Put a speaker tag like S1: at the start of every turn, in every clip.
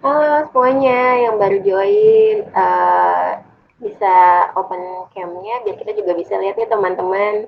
S1: Halo semuanya yang baru join, bisa open cam-nya biar kita juga bisa lihat nih teman-teman.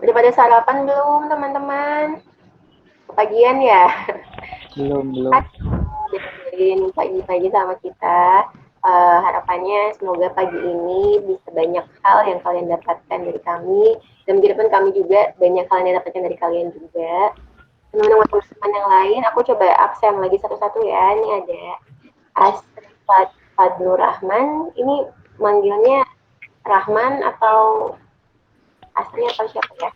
S1: Udah pada sarapan belum teman-teman? Kepagian ya?
S2: Belum.
S1: Hai, udah dengerin pagi-pagi sama kita. Harapannya semoga pagi ini bisa banyak hal yang kalian dapatkan dari kami, dan mungkin pun kami juga banyak hal yang dapatkan dari kalian juga. Teman-teman yang lain, aku coba absen lagi satu-satu ya. Ini ada Asri Fadlur Rahman, ini manggilnya Rahman atau Asri atau siapa ya?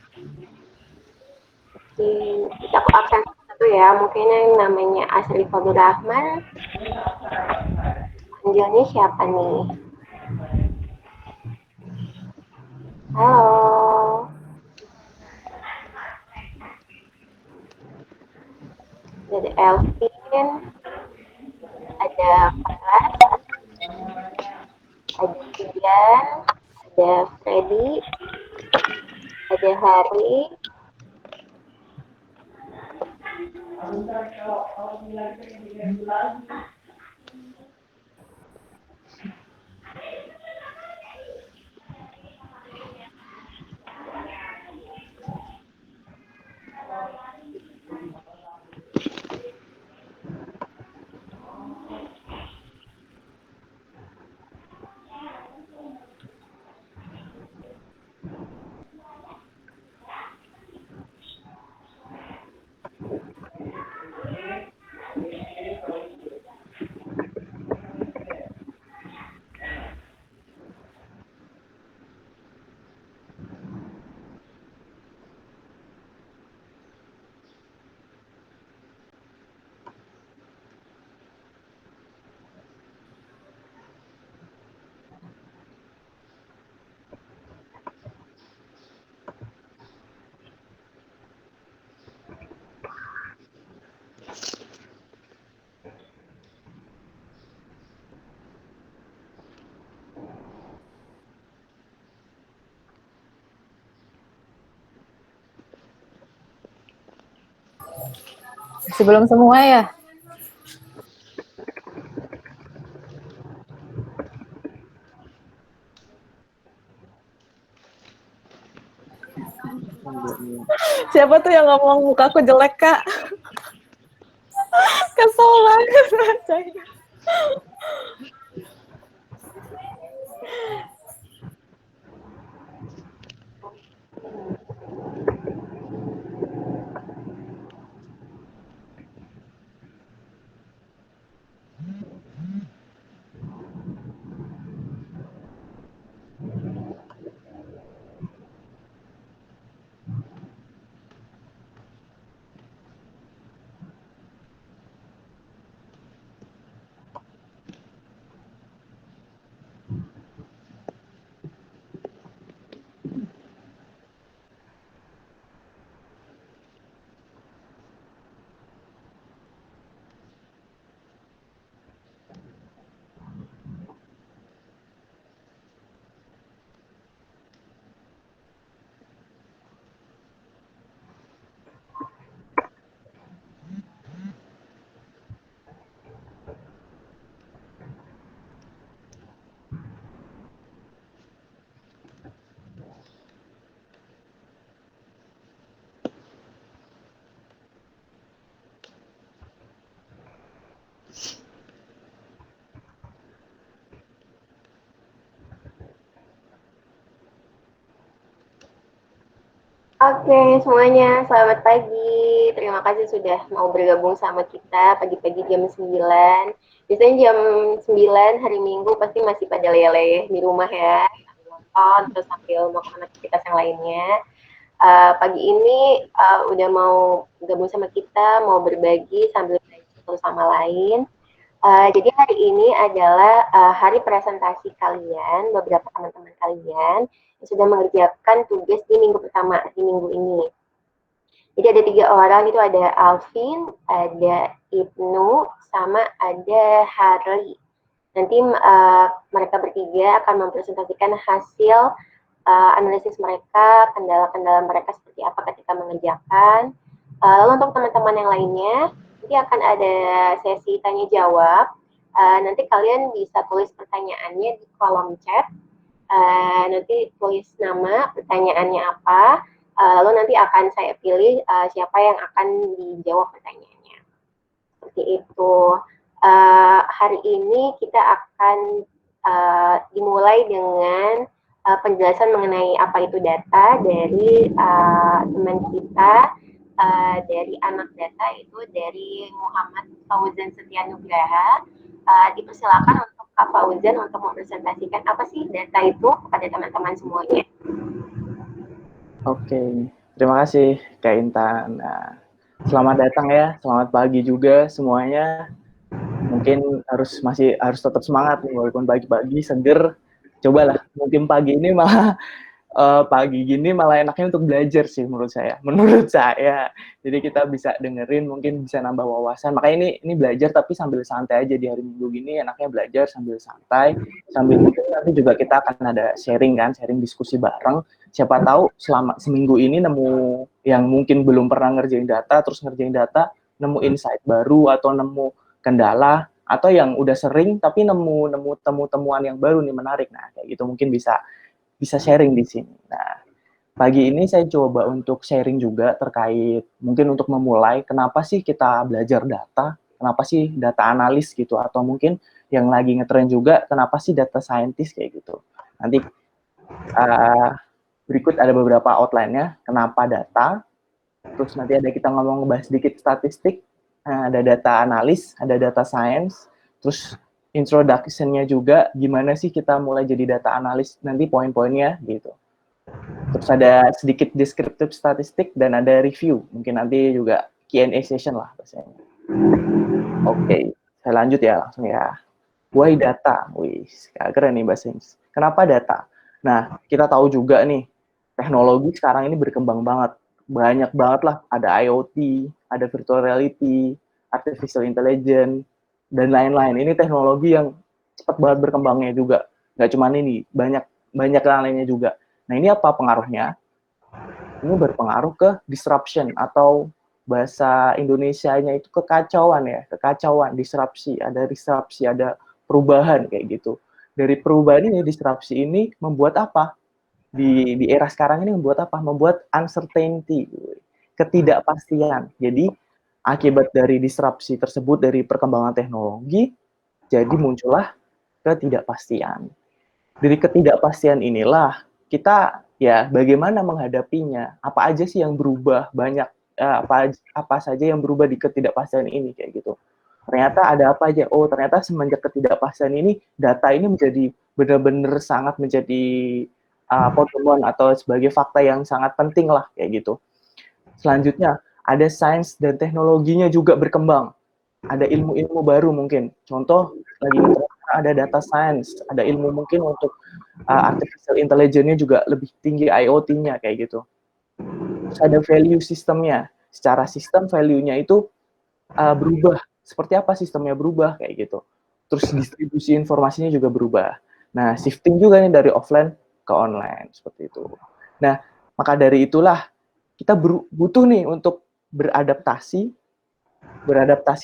S1: Kita aku absen satu ya, mungkin yang namanya Asri Fadlur Rahman, manggilnya siapa nih? Halo, ada Elvin, ada Farah, ada Dian, ada Freddy, ada Hari,
S3: Sebelum semua ya. Siapa tuh yang ngomong mukaku jelek, Kak? Kesel banget bacanya.
S1: Oke, semuanya selamat pagi. Terima kasih sudah mau bergabung sama kita pagi-pagi jam 9. Biasanya jam 9 hari Minggu pasti masih pada leleh di rumah ya, sambil nonton terus sambil melakukan aktivitas yang lainnya. Pagi ini udah mau gabung sama kita, mau berbagi sambil belajar satu sama lain. Jadi hari ini adalah hari presentasi kalian, beberapa teman-teman kalian yang sudah mengerjakan tugas di minggu pertama, di minggu ini. Jadi ada 3 orang, itu ada Alvin, ada Ibnu, sama ada Harley. Nanti mereka bertiga akan mempresentasikan hasil analisis mereka, kendala-kendala mereka seperti apa ketika mengerjakan. Lalu untuk teman-teman yang lainnya, nanti akan ada sesi tanya jawab. Nanti kalian bisa tulis pertanyaannya di kolom chat. Nanti tulis nama, pertanyaannya apa. Lalu nanti akan saya pilih siapa yang akan dijawab pertanyaannya. Seperti itu. Hari ini kita akan dimulai dengan penjelasan mengenai apa itu data dari teman kita, dari anak data, itu dari Muhammad Fauzan Setia Nugraha. Dipersilakan untuk Kak Fauzan untuk mempresentasikan apa sih data itu kepada teman-teman semuanya.
S2: Oke, terima kasih Kak Intan. Nah, selamat datang ya, selamat pagi juga semuanya. Mungkin masih harus tetap semangat nih, walaupun pagi-pagi seger. Cobalah, mungkin pagi ini malah pagi gini malah enaknya untuk belajar sih menurut saya. Jadi kita bisa dengerin, mungkin bisa nambah wawasan. Makanya ini belajar tapi sambil santai aja di hari Minggu gini, enaknya belajar sambil santai, sambil mungkin nanti juga kita akan ada sharing diskusi bareng. Siapa tahu selama seminggu ini nemu yang mungkin belum pernah ngerjain data, terus ngerjain data, nemu insight baru atau nemu kendala, atau yang udah sering tapi nemu temuan yang baru nih menarik. Nah, kayak gitu mungkin bisa sharing di sini. Nah, pagi ini saya coba untuk sharing juga terkait mungkin untuk memulai kenapa sih kita belajar data, kenapa sih data analis gitu, atau mungkin yang lagi ngetren juga kenapa sih data scientist kayak gitu. Nanti berikut ada beberapa outline-nya, kenapa data, terus nanti ada kita ngebahas sedikit statistik, ada data analis, ada data science, terus introduction-nya juga gimana sih kita mulai jadi data analis, nanti poin-poinnya gitu. Terus ada sedikit deskriptif statistik dan ada review, mungkin nanti juga Q&A session lah biasanya. Oke, saya lanjut ya langsung ya. Why data? Wih, keren nih bahasa Inggris. Kenapa data? Nah, kita tahu juga nih, teknologi sekarang ini berkembang banget. Banyak banget lah, ada IoT, ada virtual reality, artificial intelligence, dan lain-lain. Ini teknologi yang cepat banget berkembangnya juga. Nggak cuma ini, banyak yang lainnya juga. Nah, ini apa pengaruhnya? Ini berpengaruh ke disruption, atau bahasa Indonesianya itu kekacauan ya, disrupsi, ada perubahan kayak gitu. Dari perubahan ini, disrupsi ini membuat apa? Di era sekarang ini membuat apa? Membuat uncertainty, ketidakpastian. Jadi akibat dari disrupsi tersebut, dari perkembangan teknologi, jadi muncullah ketidakpastian. Dari ketidakpastian inilah kita ya bagaimana menghadapinya? Apa aja sih yang berubah? Banyak apa saja yang berubah di ketidakpastian ini kayak gitu. Ternyata ada apa aja? Oh, ternyata semenjak ketidakpastian ini, data ini menjadi benar-benar sangat menjadi pertemuan atau sebagai fakta yang sangat penting lah kayak gitu. Selanjutnya ada sains dan teknologinya juga berkembang. Ada ilmu-ilmu baru mungkin. Contoh lagi ada data science, ada ilmu mungkin untuk artificial intelligence-nya juga lebih tinggi, IoT-nya kayak gitu. Terus ada value sistemnya. Secara sistem value-nya itu berubah. Seperti apa sistemnya berubah kayak gitu. Terus distribusi informasinya juga berubah. Nah, shifting juga nih dari offline ke online seperti itu. Nah, maka dari itulah kita butuh nih untuk beradaptasi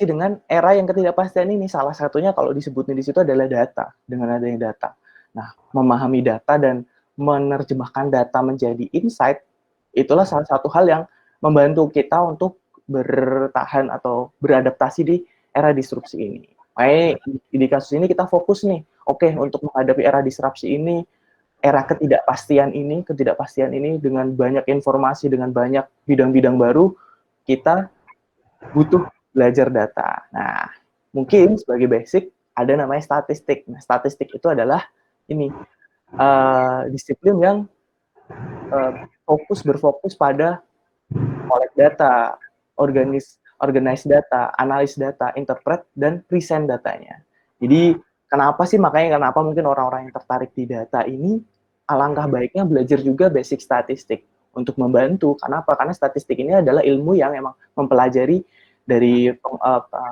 S2: dengan era yang ketidakpastian ini. Salah satunya kalau disebutnya di situ adalah data, dengan adanya data. Nah, memahami data dan menerjemahkan data menjadi insight, itulah salah satu hal yang membantu kita untuk bertahan atau beradaptasi di era disrupsi ini. Makanya di kasus ini kita fokus nih, oke, untuk menghadapi era disrupsi ini, era ketidakpastian ini dengan banyak informasi, dengan banyak bidang-bidang baru, kita butuh belajar data. Nah, mungkin sebagai basic ada namanya statistik. Nah, statistik itu adalah ini disiplin yang berfokus pada collect data, organize data, analis data, interpret, dan present datanya. Jadi kenapa mungkin orang-orang yang tertarik di data ini, alangkah baiknya belajar juga basic statistik untuk membantu. Kenapa? Karena statistik ini adalah ilmu yang emang mempelajari dari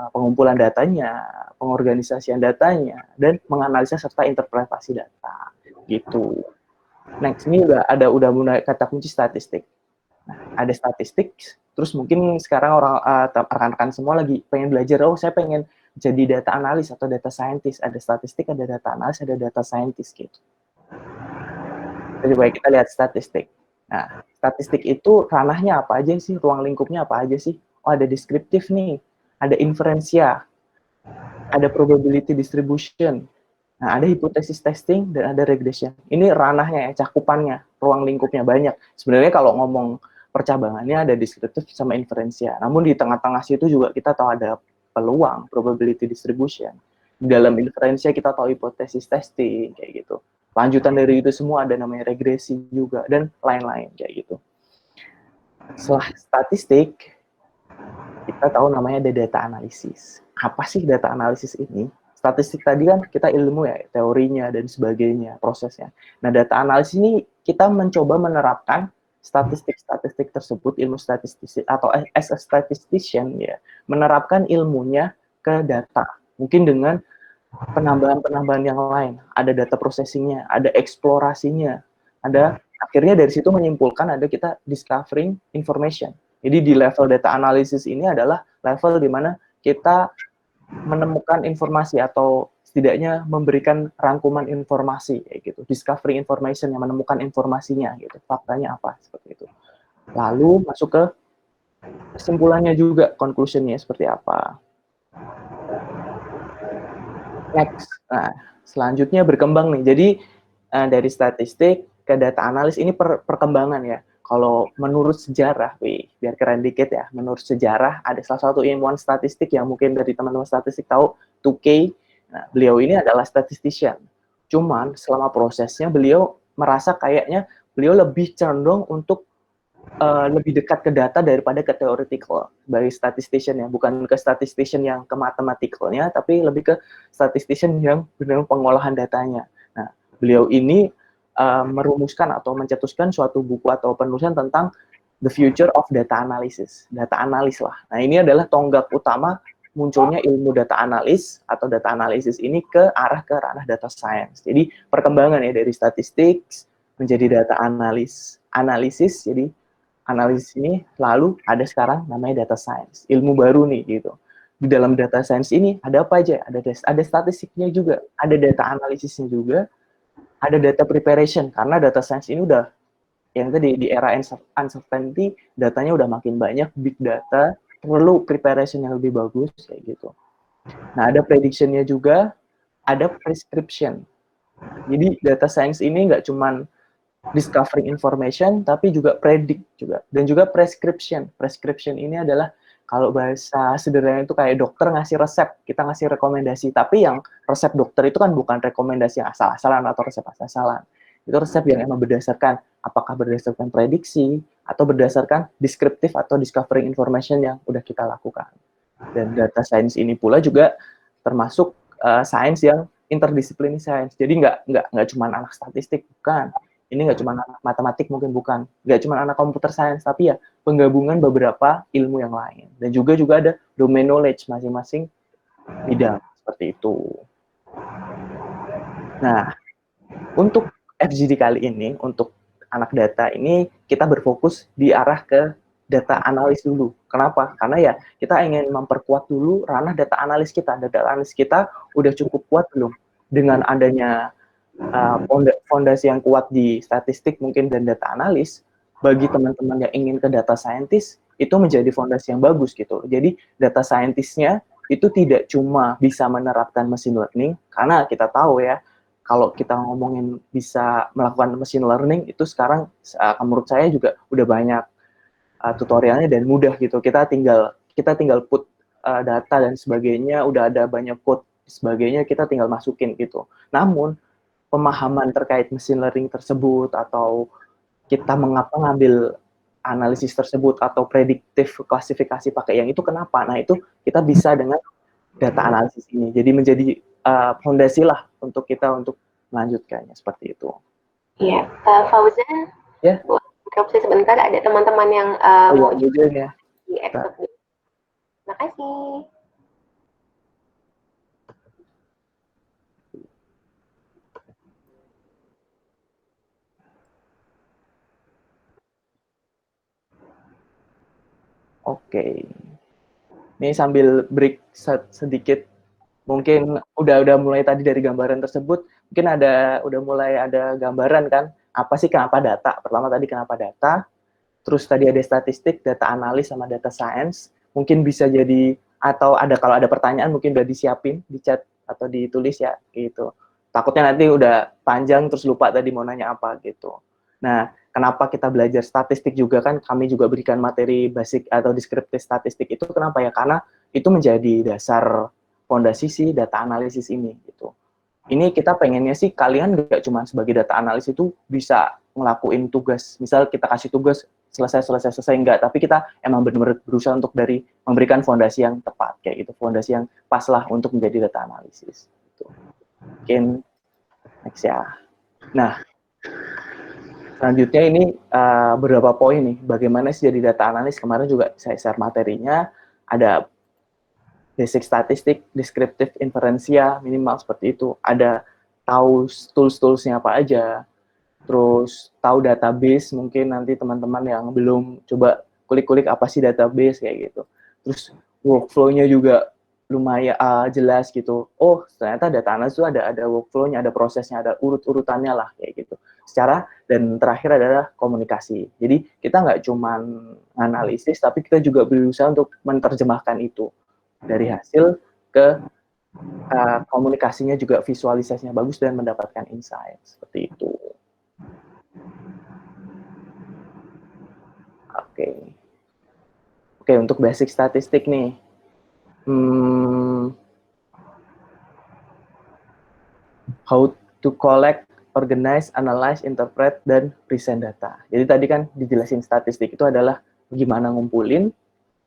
S2: pengumpulan datanya, pengorganisasian datanya, dan menganalisa serta interpretasi data. Gitu. Next, ini udah mulai kata kunci statistik. Nah, ada statistik, terus mungkin sekarang rekan-rekan semua lagi pengen belajar, saya pengen jadi data analis atau data scientist. Ada statistik, ada data analis, ada data scientist gitu. Jadi baik kita lihat statistik. Nah, statistik itu ranahnya apa aja sih? Ruang lingkupnya apa aja sih? Oh, ada deskriptif nih, ada inferensia, ada probability distribution, nah ada hipotesis testing, dan ada regression. Ini ranahnya ya, cakupannya, ruang lingkupnya banyak. Sebenarnya kalau ngomong percabangannya ada deskriptif sama inferensia. Namun di tengah-tengah situ juga kita tahu ada peluang, probability distribution. Di dalam inferensia kita tahu hipotesis testing, kayak gitu. Lanjutan dari itu semua ada namanya regresi juga, dan lain-lain kayak gitu. Setelah statistik, kita tahu namanya ada data analisis. Apa sih data analisis ini? Statistik tadi kan kita ilmu ya, teorinya dan sebagainya, prosesnya. Nah, data analisis ini kita mencoba menerapkan statistik-statistik tersebut, ilmu statistik atau as a statistician ya, menerapkan ilmunya ke data. Mungkin dengan penambahan-penambahan yang lain. Ada data processing-nya, ada eksplorasinya, ada akhirnya dari situ menyimpulkan ada kita discovering information. Jadi di level data analysis ini adalah level di mana kita menemukan informasi atau setidaknya memberikan rangkuman informasi kayak gitu, discovery information, yang menemukan informasinya gitu, faktanya apa seperti itu. Lalu masuk ke kesimpulannya juga, conclusionnya seperti apa. Next, nah selanjutnya berkembang nih. Jadi dari statistik ke data analis ini perkembangan ya. Kalau menurut sejarah, biar keren dikit ya, menurut sejarah ada salah satu ilmuwan statistik yang mungkin dari teman-teman statistik tahu, Tukey. Nah, beliau ini adalah statistician. Cuman selama prosesnya beliau merasa kayaknya beliau lebih condong untuk lebih dekat ke data daripada ke theoretical sebagai statistician ya, bukan ke statistician yang ke mathematicalnya, tapi lebih ke statistician yang benar pengolahan datanya. Nah, beliau ini merumuskan atau mencetuskan suatu buku atau penulisan tentang the future of data analysis, data analis lah. Nah, ini adalah tonggak utama munculnya ilmu data analis atau data analisis ini ke arah ke ranah data science. Jadi perkembangan ya dari statistik menjadi data analisis, jadi analisis ini lalu ada sekarang namanya data science, ilmu baru nih gitu. Di dalam data science ini ada apa aja? Ada statistiknya juga, ada data analisisnya juga, ada data preparation, karena data science ini udah yang tadi di era uncertainty, datanya udah makin banyak, big data, perlu preparation yang lebih bagus kayak gitu. Nah, ada prediction-nya juga, ada prescription. Jadi data science ini nggak cuman discovering information, tapi juga predict juga. Dan juga prescription. Prescription ini adalah, kalau bahasa sederhana itu kayak dokter ngasih resep, kita ngasih rekomendasi. Tapi yang resep dokter itu kan bukan rekomendasi yang asal-asalan atau resep asal-asalan. Itu resep yang emang berdasarkan, apakah berdasarkan prediksi, atau berdasarkan descriptive atau discovering information yang udah kita lakukan. Dan data science ini pula juga termasuk science yang interdisipliner science. Jadi nggak cuma anak statistik, bukan. Ini nggak cuma anak matematik, mungkin bukan. Nggak cuma anak computer science, tapi ya penggabungan beberapa ilmu yang lain. Dan juga ada domain knowledge masing-masing bidang, seperti itu. Nah, untuk FGD kali ini, untuk anak data ini, kita berfokus di arah ke data analis dulu. Kenapa? Karena ya kita ingin memperkuat dulu ranah data analis kita. Data analis kita udah cukup kuat belum? Dengan adanya fondasi yang kuat di statistik mungkin dan data analis, bagi teman-teman yang ingin ke data scientist, itu menjadi fondasi yang bagus gitu. Jadi data scientist-nya itu tidak cuma bisa menerapkan machine learning, karena kita tahu ya, kalau kita ngomongin bisa melakukan machine learning, itu sekarang menurut saya juga udah banyak tutorialnya dan mudah gitu. Kita tinggal put data dan sebagainya, udah ada banyak code sebagainya, kita tinggal masukin gitu. Namun pemahaman terkait machine learning tersebut, atau kita mengapa ngambil analisis tersebut atau prediktif klasifikasi pakai yang itu kenapa. Nah, itu kita bisa dengan data analisis ini. Jadi menjadi fondasi lah untuk kita untuk melanjutkannya seperti itu.
S1: Iya, Fauzan,
S2: Ya.
S1: boleh interupsi sebentar, ada teman-teman yang mau
S2: juga ya.
S1: di accept. Terima kasih.
S2: Oke. Ini sambil break sedikit, mungkin udah mulai tadi dari gambaran tersebut, mungkin udah mulai ada gambaran kan, apa sih kenapa data? Pertama tadi kenapa data, terus tadi ada statistik, data analis sama data science, mungkin bisa jadi, atau kalau ada pertanyaan mungkin udah disiapin di chat atau ditulis ya, gitu. Takutnya nanti udah panjang terus lupa tadi mau nanya apa gitu. Nah, kenapa kita belajar statistik juga kan, kami juga berikan materi basic atau deskriptif statistik itu kenapa ya? Karena itu menjadi dasar fondasi si data analisis ini gitu. Ini kita pengennya sih kalian nggak cuma sebagai data analis itu bisa ngelakuin tugas. Misal kita kasih tugas selesai enggak, tapi kita emang benar-benar berusaha untuk memberikan fondasi yang tepat kayak gitu, fondasi yang pas lah untuk menjadi data analisis. Gitu. Mungkin next ya. Nah, selanjutnya ini beberapa poin nih, bagaimana sih jadi data analis. Kemarin juga saya share materinya, ada basic statistik, deskriptif inferensia, minimal seperti itu. Ada tahu tools-toolsnya apa aja, terus tahu database, mungkin nanti teman-teman yang belum coba kulik-kulik apa sih database kayak gitu. Terus workflow-nya juga lumayan jelas gitu. Oh, ternyata data analis itu ada workflow-nya, ada prosesnya, ada urut-urutannya lah kayak gitu. Dan terakhir adalah komunikasi. Jadi kita nggak cuma analisis, tapi kita juga berusaha untuk menerjemahkan itu dari hasil ke komunikasinya juga, visualisasinya bagus dan mendapatkan insight seperti itu. Oke, untuk basic statistik nih. How to collect, organize, analyze, interpret, dan present data. Jadi tadi kan dijelasin statistik itu adalah gimana ngumpulin,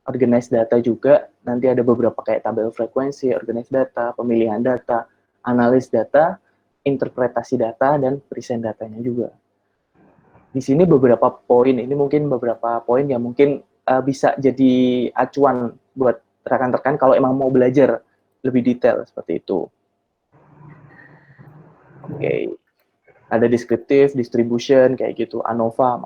S2: organize data juga, nanti ada beberapa kayak tabel frekuensi, organize data, pemilihan data, analis data, interpretasi data, dan present datanya juga. Di sini beberapa poin, ini mungkin beberapa poin yang mungkin bisa jadi acuan buat rekan-rekan kalau emang mau belajar lebih detail seperti itu. Oke. Ada deskriptif, distribution, kayak gitu, ANOVA,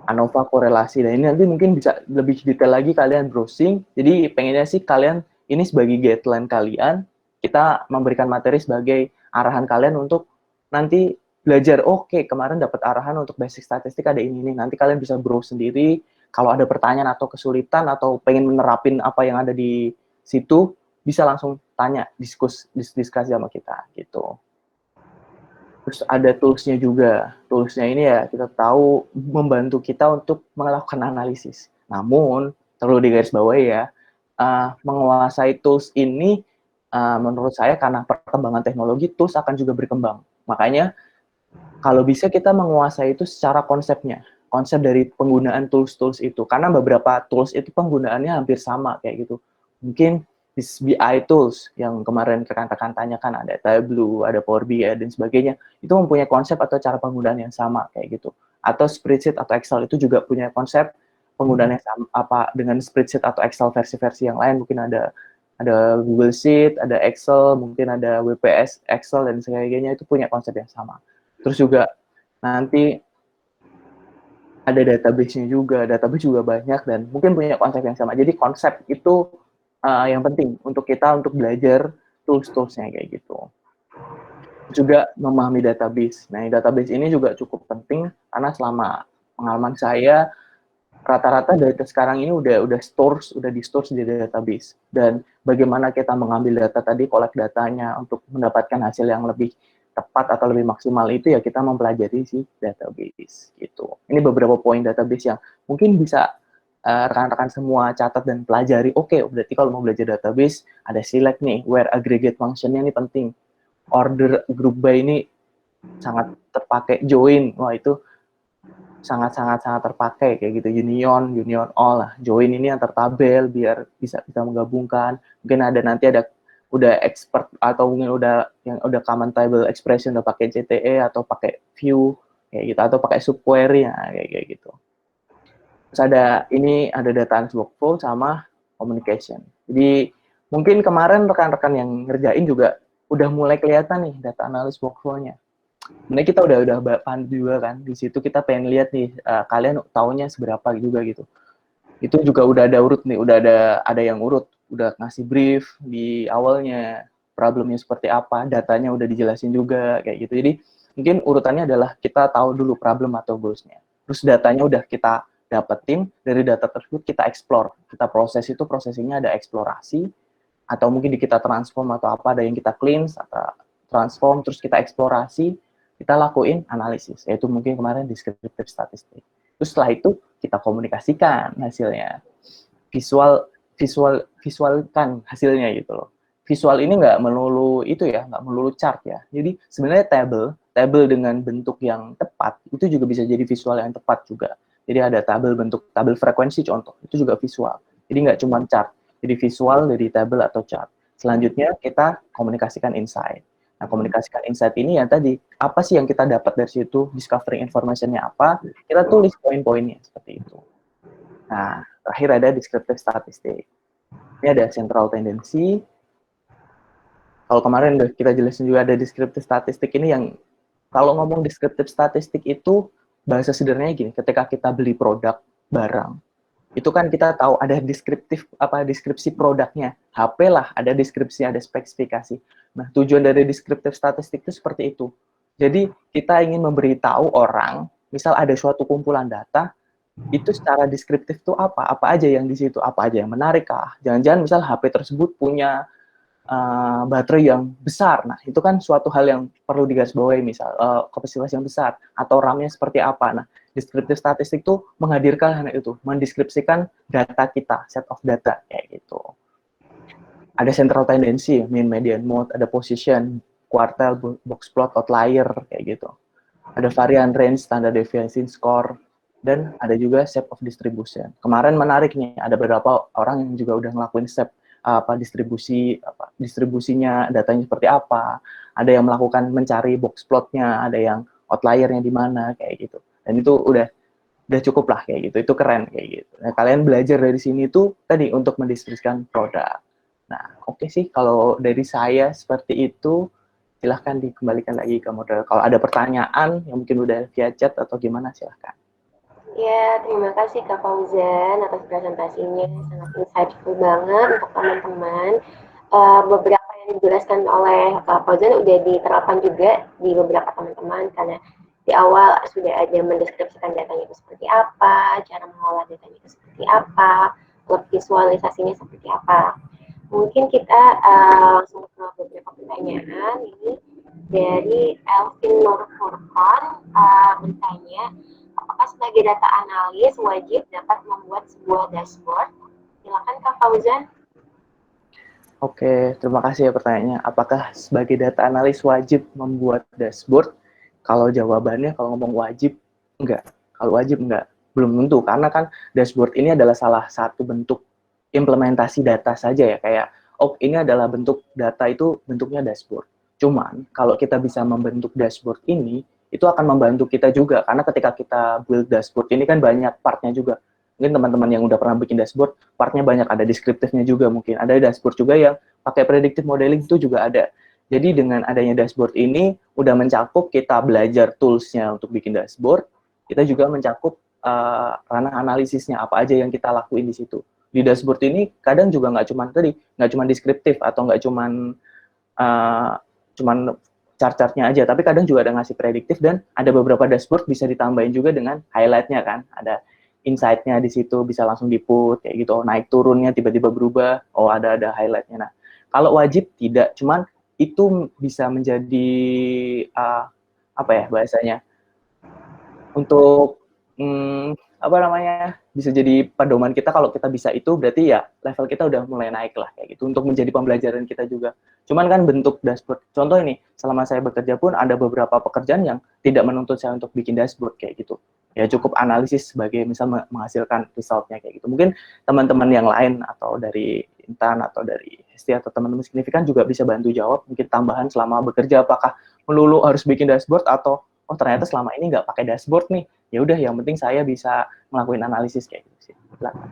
S2: ANOVA korelasi. Dan ini nanti mungkin bisa lebih detail lagi kalian browsing. Jadi pengennya sih kalian, ini sebagai guideline kalian, kita memberikan materi sebagai arahan kalian untuk nanti belajar, oke, kemarin dapat arahan untuk basic statistik ada ini. Nanti kalian bisa browse sendiri, kalau ada pertanyaan atau kesulitan, atau pengen menerapin apa yang ada di situ, bisa langsung tanya, diskusi sama kita, gitu. Terus ada tools-nya juga. Tools-nya ini ya kita tahu membantu kita untuk melakukan analisis. Namun, perlu digarisbawahi ya, menguasai tools ini menurut saya karena perkembangan teknologi, tools akan juga berkembang. Makanya, kalau bisa kita menguasai itu secara konsepnya. Konsep dari penggunaan tools-tools itu. Karena beberapa tools itu penggunaannya hampir sama kayak gitu. Mungkin BI tools yang kemarin rekan-rekan tanyakan, ada Tableau, ada Power BI, dan sebagainya, itu mempunyai konsep atau cara penggunaan yang sama kayak gitu. Atau spreadsheet atau Excel itu juga punya konsep penggunaan yang sama, apa dengan spreadsheet atau Excel versi-versi yang lain, mungkin ada Google Sheet, ada Excel, mungkin ada WPS, Excel, dan sebagainya, itu punya konsep yang sama. Terus juga nanti ada database-nya juga, database juga banyak, dan mungkin punya konsep yang sama. Jadi konsep itu yang penting untuk kita untuk belajar tools-toolsnya kayak gitu. Juga memahami database. Nah, database ini juga cukup penting karena selama pengalaman saya rata-rata data sekarang ini udah di-store di database. Dan bagaimana kita mengambil data tadi, collect datanya untuk mendapatkan hasil yang lebih tepat atau lebih maksimal itu ya kita mempelajari si database gitu. Ini beberapa poin database yang mungkin bisa rekan-rekan semua catat dan pelajari. Oke, berarti kalau mau belajar database, ada select nih, where aggregate function-nya ini penting. Order group by ini sangat terpakai, join, wah itu sangat terpakai kayak gitu. Union all lah, join ini antar tabel biar bisa kita menggabungkan. Mungkin nanti ada udah expert atau mungkin udah common table expression udah pakai CTE atau pakai view kayak gitu atau pakai subquery ya, kayak gitu. Terus ada data analysis workflow sama communication. Jadi mungkin kemarin rekan-rekan yang ngerjain juga udah mulai kelihatan nih data analysis workflow-nya. Sebenarnya kita udah paham juga kan, di situ kita pengen lihat nih kalian taunya seberapa juga gitu. Itu juga udah ada urut nih, udah ada yang urut, udah ngasih brief di awalnya, problemnya seperti apa, datanya udah dijelasin juga kayak gitu. Jadi mungkin urutannya adalah kita tahu dulu problem atau goals-nya. Terus datanya udah kita dapetin, dari data tersebut kita explore, kita proses itu prosesingnya ada eksplorasi, atau mungkin kita transform atau apa, ada yang kita cleanse atau transform, terus kita eksplorasi, kita lakuin analisis, yaitu mungkin kemarin descriptive statistik. Terus setelah itu kita komunikasikan hasilnya, visualkan hasilnya gitu loh. Visual ini nggak melulu itu ya, nggak melulu chart ya. Jadi sebenarnya table dengan bentuk yang tepat itu juga bisa jadi visual yang tepat juga. Jadi ada tabel frekuensi contoh, itu juga visual. Jadi nggak cuma chart, jadi visual dari table atau chart. Selanjutnya kita komunikasikan insight. Nah, komunikasikan insight ini yang tadi, apa sih yang kita dapat dari situ, discovering information-nya apa, kita tulis poin-poinnya seperti itu. Nah, terakhir ada descriptive statistik. Ini ada central tendency. Kalau kemarin kita jelasin juga ada descriptive statistik ini yang, kalau ngomong descriptive statistik itu, bahasa sederhananya gini, ketika kita beli produk, barang, itu kan kita tahu ada deskripsi produknya. HP lah, ada deskripsi, ada spesifikasi. Nah, tujuan dari deskriptif statistik itu seperti itu. Jadi, kita ingin memberitahu orang, misal ada suatu kumpulan data, itu secara deskriptif itu apa aja yang di situ, apa aja yang menarik kah? Jangan-jangan misal HP tersebut punya baterai yang besar. Nah, itu kan suatu hal yang perlu digarisbawahi, misal kapasitas yang besar atau RAM-nya seperti apa. Nah, deskriptif statistik itu menghadirkan hal itu, mendeskripsikan data kita, set of data kayak gitu. Ada central tendency, mean, median, mode, ada position, quartile, box plot, outlier kayak gitu. Ada varian range, standard deviation, score, dan ada juga shape of distribution. Kemarin menarik nih, ada beberapa orang yang juga udah ngelakuin shape distribusinya, datanya seperti apa, ada yang mencari box plotnya, ada yang outliernya di mana kayak gitu. Dan itu udah cukup lah kayak gitu, itu keren kayak gitu. Nah, kalian belajar dari sini tuh tadi untuk mendeskripsikan produk. Nah, oke sih kalau dari saya seperti itu. Silahkan dikembalikan lagi ke model. Kalau ada pertanyaan yang mungkin udah via chat atau gimana, silahkan.
S1: Ya, terima kasih Kak Fauzan atas presentasinya, sangat insightful banget untuk teman-teman. Beberapa yang dijelaskan oleh Kak Fauzan udah diterapkan juga di beberapa teman-teman, karena di awal sudah ada mendeskripsikan datanya itu seperti apa, cara mengolah datanya itu seperti apa, visualisasinya seperti apa. Mungkin kita langsung ke beberapa pertanyaan ini dari Elvin Nur Furqan bertanya, apakah sebagai data analis wajib dapat membuat sebuah dashboard? Silakan Kak Fauzan.
S2: Oke, terima kasih ya pertanyaannya. Apakah sebagai data analis wajib membuat dashboard? Kalau jawabannya, kalau ngomong wajib, enggak. Kalau wajib, enggak. Belum tentu, karena kan dashboard ini adalah salah satu bentuk implementasi data saja ya. Kayak, oh ini adalah bentuk data itu bentuknya dashboard. Cuman, kalau kita bisa membentuk dashboard ini, itu akan membantu kita juga. Karena ketika kita build dashboard ini kan banyak partnya juga. Mungkin teman-teman yang udah pernah bikin dashboard, partnya banyak, ada deskriptifnya juga mungkin. Ada dashboard juga yang pakai predictive modeling itu juga ada. Jadi dengan adanya dashboard ini, udah mencakup kita belajar tools-nya untuk bikin dashboard, kita juga mencakup ranah analisisnya, apa aja yang kita lakuin di situ. Di dashboard ini kadang juga nggak cuma deskriptif atau nggak cuman chart-chartnya aja, tapi kadang juga ada ngasih prediktif, dan ada beberapa dashboard bisa ditambahin juga dengan highlight-nya kan, ada insight-nya di situ, bisa langsung di-put, kayak gitu, naik turunnya tiba-tiba berubah, ada highlight-nya. Nah, kalau wajib tidak, cuman itu bisa menjadi, apa ya bahasanya, untuk, bisa jadi pedoman kita. Kalau kita bisa itu, berarti ya level kita udah mulai naik lah, kayak gitu, untuk menjadi pembelajaran kita juga. Cuman kan bentuk dashboard, contoh ini, selama saya bekerja pun ada beberapa pekerjaan yang tidak menuntut saya untuk bikin dashboard, kayak gitu. ya cukup analisis sebagai misal menghasilkan resultnya kayak gitu. Mungkin teman-teman yang lain atau dari Intan atau dari Hesti atau teman-teman signifikan juga bisa bantu jawab mungkin tambahan selama bekerja, apakah melulu harus bikin dashboard atau oh ternyata selama ini nggak pakai dashboard nih, ya udah yang penting saya bisa ngelakuin analisis kayak gitu sih. Silakan.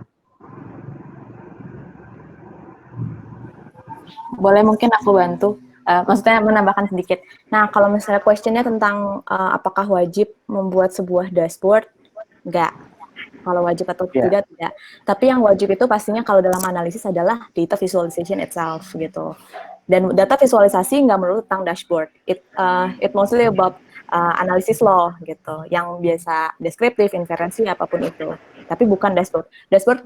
S3: Boleh mungkin aku bantu. Maksudnya menambahkan sedikit. Nah, kalau misalnya questionnya tentang apakah wajib membuat sebuah dashboard, enggak. Kalau wajib atau tidak, tidak. Tapi yang wajib itu pastinya kalau dalam analisis adalah data visualization itself gitu. Dan data visualisasi nggak melulu tentang dashboard. It mostly about analisis law gitu, yang biasa deskriptif, inferensi, apapun itu. Tapi bukan dashboard. Dashboard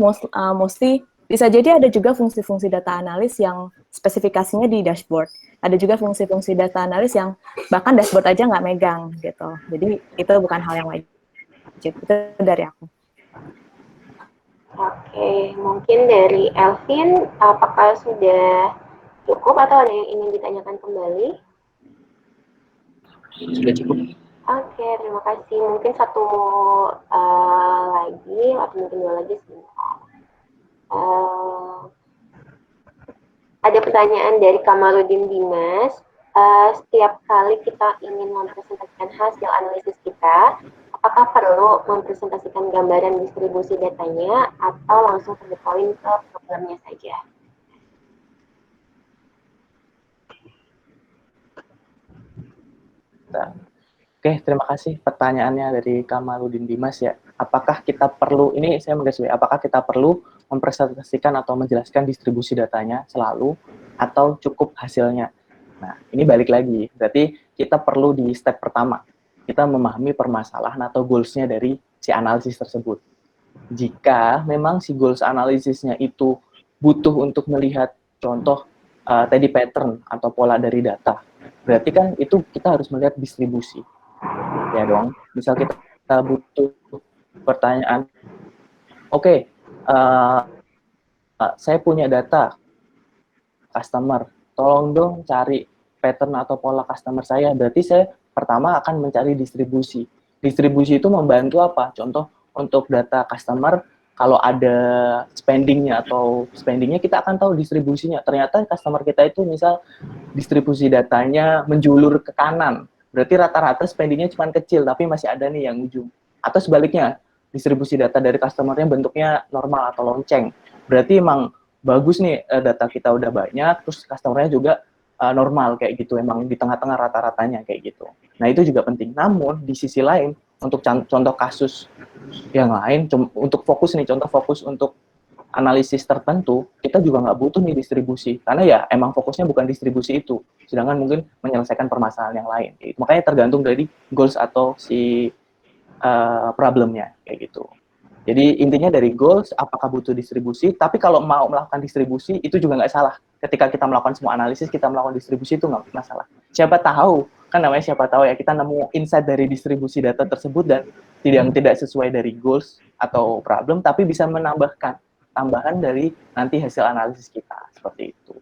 S3: mostly bisa jadi ada juga fungsi-fungsi data analis yang spesifikasinya di dashboard. Ada juga fungsi-fungsi data analis yang bahkan dashboard aja nggak megang gitu. Jadi itu bukan hal yang wajib. Itu dari aku.
S1: Oke, mungkin dari Elvin, apakah sudah cukup atau ada yang ingin ditanyakan kembali?
S2: Sudah cukup.
S1: Oke, terima kasih. Mungkin satu lagi, atau mungkin dua lagi sebentar. Ada pertanyaan dari Kamarudin Dimas. Setiap kali kita ingin mempresentasikan hasil analisis kita, apakah perlu mempresentasikan gambaran distribusi datanya atau langsung to the point ke problemnya saja?
S2: Oke, terima kasih pertanyaannya dari Kamarudin Dimas ya. Apakah kita perlu, ini saya menggarisbawahi, apakah kita perlu mempresentasikan atau menjelaskan distribusi datanya selalu atau cukup hasilnya? Nah, ini balik lagi, berarti kita perlu di step pertama, kita memahami permasalahan atau goals-nya dari si analisis tersebut. Jika memang si goals analisisnya itu butuh untuk melihat contoh tadi pattern atau pola dari data, berarti kan itu kita harus melihat distribusi. Ya dong, misal kita butuh pertanyaan, oke, saya punya data customer, tolong dong cari pattern atau pola customer saya, berarti saya pertama akan mencari distribusi. Distribusi itu membantu apa? Contoh, untuk data customer, kalau ada spendingnya atau spendingnya, kita akan tahu distribusinya. Ternyata customer kita itu misal distribusi datanya menjulur ke kanan, berarti rata-rata spendingnya cuma kecil, tapi masih ada nih yang ujung. Atau sebaliknya, distribusi data dari customer-nya bentuknya normal atau lonceng, berarti emang bagus nih, data kita udah banyak, terus customer-nya juga normal kayak gitu, emang di tengah-tengah rata-ratanya kayak gitu. Nah itu juga penting. Namun di sisi lain, untuk contoh kasus yang lain, untuk fokus nih, contoh fokus untuk analisis tertentu, kita juga nggak butuh nih distribusi, karena ya emang fokusnya bukan distribusi itu, sedangkan mungkin menyelesaikan permasalahan yang lain. Gitu. Makanya tergantung dari goals atau si problemnya kayak gitu. Jadi intinya dari goals, apakah butuh distribusi, tapi kalau mau melakukan distribusi itu juga nggak salah. Ketika kita melakukan semua analisis, kita melakukan distribusi itu nggak masalah. Siapa tahu, kan namanya siapa tahu ya, kita nemu insight dari distribusi data tersebut dan tidak sesuai dari goals atau problem, tapi bisa menambahkan tambahan dari nanti hasil analisis kita, seperti itu.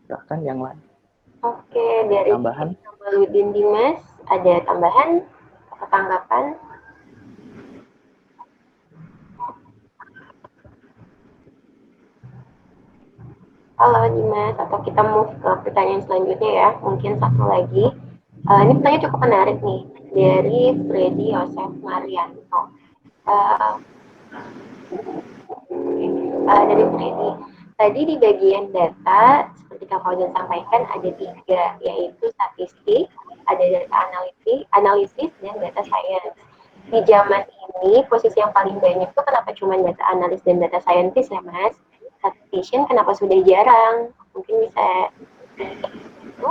S2: Silahkan yang lain.
S1: Oke, dari
S2: tambahan.
S1: Kamarudin Dimas, ada tambahan atau tanggapan? Halo Dimas, atau kita move ke pertanyaan selanjutnya ya, mungkin satu lagi. Ini pertanyaan cukup menarik nih, dari Freddy Yosef Marianto. Dari Freddy, tadi di bagian data, seperti Kak Fauzan sampaikan, ada 3, yaitu statistik, ada data analisis, dan data science. Di zaman ini, posisi yang paling banyak itu kenapa cuma data analis dan data scientist ya, Mas? Statistician kenapa sudah jarang? Mungkin bisa itu.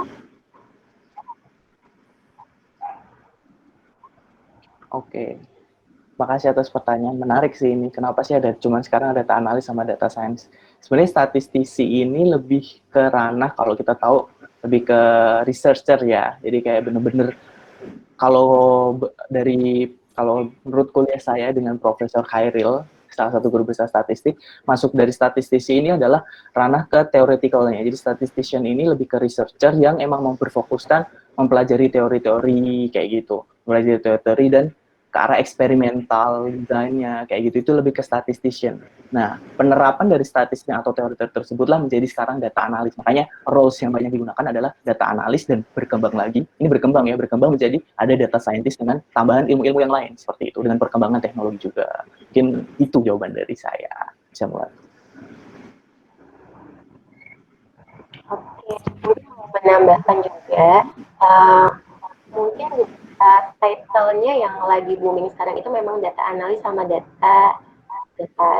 S2: Oke. Makasih atas pertanyaan, menarik sih ini. Kenapa sih ada cuman sekarang data analis sama data science? Sebenarnya statistisi ini lebih ke ranah, kalau kita tahu, lebih ke researcher ya. Jadi kayak bener-bener kalau menurut kuliah saya dengan Profesor Khairil, salah satu guru besar statistik, masuk dari statistisi ini adalah ranah ke theoretical-nya. Jadi statistician ini lebih ke researcher yang emang memperfokuskan mempelajari teori-teori kayak gitu. mulai dari teori dan ke arah eksperimental desainnya kayak gitu, itu lebih ke statistician. Nah, penerapan dari statistik atau teori tersebutlah menjadi sekarang data analis. Makanya roles yang banyak digunakan adalah data analis dan berkembang lagi. Ini berkembang menjadi ada data scientist dengan tambahan ilmu-ilmu yang lain seperti itu, dengan perkembangan teknologi juga. Mungkin itu jawaban dari saya. Bisa mulai.
S1: Oke, mungkin mau menambahkan juga, mungkin title-nya yang lagi booming sekarang itu memang data analis sama data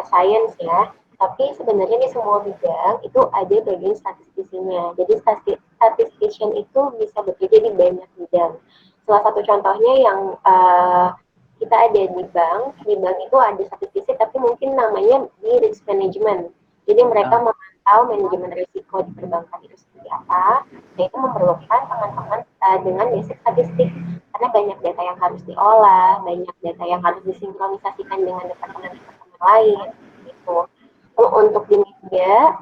S1: science ya. Tapi sebenarnya di semua bidang itu ada bagian statistisinya. Jadi statistician itu bisa bekerja di banyak bidang. Salah satu contohnya yang kita ada di bank itu ada statistisi tapi mungkin namanya di risk management. Jadi mereka memantau manajemen risiko di perbankan itu seperti apa. Nah itu memerlukan teman-teman dengan basic statistik karena banyak data yang harus diolah, banyak data yang harus disinkronisasikan dengan departemen-departemen lain gitu. Untuk di media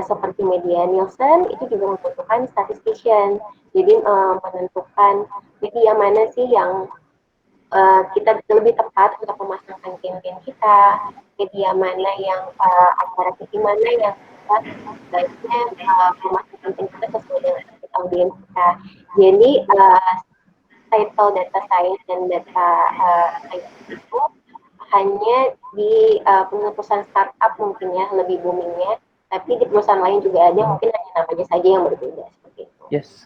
S1: seperti media Nielsen itu juga membutuhkan statistician. Jadi menentukan media mana sih yang kita lebih tepat untuk memasangkan campaign kita, media mana yang acara TV mana yang kita sebaiknya memasangkan campaign kita sesuai dengan audiens kita. Jadi title data science dan data science itu hanya di perusahaan startup mungkin ya lebih boomingnya, tapi di perusahaan lain juga ada, mungkin hanya namanya saja yang berbeda seperti itu.
S2: Yes.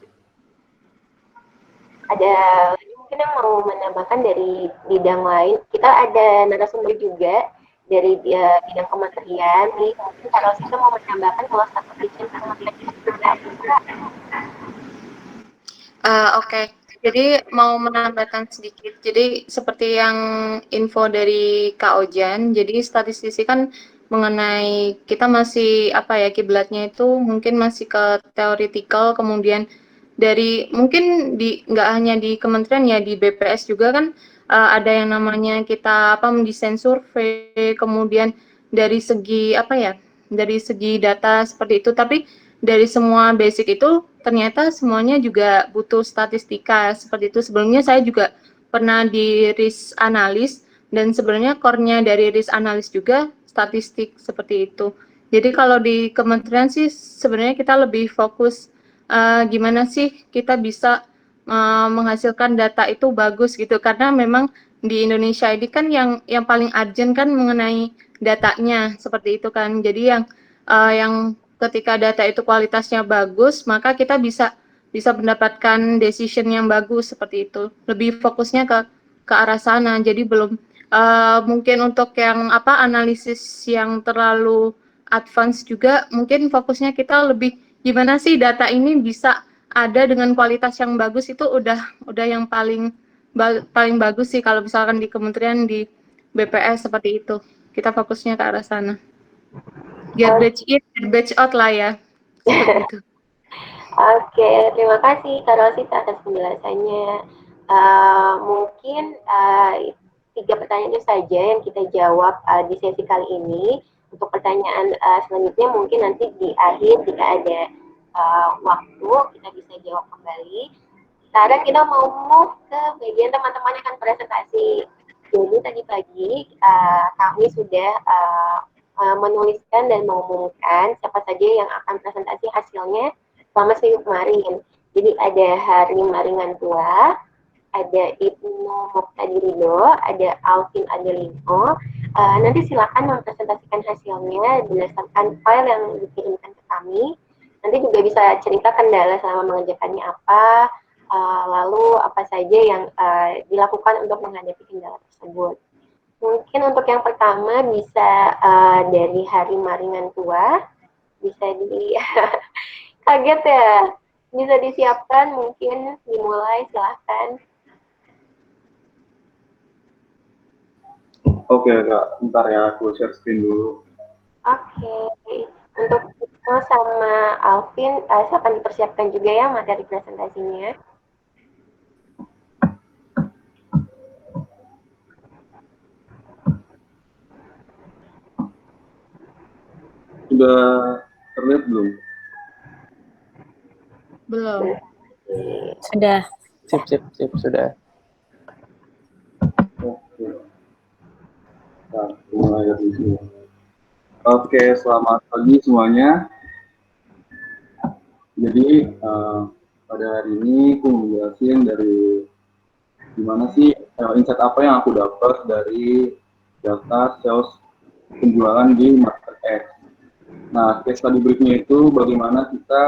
S1: Ada mungkin yang mau menambahkan dari bidang lain, kita ada narasumber juga dari bidang kementerian. Nih, mungkin kalau kita mau menambahkan kalau statistician
S4: Oke. Jadi mau menambahkan sedikit. Jadi seperti yang info dari Kak Ojan, jadi statistisi kan mengenai kita masih kiblatnya itu mungkin masih ke theoretical, kemudian dari mungkin nggak hanya di kementerian ya, di BPS juga kan ada yang namanya kita mendesain survei, kemudian dari segi dari segi data seperti itu, tapi dari semua basic itu ternyata semuanya juga butuh statistika seperti itu. Sebelumnya saya juga pernah di risk analis dan sebenarnya core-nya dari risk analis juga statistik seperti itu. Jadi kalau di kementerian sih sebenarnya kita lebih fokus gimana sih kita bisa menghasilkan data itu bagus gitu, karena memang di Indonesia ini kan yang paling urgent kan mengenai datanya seperti itu kan. Jadi yang ketika data itu kualitasnya bagus, maka kita bisa mendapatkan decision yang bagus seperti itu. Lebih fokusnya ke arah sana. Jadi belum mungkin untuk yang analisis yang terlalu advance juga, mungkin fokusnya kita lebih gimana sih data ini bisa ada dengan kualitas yang bagus, itu udah yang paling bagus sih kalau misalkan di kementerian, di BPS seperti itu. Kita fokusnya ke arah sana. Get batch in, get batch out lah ya. Seperti itu.
S1: Oke, terima kasih Kak Rosita atas penjelasannya. Mungkin 3 pertanyaan itu saja yang kita jawab di sesi kali ini. Untuk pertanyaan selanjutnya mungkin nanti di akhir jika ada waktu kita bisa jawab kembali. Sekarang kita mau move ke bagian teman-teman yang akan presentasi. Jadi tadi pagi kami sudah menuliskan dan mengumumkan siapa saja yang akan presentasi hasilnya selama seminggu kemarin. Jadi ada Hari Maringan Tua, ada Ibnu Muqtadirido, ada Alvin Adelino. Nanti silakan mempresentasikan hasilnya berdasarkan file yang dikirimkan ke kami. Nanti juga bisa cerita kendala selama mengerjakannya apa, lalu apa saja yang dilakukan untuk menghadapi kendala tersebut. Mungkin untuk yang pertama bisa dari Hari Maringan Tua, bisa kaget ya, bisa disiapkan, mungkin dimulai, silahkan.
S5: Oke Kak, bentar ya aku share screen dulu.
S1: Oke, untuk Ibnu sama Alvin, silakan dipersiapkan juga ya materi presentasinya.
S5: Sudah terlihat belum?
S4: Belum.
S3: Sudah.
S2: Sip, sudah.
S5: Nah, mulai dari sini. Oke, selamat pagi semuanya. Jadi pada hari ini aku mau jelasin dari gimana sih insight apa yang aku dapat dari data sales penjualan di Market X. Nah, case study briefnya itu bagaimana kita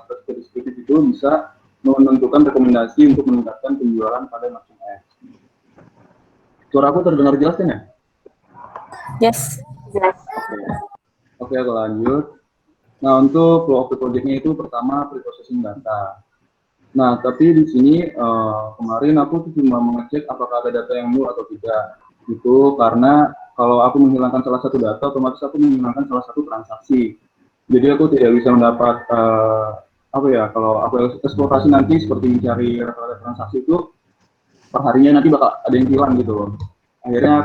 S5: secara spesifik itu bisa menentukan rekomendasi untuk meningkatkan penjualan pada Market X. Suara aku terdengar jelas kan ya?
S3: Yes.
S1: Jelas.
S5: Oke, aku lanjut. Nah, untuk flow of the project-nya itu pertama pre-processing data. Nah, tapi di sini kemarin aku tuh cuma mengecek apakah ada data yang new atau tidak. Itu karena kalau aku menghilangkan salah satu data, otomatis aku menghilangkan salah satu transaksi. Jadi aku tidak bisa mendapat apa ya, kalau aku eksplorasi nanti seperti mencari rata-rata transaksi itu perharinya nanti bakal ada yang hilang gitu loh. Akhirnya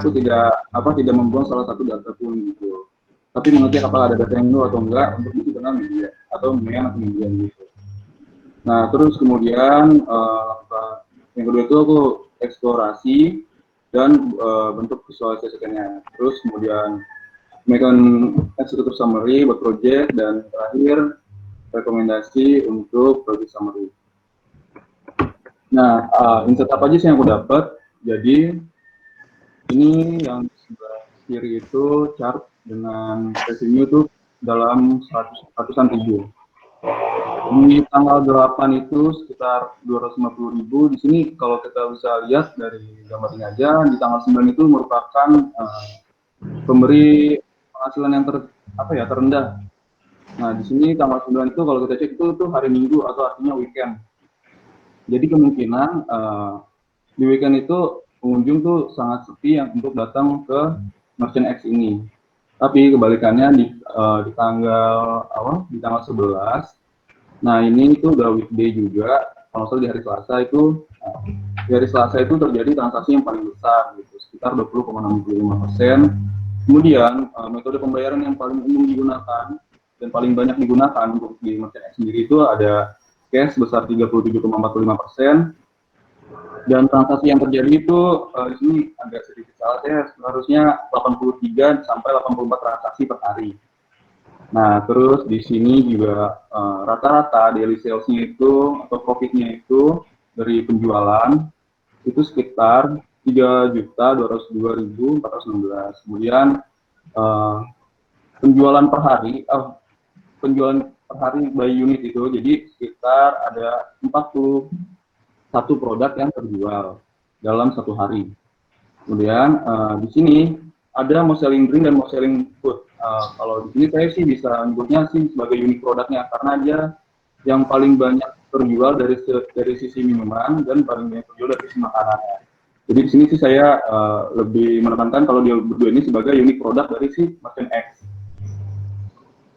S5: aku tidak membuang salah satu data pun gitu. Tapi mengecek apakah ada data yang new atau enggak untuk itu dengan media atau media gitu. Nah, terus kemudian yang kedua itu aku eksplorasi dan bentuk visualisasinya. Terus kemudian make an executive summary buat project, dan terakhir rekomendasi untuk project summary. Nah, insight apa aja sih yang aku dapat? Jadi ini yang sebelah kiri itu chart dengan revenue itu dalam ratusan ribu. Di tanggal 8 itu sekitar 250.000. Di sini kalau kita bisa lihat dari gambar ini aja, di tanggal 9 itu merupakan pemberi penghasilan yang terendah. Nah, di sini tanggal 9 itu kalau kita cek itu hari Minggu atau artinya weekend. Jadi kemungkinan di weekend itu pengunjung tuh sangat sepi yang untuk datang ke Merchant X ini. Tapi kebalikannya di tanggal 11, nah ini itu udah weekday juga, kalau di hari Selasa itu, terjadi transaksi yang paling besar gitu, sekitar 20,65%. Kemudian metode pembayaran yang paling umum digunakan dan paling banyak digunakan untuk di Merchant X sendiri itu ada cash sebesar 37,45%. Dan transaksi yang terjadi itu di sini agak sedikit salah, saya seharusnya 83 sampai 84 transaksi per hari. Nah, terus di sini juga rata-rata daily sales-nya itu atau profit-nya itu dari penjualan itu sekitar 3.202.416. Kemudian penjualan per hari by unit itu jadi sekitar ada 41 produk yang terjual dalam satu hari. Kemudian di sini ada mau selling drink dan mau selling food. Kalau di sini saya sih bisa menyebutnya sih sebagai unit produknya karena dia yang paling banyak terjual dari sisi minuman dan paling banyak terjual dari sisi makanannya. Jadi di sini sih saya lebih menekankan kalau dia berdua ini sebagai unit produk dari si Merchant X.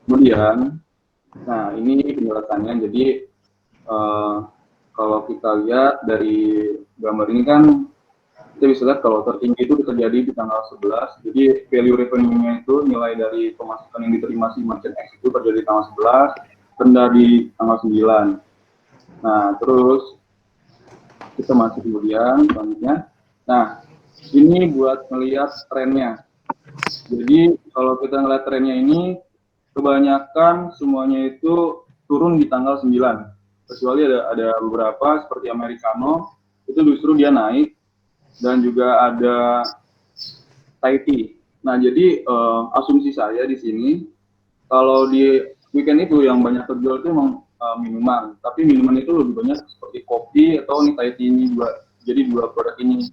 S5: Kemudian, nah ini penjelasannya. Jadi kalau kita lihat dari gambar ini kan kita bisa lihat kalau tertinggi itu terjadi di tanggal 11. Jadi value revenue-nya itu nilai dari pemasukan yang diterima si Merchant X itu terjadi di tanggal 11, rendah di tanggal 9. Nah, terus kita masuk kemudian selanjutnya. Nah, ini buat melihat trennya. Jadi kalau kita ngeliat trennya ini, kebanyakan semuanya itu turun di tanggal 9. Kecuali ada beberapa seperti Americano, itu justru dia naik. Dan juga ada Thai tea. Nah, jadi asumsi saya di sini kalau di weekend itu yang banyak terjual itu memang minuman, tapi minuman itu lebih banyak seperti kopi atau nih Thai tea ini juga. Jadi dua produk ini.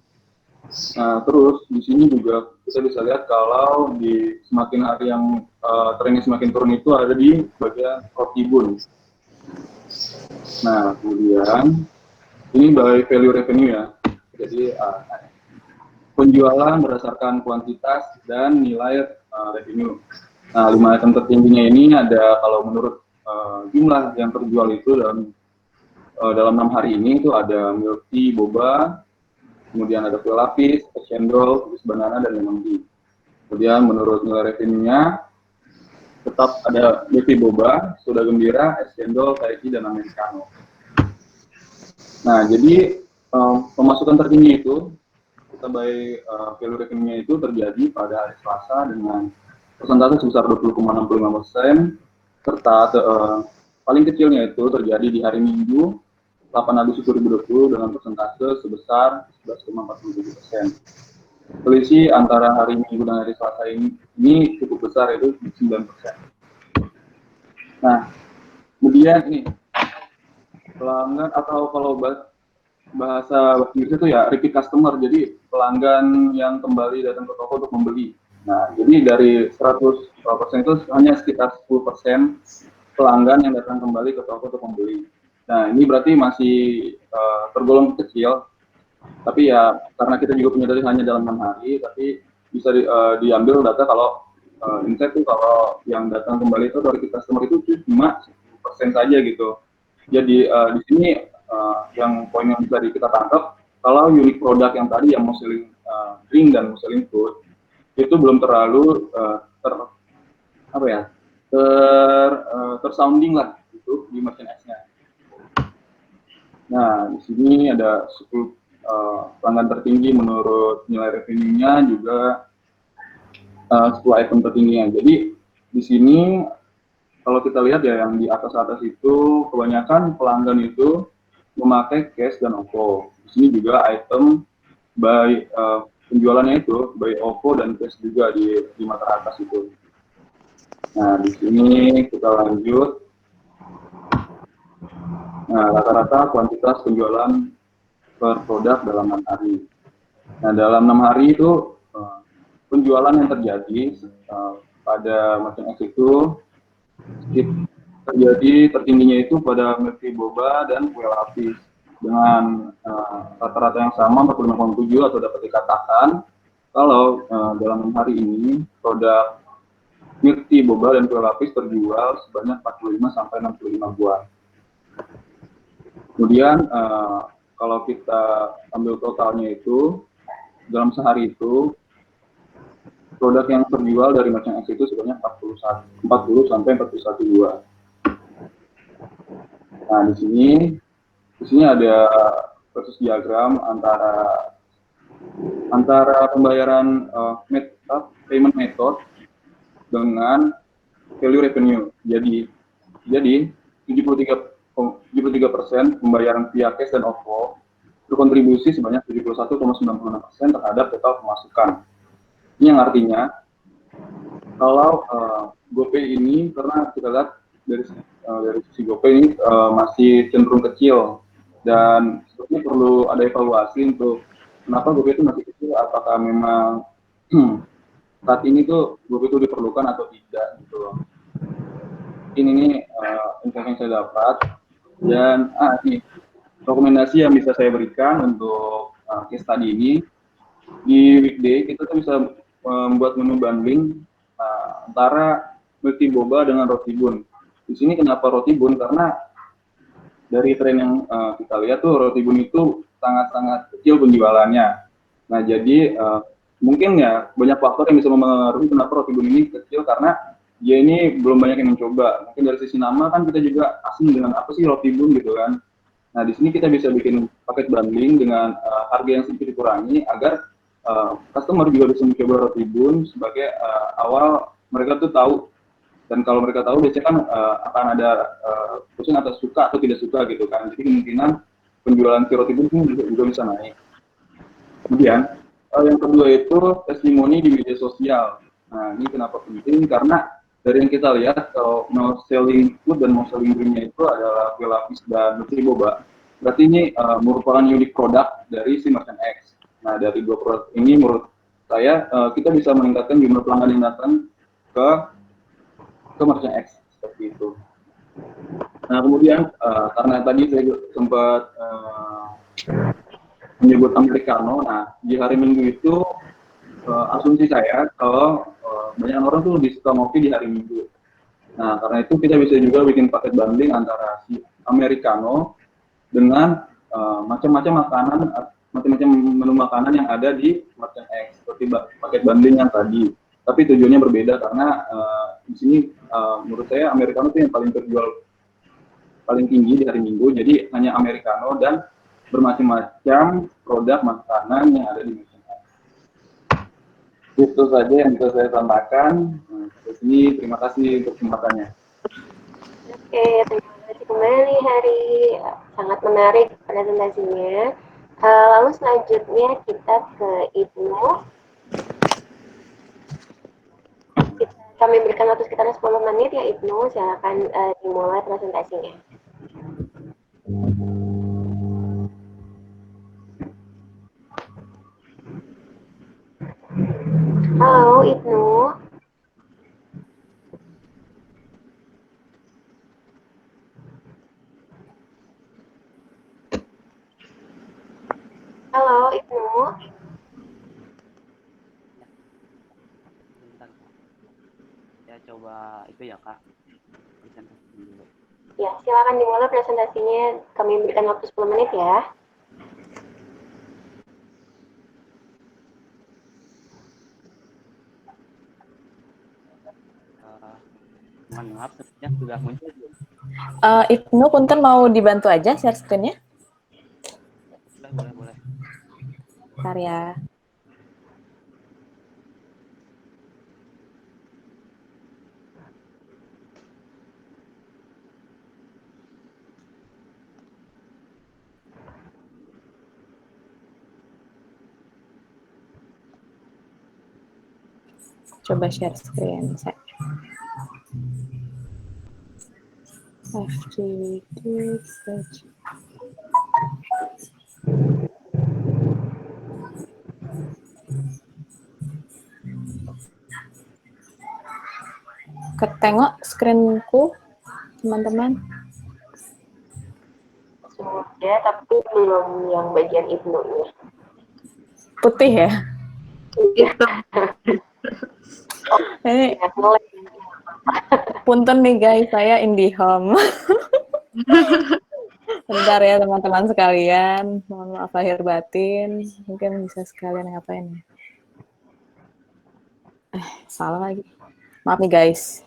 S5: Nah, terus di sini juga kita bisa lihat kalau di semakin hari yang trennya semakin turun itu ada di bagian roti bun. Nah, kemudian ini by value revenue ya. Jadi penjualan berdasarkan kuantitas dan nilai revenue. Nah, 5 item tertingginya ini ada kalau menurut jumlah yang terjual itu dalam 6 hari ini itu ada milk tea, boba, kemudian ada kue lapis, es cendol, es banana, dan lemon tea. Kemudian menurut nilai revenue-nya tetap ada milk tea, boba, soda gembira, es cendol, Thai tea, dan americano. Nah, jadi pemasukan tertinggi itu kita by value revenue-nya itu terjadi pada hari Selasa dengan persentase sebesar 20,65%, serta paling kecilnya itu terjadi di hari Minggu 8 Agustus 2020 dengan persentase sebesar 11,47%. Selisih antara hari Minggu dan hari Selasa ini cukup besar, itu 9%. Nah, kemudian ini pelanggan, atau kalau bahasa Inggris itu ya repeat customer, jadi pelanggan yang kembali datang ke toko untuk membeli. Nah, jadi dari 100% itu hanya sekitar 10% pelanggan yang datang kembali ke toko untuk membeli. Nah, ini berarti masih tergolong kecil, tapi ya karena kita juga punya data hanya dalam 6 hari, tapi bisa diambil data kalau insight tuh kalau yang datang kembali itu dari customer itu cuma 10% saja gitu. Jadi di sini yang poin yang bisa kita tangkap, kalau unit produk yang tadi yang mau selling drink dan mau selling food itu belum terlalu tersounding lah gitu di merchandise-nya. Nah, di sini ada 10 pelanggan tertinggi menurut nilai revenue-nya, juga 10 item tertingginya. Jadi di sini kalau kita lihat ya yang di atas-atas itu kebanyakan pelanggan itu memakai cash dan OVO. Di sini juga item by penjualannya itu by OVO dan cash juga di mata atas itu. Nah, di sini kita lanjut. Nah, rata-rata kuantitas penjualan per produk dalam 6 hari. Nah, dalam 6 hari itu penjualan yang terjadi pada merchandise itu terjadi tertingginya itu pada milk tea boba dan kue lapis dengan rata-rata yang sama 45,7, atau dapat dikatakan kalau dalam 6 hari ini produk milk tea boba dan kue lapis terjual sebanyak 45-65 buah. Kemudian kalau kita ambil totalnya itu dalam sehari itu produk yang terjual dari merchandise itu sebanyak 40-41 buah. Nah, di sini ada proses diagram antara pembayaran payment method dengan value revenue. Jadi 73% pembayaran via cash dan OVO berkontribusi sebanyak 71,96% terhadap total pemasukan. Ini yang artinya kalau GoPay ini, karena kita lihat dari sisi GoPay ini masih cenderung kecil, dan sepertinya perlu ada evaluasi untuk kenapa GoPay itu masih kecil, apakah memang saat ini tuh GoPay itu diperlukan atau tidak gitu loh. Ini info yang saya dapat, dan ini rekomendasi yang bisa saya berikan untuk case study ini. Di weekday kita tuh bisa membuat menu bundling antara milk tea boba dengan roti bun. Di sini kenapa roti bun? Karena dari tren yang kita lihat tuh roti bun itu sangat-sangat kecil penjualannya. Nah, jadi mungkin ya banyak faktor yang bisa mempengaruhi kenapa roti bun ini kecil, karena dia ini belum banyak yang mencoba. Mungkin dari sisi nama kan kita juga asing dengan apa sih roti bun gitu kan. Nah, di sini kita bisa bikin paket bundling dengan harga yang sedikit dikurangi agar customer juga bisa mencoba roti bun sebagai awal mereka tuh tahu. Dan kalau mereka tahu biasanya kan akan ada pusing atau suka atau tidak suka gitu kan. Jadi kemungkinan penjualan si roti bun juga bisa naik. Kemudian yang kedua itu testimoni di media sosial. Nah, ini kenapa penting? Karena dari yang kita lihat kalau mau selling food dan mau selling drinknya itu adalah kue lapis dan milk tea boba. Berarti ini merupakan unique produk dari si merchant X. Nah, dari dua produk ini menurut saya kita bisa meningkatkan jumlah pelanggan yang datang ke merchant X seperti itu. Nah, kemudian karena tadi saya sempat menyebut Americano. Nah, di hari Minggu itu asumsi saya kalau banyak orang tuh lebih suka ngopi di hari Minggu. Nah, karena itu kita bisa juga bikin paket bundling antara si Americano dengan macam-macam menu makanan yang ada di merchant X, seperti paket bundling yang tadi. Tapi tujuannya berbeda karena di sini menurut saya Americano itu yang paling terjual paling tinggi di hari Minggu. Jadi hanya Americano dan bermacam-macam produk makanan yang ada di merchant Itu saja yang bisa saya tambahkan. Nah, di sini terima kasih untuk kesempatannya.
S1: Oke, terima kasih kembali Hari. Sangat menarik presentasinya. Lalu selanjutnya kita ke Ibnu. Kami berikan waktu sekitar 10 menit ya Ibnu, silakan dimulai presentasinya. Halo Ibnu. Halo Ibnu.
S6: Bentar, Kak. Saya coba itu ya, Kak. Presentasi dulu.
S1: Ya, silakan dimulai presentasinya. Kami berikan waktu 10 menit ya.
S6: Mohon maaf, sepertinya sudah muncul belum?
S3: Ibnu, punten mau dibantu aja share screen-nya?
S6: Boleh.
S3: Bentar ya. Coba share screen saya. FTD search. Ketengok screenku, teman-teman.
S1: Sudah, tapi belum yang bagian Ibnu-nya.
S3: Putih ya?
S4: Itu.
S3: Ini
S1: Ya, mulai.
S3: punten nih guys, saya IndiHome. Bentar ya teman-teman sekalian, mohon maaf lahir batin, mungkin bisa sekalian ngapain ya? Salah lagi. Maaf nih guys.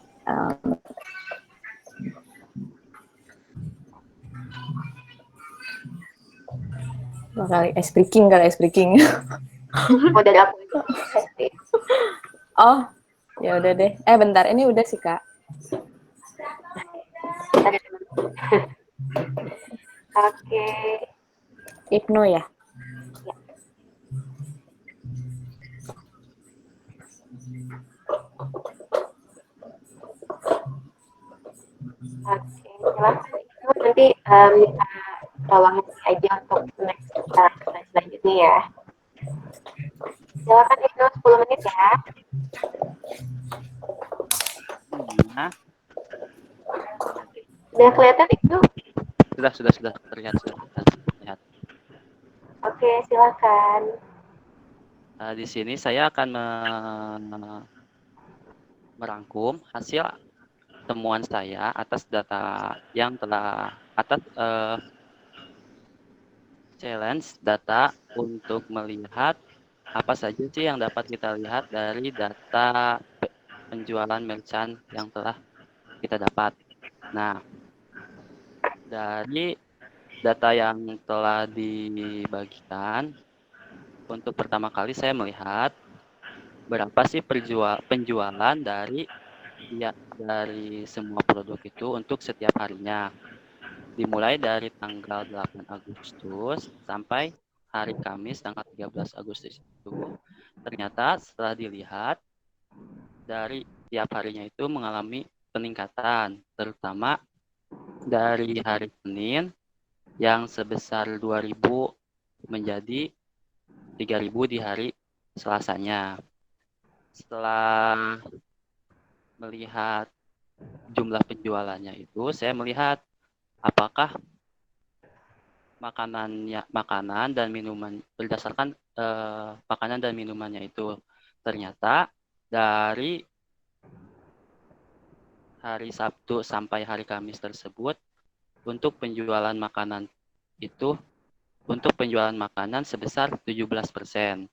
S3: Kali ice breaking.
S1: Oh, dari aku aja.
S3: Oh, ya udah deh. Bentar, ini udah sih Kak.
S1: Oke.
S3: Ibnu ya.
S1: Oke, silakan Ibnu, nanti minta tolong aja untuk next slide selanjutnya ya. Silakan Ibnu, 10 menit ya.
S6: Nah,
S1: Sudah kelihatan Ibnu?
S6: sudah terlihat.
S1: Oke, silakan.
S6: Di sini saya akan merangkum hasil temuan saya atas data yang telah challenge data untuk melihat apa saja sih yang dapat kita lihat dari data penjualan merchant yang telah kita dapat. Nah, dari data yang telah dibagikan, untuk pertama kali saya melihat berapa sih penjualan dari semua produk itu untuk setiap harinya. Dimulai dari tanggal 8 Agustus sampai hari Kamis tanggal 13 Agustus itu, ternyata setelah dilihat dari tiap harinya itu mengalami peningkatan, terutama dari hari Senin yang sebesar 2.000 menjadi 3.000 di hari Selasanya. Setelah melihat jumlah penjualannya itu, saya melihat apakah makanan dan minuman berdasarkan makanan dan minumannya itu ternyata dari hari Sabtu sampai hari Kamis tersebut untuk penjualan makanan sebesar 17%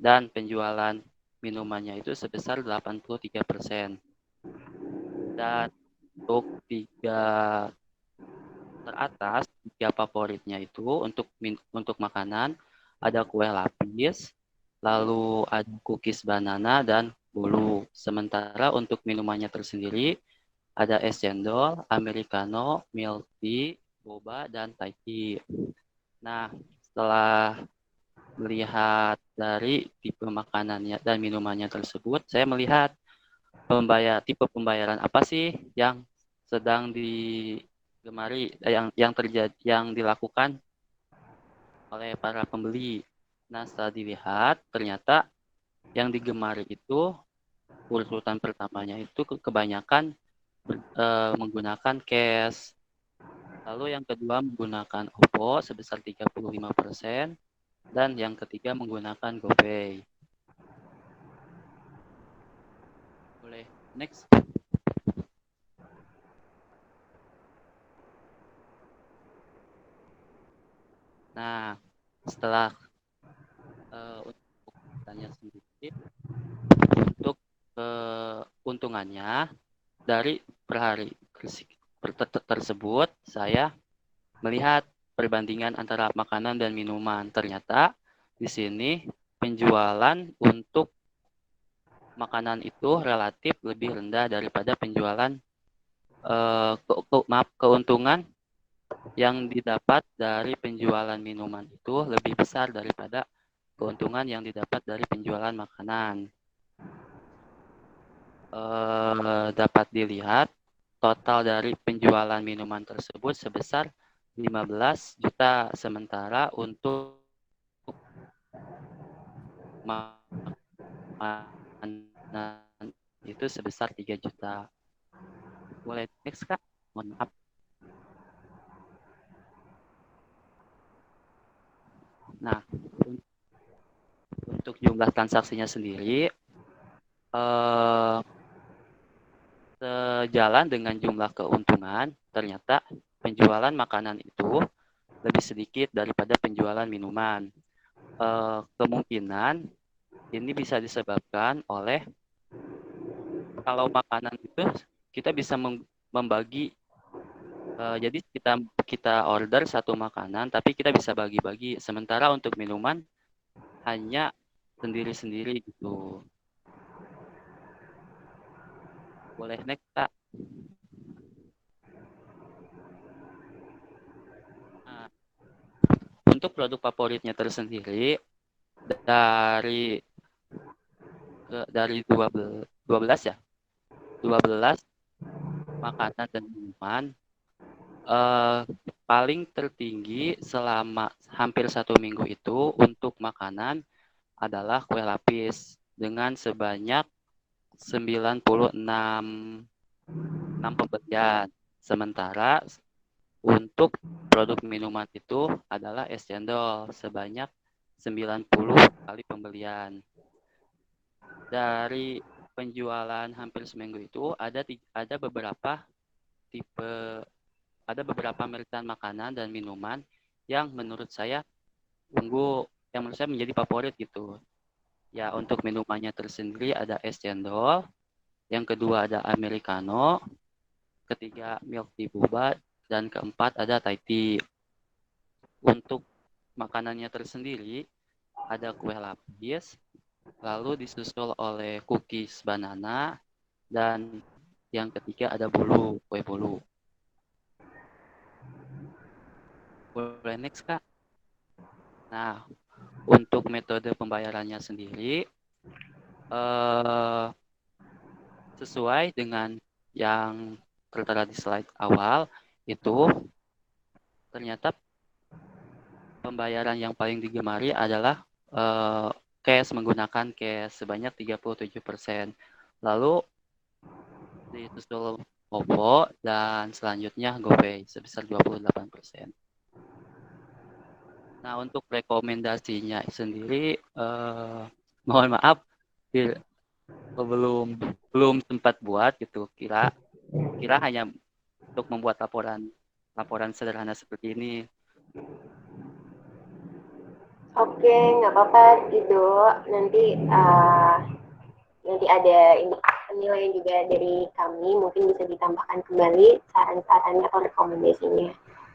S6: dan penjualan minumannya itu sebesar 83%. Dan untuk tiga favoritnya itu untuk makanan ada kue lapis, lalu ada cookies banana dan bolu. Sementara untuk minumannya tersendiri ada es cendol, americano, milk tea, boba, dan Thai tea. Nah, setelah melihat dari tipe makanannya dan minumannya tersebut, saya melihat tipe pembayaran apa sih yang sedang digemari, yang dilakukan oleh para pembeli. Nah, setelah dilihat, ternyata yang digemari itu urutan pertamanya itu kebanyakan menggunakan cash. Lalu yang kedua menggunakan OVO sebesar 35%, dan yang ketiga menggunakan GoPay. Boleh next. Nah, setelah untuk tanya sendiri, untuk keuntungannya dari per hari tersebut, saya melihat perbandingan antara makanan dan minuman. Ternyata di sini penjualan untuk makanan itu relatif lebih rendah daripada penjualan keuntungan yang didapat dari penjualan minuman itu lebih besar daripada keuntungan yang didapat dari penjualan makanan. Dapat dilihat total dari penjualan minuman tersebut sebesar 15 juta, sementara untuk makanan itu sebesar 3 juta. Boleh next, Kak? Mohon maaf. Nah, untuk jumlah transaksinya sendiri, sejalan dengan jumlah keuntungan, ternyata penjualan makanan itu lebih sedikit daripada penjualan minuman. Kemungkinan ini bisa disebabkan oleh kalau makanan itu kita bisa membagi, jadi kita order satu makanan, tapi kita bisa bagi-bagi. Sementara untuk minuman hanya sendiri-sendiri gitu. Boleh next, Kak? Nah, untuk produk favoritnya tersendiri dari 12 ya, 12 makanan dan minuman, paling tertinggi selama hampir 1 minggu itu untuk makanan adalah kue lapis dengan sebanyak 96 pembelian. Sementara untuk produk minuman itu adalah es cendol sebanyak 90 kali pembelian. Dari penjualan hampir seminggu itu ada beberapa merek makanan dan minuman yang menurut saya yang menurut saya menjadi favorit gitu. Ya, untuk minumannya tersendiri ada es cendol, yang kedua ada americano, ketiga milk tea boba, dan keempat ada Thai tea. Untuk makanannya tersendiri ada kue lapis, lalu disusul oleh cookies banana, dan yang ketiga ada kue bolu. Boleh next, Kak? Nah, untuk metode pembayarannya sendiri sesuai dengan yang tertera di slide awal, itu ternyata pembayaran yang paling digemari adalah menggunakan cash sebanyak 37%. Lalu disusul OVO dan selanjutnya GoPay sebesar 28%. Nah, untuk rekomendasinya sendiri, mohon maaf, belum sempat buat gitu. Kira hanya untuk membuat laporan sederhana seperti ini.
S1: Oke, nggak apa-apa, Ido. Nanti ada penilaian juga dari kami, mungkin bisa ditambahkan kembali saran-sarannya atau rekomendasinya.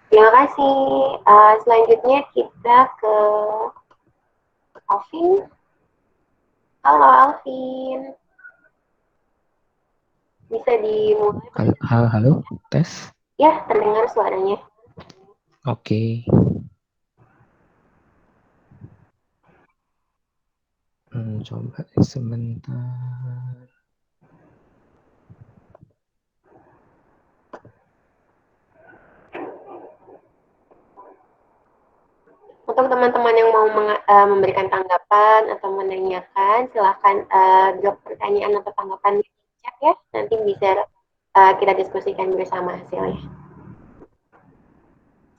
S1: Terima kasih. Selanjutnya kita ke Alvin. Halo Alvin, bisa dimulai?
S7: Halo, halo, tes.
S1: Ya, terdengar suaranya.
S7: Oke. Coba sebentar.
S1: Untuk teman-teman yang mau memberikan tanggapan atau menanyakan, silahkan drop pertanyaan atau tanggapan di chat ya. Nanti bisa kita diskusikan bersama hasilnya.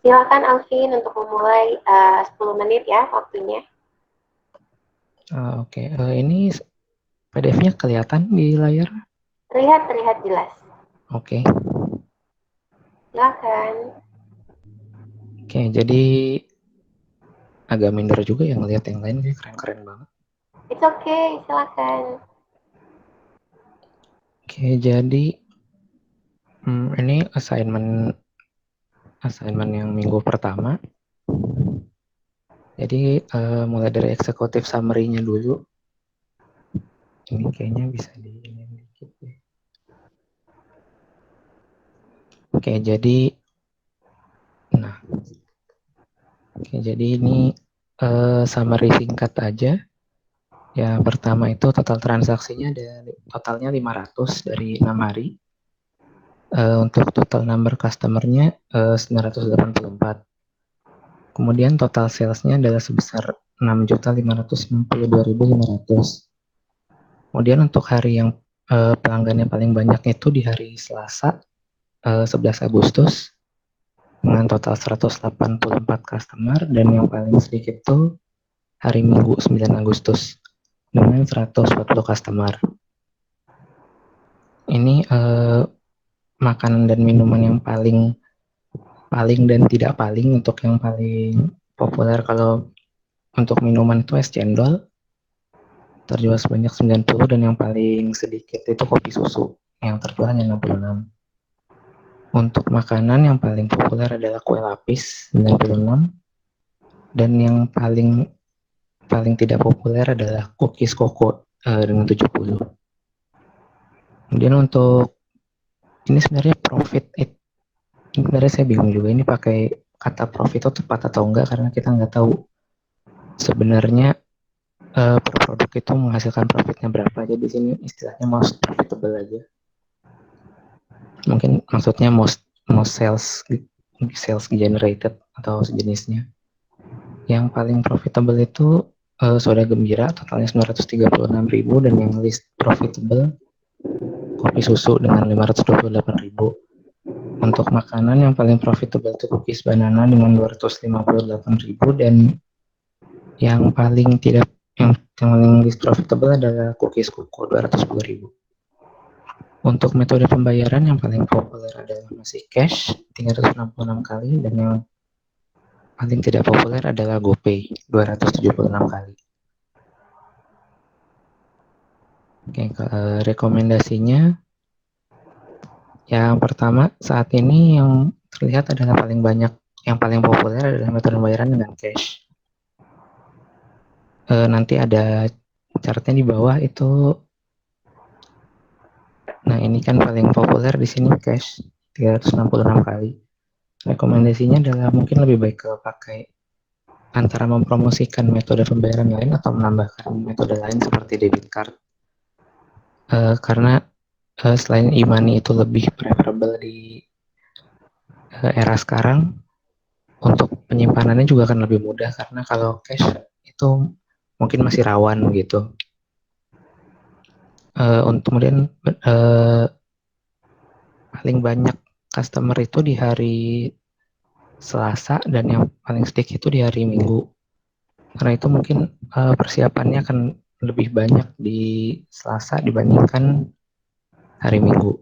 S1: Silakan Alvin untuk memulai 10 menit ya waktunya.
S7: Oke. Ini PDF-nya kelihatan di layar?
S1: Terlihat jelas.
S7: Oke.
S1: Silakan.
S7: Oke, jadi agak minder juga yang lihat yang lain, kayak keren-keren banget.
S1: It's okay, silakan.
S7: Oke, jadi ini assignment yang minggu pertama. Jadi mulai dari eksekutif summary-nya dulu. Ini kayaknya bisa di dikit ya. Oke, jadi ini summary singkat aja. Yang pertama itu total transaksinya totalnya 500 dari 6 hari. Untuk total number customer-nya 984. Kemudian total sales-nya adalah sebesar 6.592.500. Kemudian untuk hari yang pelanggannya paling banyak itu di hari Selasa 11 Agustus dengan total 184 customer, dan yang paling sedikit itu hari Minggu 9 Agustus dengan 140 customer. Ini makanan dan minuman yang paling dan tidak paling. Untuk yang paling populer kalau untuk minuman itu es cendol, terjual sebanyak 90, dan yang paling sedikit itu kopi susu yang terjual hanya 66. Untuk makanan yang paling populer adalah kue lapis 96, dan yang paling tidak populer adalah cookies koko dengan 70. Kemudian untuk ini sebenarnya profit, sebenarnya saya bingung juga ini pakai kata profit itu tepat atau enggak, karena kita nggak tahu sebenarnya per produk itu menghasilkan profitnya berapa. Jadi di sini istilahnya most profitable aja. Mungkin maksudnya most sales generated atau sejenisnya. Yang paling profitable itu Soda Gembira, totalnya 936.000, dan yang least profitable kopi susu dengan 528.000. Untuk makanan yang paling profitable itu cookies banana dengan 258.000, dan yang paling least profitable adalah cookies koko 210.000. Untuk metode pembayaran yang paling populer adalah masih cash 366 kali, dan yang paling tidak populer adalah GoPay 276 kali. Oke, rekomendasinya yang pertama, saat ini yang terlihat adalah yang paling populer adalah metode pembayaran dengan cash. Nanti ada chartnya di bawah itu. Nah, ini kan paling populer di sini cash 366 kali. Rekomendasinya adalah mungkin lebih baik pakai antara mempromosikan metode pembayaran lain atau menambahkan metode lain seperti debit card. Karena selain e-money itu lebih preferable di era sekarang, untuk penyimpanannya juga akan lebih mudah, karena kalau cash itu mungkin masih rawan gitu. Kemudian paling banyak customer itu di hari Selasa, dan yang paling sedikit itu di hari Minggu. Karena itu mungkin persiapannya akan lebih banyak di Selasa dibandingkan hari Minggu.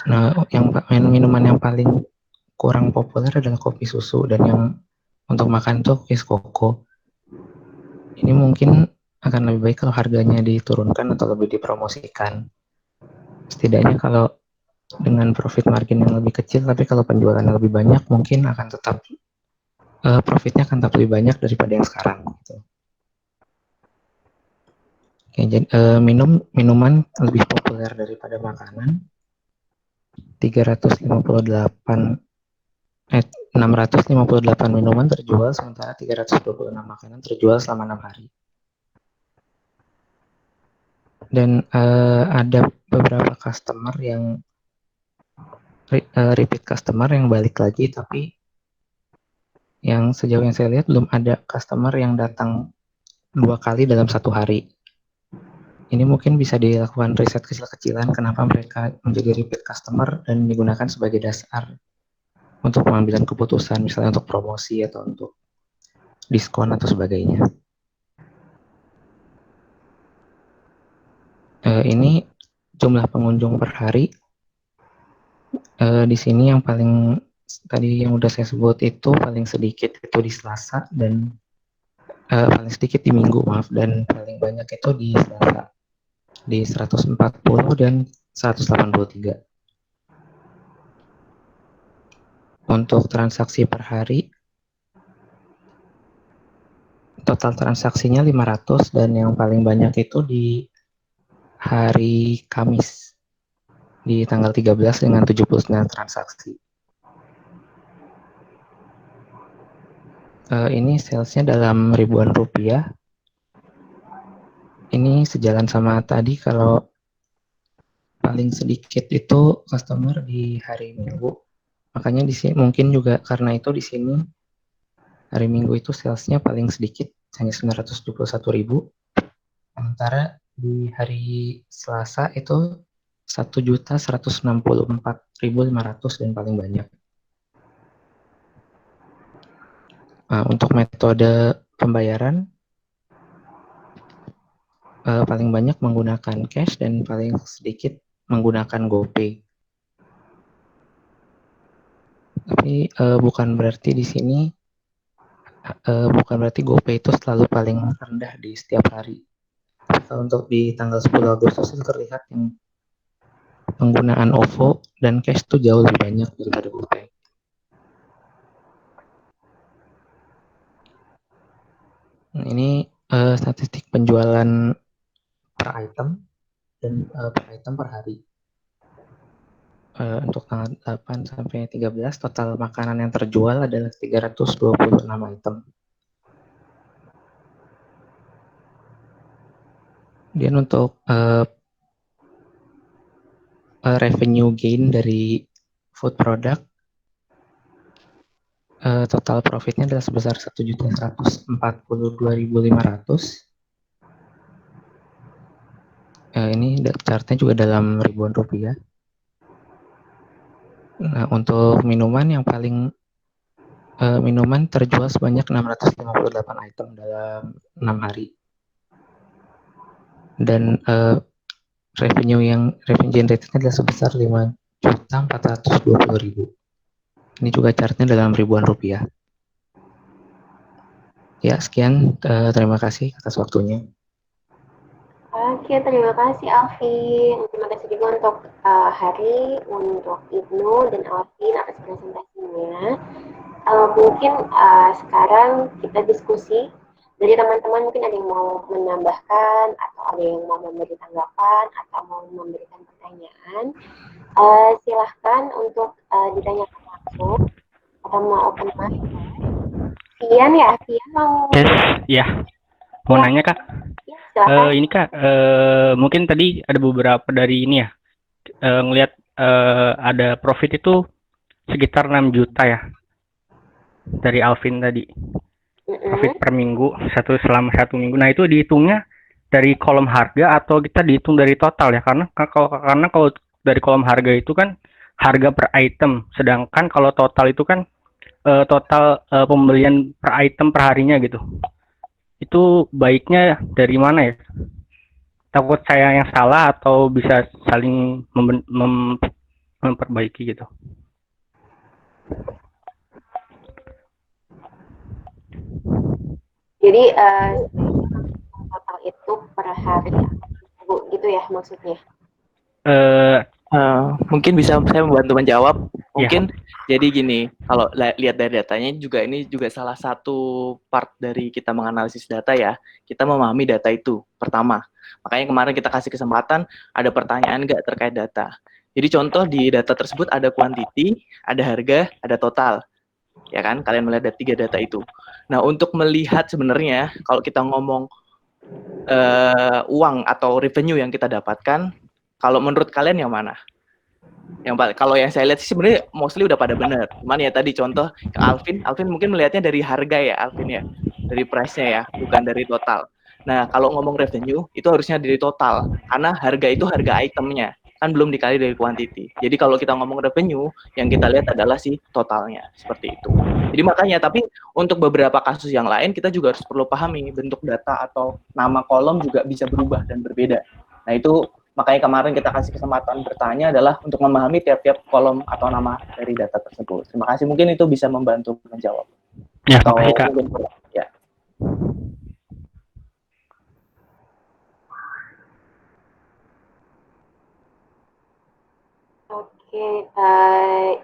S7: Nah, yang minuman yang paling kurang populer adalah kopi susu, dan yang untuk makan itu cookies koko. Ini mungkin akan lebih baik kalau harganya diturunkan atau lebih dipromosikan. Setidaknya kalau dengan profit margin yang lebih kecil, tapi kalau penjualannya lebih banyak, mungkin akan tetap profitnya akan tetap lebih banyak daripada yang sekarang. Gitu. Oke, jadi minuman lebih populer daripada makanan. 658 minuman terjual, sementara 326 makanan terjual selama 6 hari. Dan ada beberapa customer yang repeat customer yang balik lagi, tapi yang sejauh yang saya lihat belum ada customer yang datang 2 kali dalam 1 hari. Ini mungkin bisa dilakukan riset kecil-kecilan kenapa mereka menjadi repeat customer dan digunakan sebagai dasar untuk pengambilan keputusan, misalnya untuk promosi atau untuk diskon atau sebagainya. Ini jumlah pengunjung per hari. Di sini yang paling tadi yang udah saya sebut itu paling sedikit itu di Selasa dan paling sedikit di Minggu, maaf, dan paling banyak itu di Selasa di 140 dan 183. Untuk transaksi per hari, total transaksinya 500 dan yang paling banyak itu di hari Kamis di tanggal 13 dengan 79 transaksi. Ini salesnya dalam ribuan rupiah. Ini sejalan sama tadi, kalau paling sedikit itu customer di hari Minggu. Makanya di sini mungkin juga karena itu di sini hari Minggu itu salesnya paling sedikit, hanya 971.000. Sementara di hari Selasa itu 1.164.500 dan paling banyak. Untuk metode pembayaran paling banyak menggunakan cash dan paling sedikit menggunakan GoPay. Tapi bukan berarti di sini bukan berarti GoPay itu selalu paling rendah di setiap hari. Kalau untuk di tanggal 10 Agustus itu terlihat yang penggunaan OVO dan cash itu jauh lebih banyak daripada GoPay. Nah, ini statistik penjualan per item dan per item per hari. Untuk tanggal 8 sampai 13 total makanan yang terjual adalah 326 item. Kemudian untuk revenue gain dari food product, total profitnya adalah sebesar 1.142.500. Ini chartnya juga dalam ribuan rupiah. Nah, untuk minuman yang paling minuman terjual sebanyak 658 item dalam 6 hari. Dan revenue generatednya adalah sebesar 5.420.000. Ini juga chartnya dalam ribuan rupiah. Ya, sekian. Terima kasih atas waktunya.
S1: Oke, terima kasih Alvin. Terima kasih juga untuk Hari, untuk Ibnu dan Alvin atas presentasinya. Mungkin sekarang kita diskusi dari teman-teman, mungkin ada yang mau menambahkan atau ada yang mau memberi tanggapan atau mau memberikan pertanyaan. Silahkan untuk ditanyakan langsung atau mau open mic. Fian ya, Fian mau.
S8: Yes, ya. Mau nanya Kak?
S1: Ya,
S8: ini Kak, mungkin tadi ada beberapa dari ini ya, ngelihat ada profit itu sekitar 6 juta ya, dari Alvin tadi. Profit per minggu, selama 1 minggu. Nah, itu dihitungnya dari kolom harga atau kita dihitung dari total ya? Karena kalau dari kolom harga itu kan harga per item, sedangkan kalau total itu kan total pembelian per item per harinya gitu. Itu baiknya dari mana ya? Takut saya yang salah atau bisa saling memperbaiki gitu.
S1: Jadi total itu per hari gitu ya maksudnya?
S2: Mungkin bisa saya membantu menjawab. Mungkin jadi gini, kalau lihat dari datanya juga ini juga salah satu part dari kita menganalisis data ya. Kita memahami data itu pertama. Makanya kemarin kita kasih kesempatan ada pertanyaan nggak terkait data. Jadi contoh di data tersebut ada quantity, ada harga, ada total. Ya kan? Kalian melihat dari 3 data itu. Nah, untuk melihat sebenarnya kalau kita ngomong uang atau revenue yang kita dapatkan, kalau menurut kalian yang mana? Kalau yang saya lihat sih sebenarnya mostly udah pada benar. Cuman ya tadi contoh ke Alvin mungkin melihatnya dari harga ya Alvin ya, dari price-nya ya, bukan dari total. Nah kalau ngomong revenue itu harusnya dari total, karena harga itu harga itemnya, kan belum dikali dari quantity. Jadi kalau kita ngomong revenue, yang kita lihat adalah si totalnya, seperti itu. Jadi makanya, tapi untuk beberapa kasus yang lain kita juga harus perlu pahami bentuk data atau nama kolom juga bisa berubah dan berbeda. Nah itu makanya kemarin kita kasih kesempatan bertanya adalah untuk memahami tiap-tiap kolom atau nama dari data tersebut. Terima kasih, mungkin itu bisa membantu menjawab.
S8: Ya, terima kasih Kak.
S2: Ya.
S1: Oke,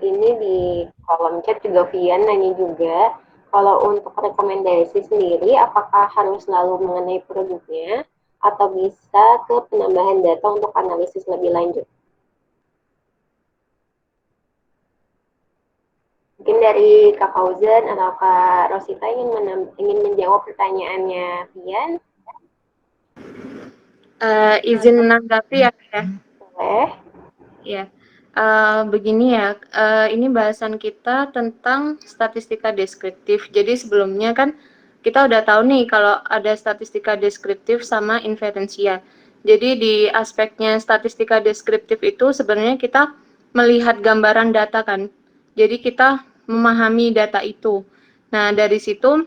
S1: ini di kolom chat juga Vian nanya juga, kalau untuk rekomendasi sendiri, apakah harus selalu mengenai produknya, atau bisa ke penambahan data untuk analisis lebih lanjut? Mungkin dari Kak Fauzan atau Kak Rosita ingin menjawab pertanyaannya Vian.
S4: Izin menanggapi ya.
S1: Boleh.
S4: Ya. Begini ya, ini bahasan kita tentang statistika deskriptif. Jadi sebelumnya kan kita udah tahu nih kalau ada statistika deskriptif sama inferensia. Jadi di aspeknya statistika deskriptif itu sebenarnya kita melihat gambaran data kan. Jadi kita memahami data itu. Nah, dari situ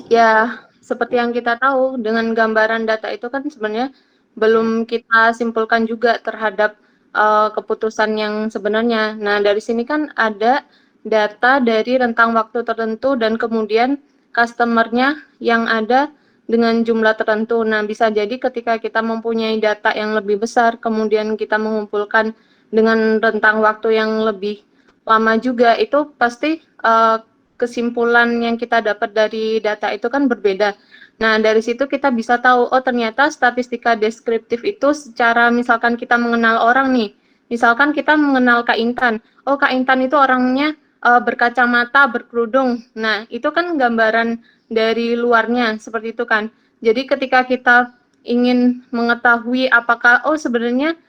S4: ya seperti yang kita tahu dengan gambaran data itu kan sebenarnya belum kita simpulkan juga terhadap keputusan yang sebenarnya. Nah, dari sini kan ada data dari rentang waktu tertentu dan kemudian customer-nya yang ada dengan jumlah tertentu. Nah, bisa jadi ketika kita mempunyai data yang lebih besar, kemudian kita mengumpulkan dengan rentang waktu yang lebih lama juga, itu pasti kesimpulan yang kita dapat dari data itu kan berbeda. Nah, dari situ kita bisa tahu, oh ternyata statistika deskriptif itu secara misalkan kita mengenal orang nih, misalkan kita mengenal Kak Intan, oh Kak Intan itu orangnya berkacamata, berkerudung. Nah, itu kan gambaran dari luarnya, seperti itu kan. Jadi ketika kita ingin mengetahui apakah, oh sebenarnya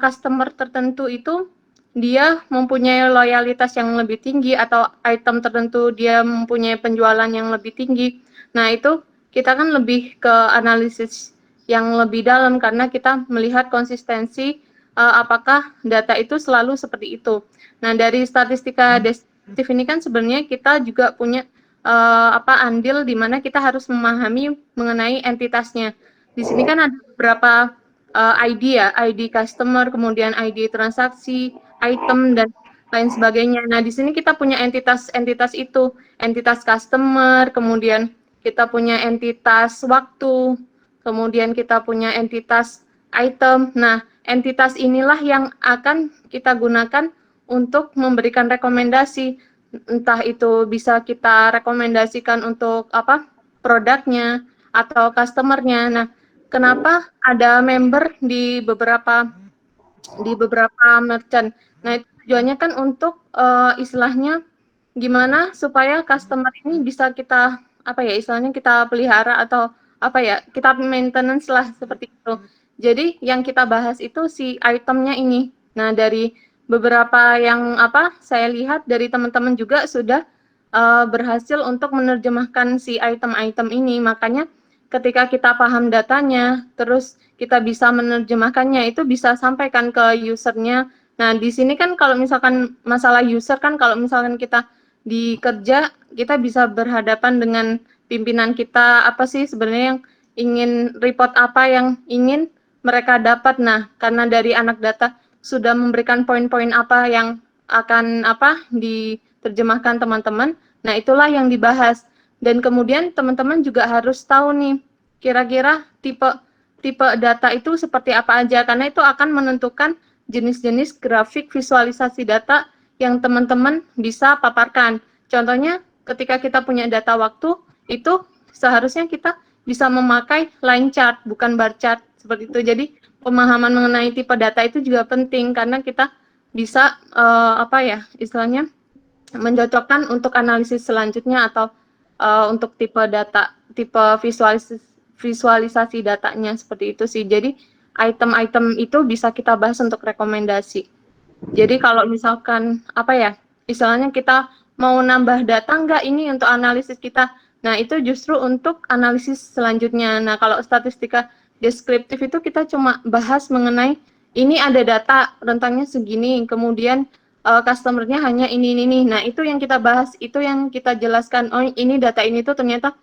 S4: customer tertentu itu dia mempunyai loyalitas yang lebih tinggi atau item tertentu dia mempunyai penjualan yang lebih tinggi. Nah, itu kita kan lebih ke analisis yang lebih dalam karena kita melihat konsistensi apakah data itu selalu seperti itu. Nah, dari statistika deskriptif ini kan sebenarnya kita juga punya andil di mana kita harus memahami mengenai entitasnya. Di sini kan ada beberapa ID ya, ID customer, kemudian ID transaksi, item dan lain sebagainya. Nah, di sini kita punya entitas-entitas itu, entitas customer, kemudian kita punya entitas waktu, kemudian kita punya entitas item. Nah, entitas inilah yang akan kita gunakan untuk memberikan rekomendasi. Entah itu bisa kita rekomendasikan untuk produknya atau customernya. Nah, kenapa ada member di beberapa merchant? Nah, itu tujuannya kan untuk istilahnya gimana supaya customer ini bisa kita istilahnya kita pelihara atau kita maintenance lah seperti itu. Jadi yang kita bahas itu si itemnya ini. Nah, dari beberapa yang saya lihat dari teman-teman juga sudah berhasil untuk menerjemahkan si item-item ini. Makanya ketika kita paham datanya, terus kita bisa menerjemahkannya, itu bisa sampaikan ke usernya. Nah, di sini kan kalau misalkan masalah user kan, kalau misalkan kita di kerja, kita bisa berhadapan dengan pimpinan kita, apa sih sebenarnya yang ingin report apa yang ingin mereka dapat. Nah, karena dari anak data sudah memberikan poin-poin apa yang akan diterjemahkan teman-teman, nah itulah yang dibahas. Dan kemudian teman-teman juga harus tahu nih, kira-kira tipe data itu seperti apa aja, karena itu akan menentukan jenis-jenis grafik visualisasi data yang teman-teman bisa paparkan. Contohnya, ketika kita punya data waktu, itu seharusnya kita bisa memakai line chart, bukan bar chart, seperti itu. Jadi, pemahaman mengenai tipe data itu juga penting, karena kita bisa, istilahnya, mencocokkan untuk analisis selanjutnya atau untuk tipe data, tipe visualisasi datanya, seperti itu sih. Jadi, item-item itu bisa kita bahas untuk rekomendasi. Jadi kalau misalkan istilahnya kita mau nambah data nggak ini untuk analisis kita, nah itu justru untuk analisis selanjutnya. Nah kalau statistika deskriptif itu kita cuma bahas mengenai ini ada data rentangnya segini, kemudian customer-nya hanya ini. Nah itu yang kita bahas, itu yang kita jelaskan. Oh ini data ini tuh ternyata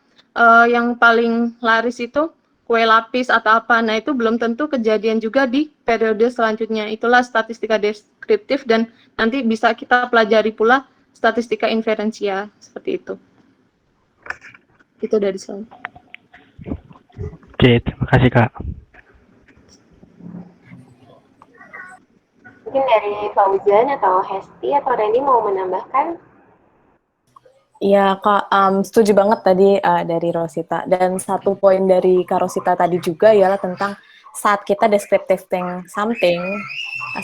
S4: yang paling laris itu kue lapis atau apa. Nah, itu belum tentu kejadian juga di periode selanjutnya. Itulah statistika deskriptif dan nanti bisa kita pelajari pula statistika inferensial seperti itu. Itu dari saya.
S8: Oke, terima kasih Kak.
S1: Mungkin dari Fauzan atau Hesti atau Randy mau menambahkan?
S3: Iya, Kak, setuju banget tadi dari Rosita. Dan satu poin dari Kak Rosita tadi juga ialah tentang saat kita descripting something,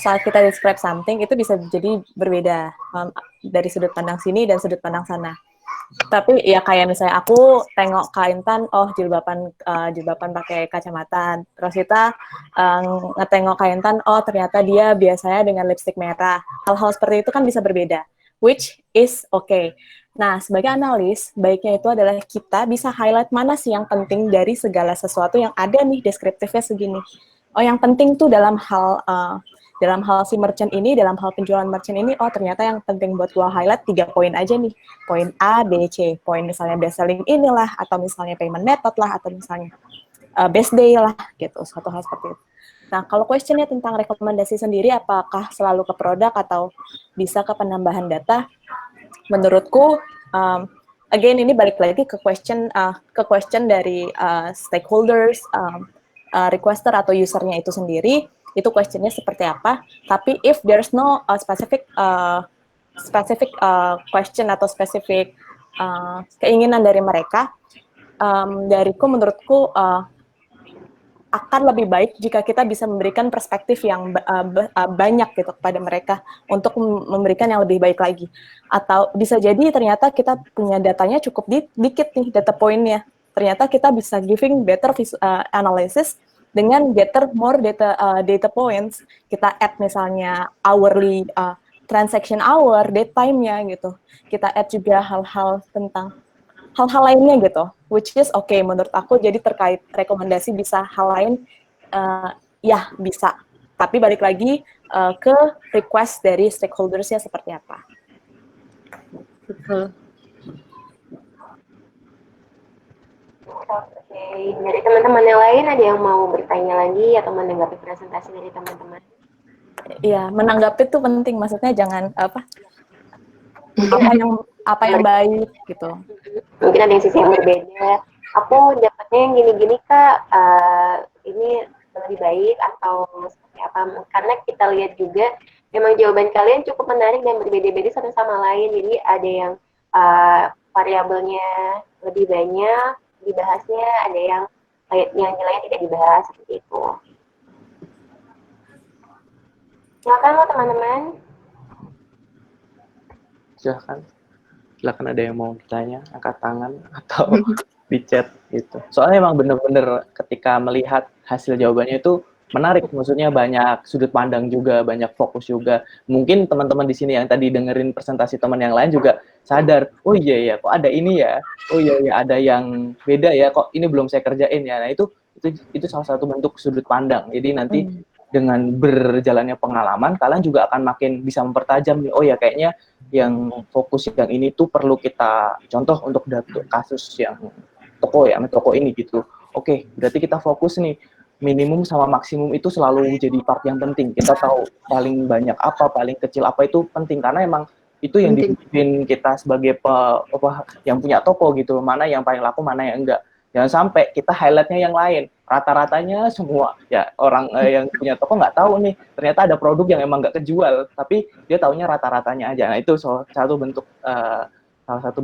S3: saat kita describe something, itu bisa jadi berbeda dari sudut pandang sini dan sudut pandang sana. Tapi ya kayak misalnya aku tengok Kak Intan, oh jilbaban pakai kacamata. Rosita ngetengok Kak Intan, oh ternyata dia biasanya dengan lipstik merah. Hal-hal seperti itu kan bisa berbeda, which is okay. Nah, sebagai analis, baiknya itu adalah kita bisa highlight mana sih yang penting dari segala sesuatu yang ada nih deskriptifnya segini. Oh, yang penting tuh dalam hal si merchant ini, dalam hal penjualan merchant ini, oh ternyata yang penting buat gua highlight 3 poin aja nih. Poin A, B, C. Poin misalnya best selling inilah, atau misalnya payment method lah, atau misalnya best day lah, gitu. Satu hal seperti itu. Nah, kalau question-nya tentang rekomendasi sendiri, apakah selalu ke produk atau bisa ke penambahan data? Menurutku, again ini balik lagi ke question dari stakeholders, requester atau usernya itu sendiri, itu questionnya seperti apa. Tapi if there's no specific question atau specific keinginan dari mereka, menurutku akan lebih baik jika kita bisa memberikan perspektif yang banyak gitu kepada mereka untuk memberikan yang lebih baik lagi. Atau bisa jadi ternyata kita punya datanya cukup dikit nih data poinnya. Ternyata kita bisa giving better analysis dengan gather more data points. Kita add misalnya hourly transaction hour, date time-nya gitu. Kita add juga hal-hal tentang hal-hal lainnya gitu, which is okay menurut aku. Jadi terkait rekomendasi bisa hal lain, ya bisa. Tapi balik lagi ke request dari stakeholders-nya seperti apa.
S4: Betul.
S1: Oke, dari teman-teman yang lain ada yang mau bertanya lagi atau menanggapi presentasi dari teman-teman?
S3: Iya, menanggapi itu penting. Maksudnya jangan apa yang baik gitu.
S1: Mungkin ada yang sisi yang berbeda. Aku dapatnya yang gini-gini Kak, ini lebih baik atau seperti apa? Karena kita lihat juga memang jawaban kalian cukup menarik dan berbeda-beda satu sama lain. Jadi ada yang variabelnya lebih banyak dibahasnya, ada yang nilainya tidak dibahas seperti itu. Silakan lo teman-teman.
S2: Silakan ada yang mau ditanya, angkat tangan atau di chat gitu. Soalnya emang bener-bener ketika melihat hasil jawabannya itu menarik, maksudnya banyak sudut pandang juga, banyak fokus juga. Mungkin teman-teman di sini yang tadi dengerin presentasi teman yang lain juga sadar, oh iya ya, kok ada ini ya, oh iya ya, ada yang beda ya, kok ini belum saya kerjain ya. Nah itu salah satu bentuk sudut pandang. Jadi nanti dengan berjalannya pengalaman, kalian juga akan makin bisa mempertajam nih, oh ya kayaknya yang fokus yang ini tuh perlu kita contoh untuk kasus yang toko ini gitu. Oke, berarti kita fokus nih, minimum sama maksimum itu selalu jadi part yang penting. Kita tahu paling banyak apa, paling kecil apa itu penting, karena emang itu yang dibikin kita sebagai yang punya toko gitu, mana yang paling laku, mana yang enggak. Jangan sampai kita highlightnya yang lain, rata-ratanya semua ya orang yang punya toko nggak tahu nih ternyata ada produk yang emang nggak kejual, tapi dia taunya rata-ratanya aja. Nah itu salah satu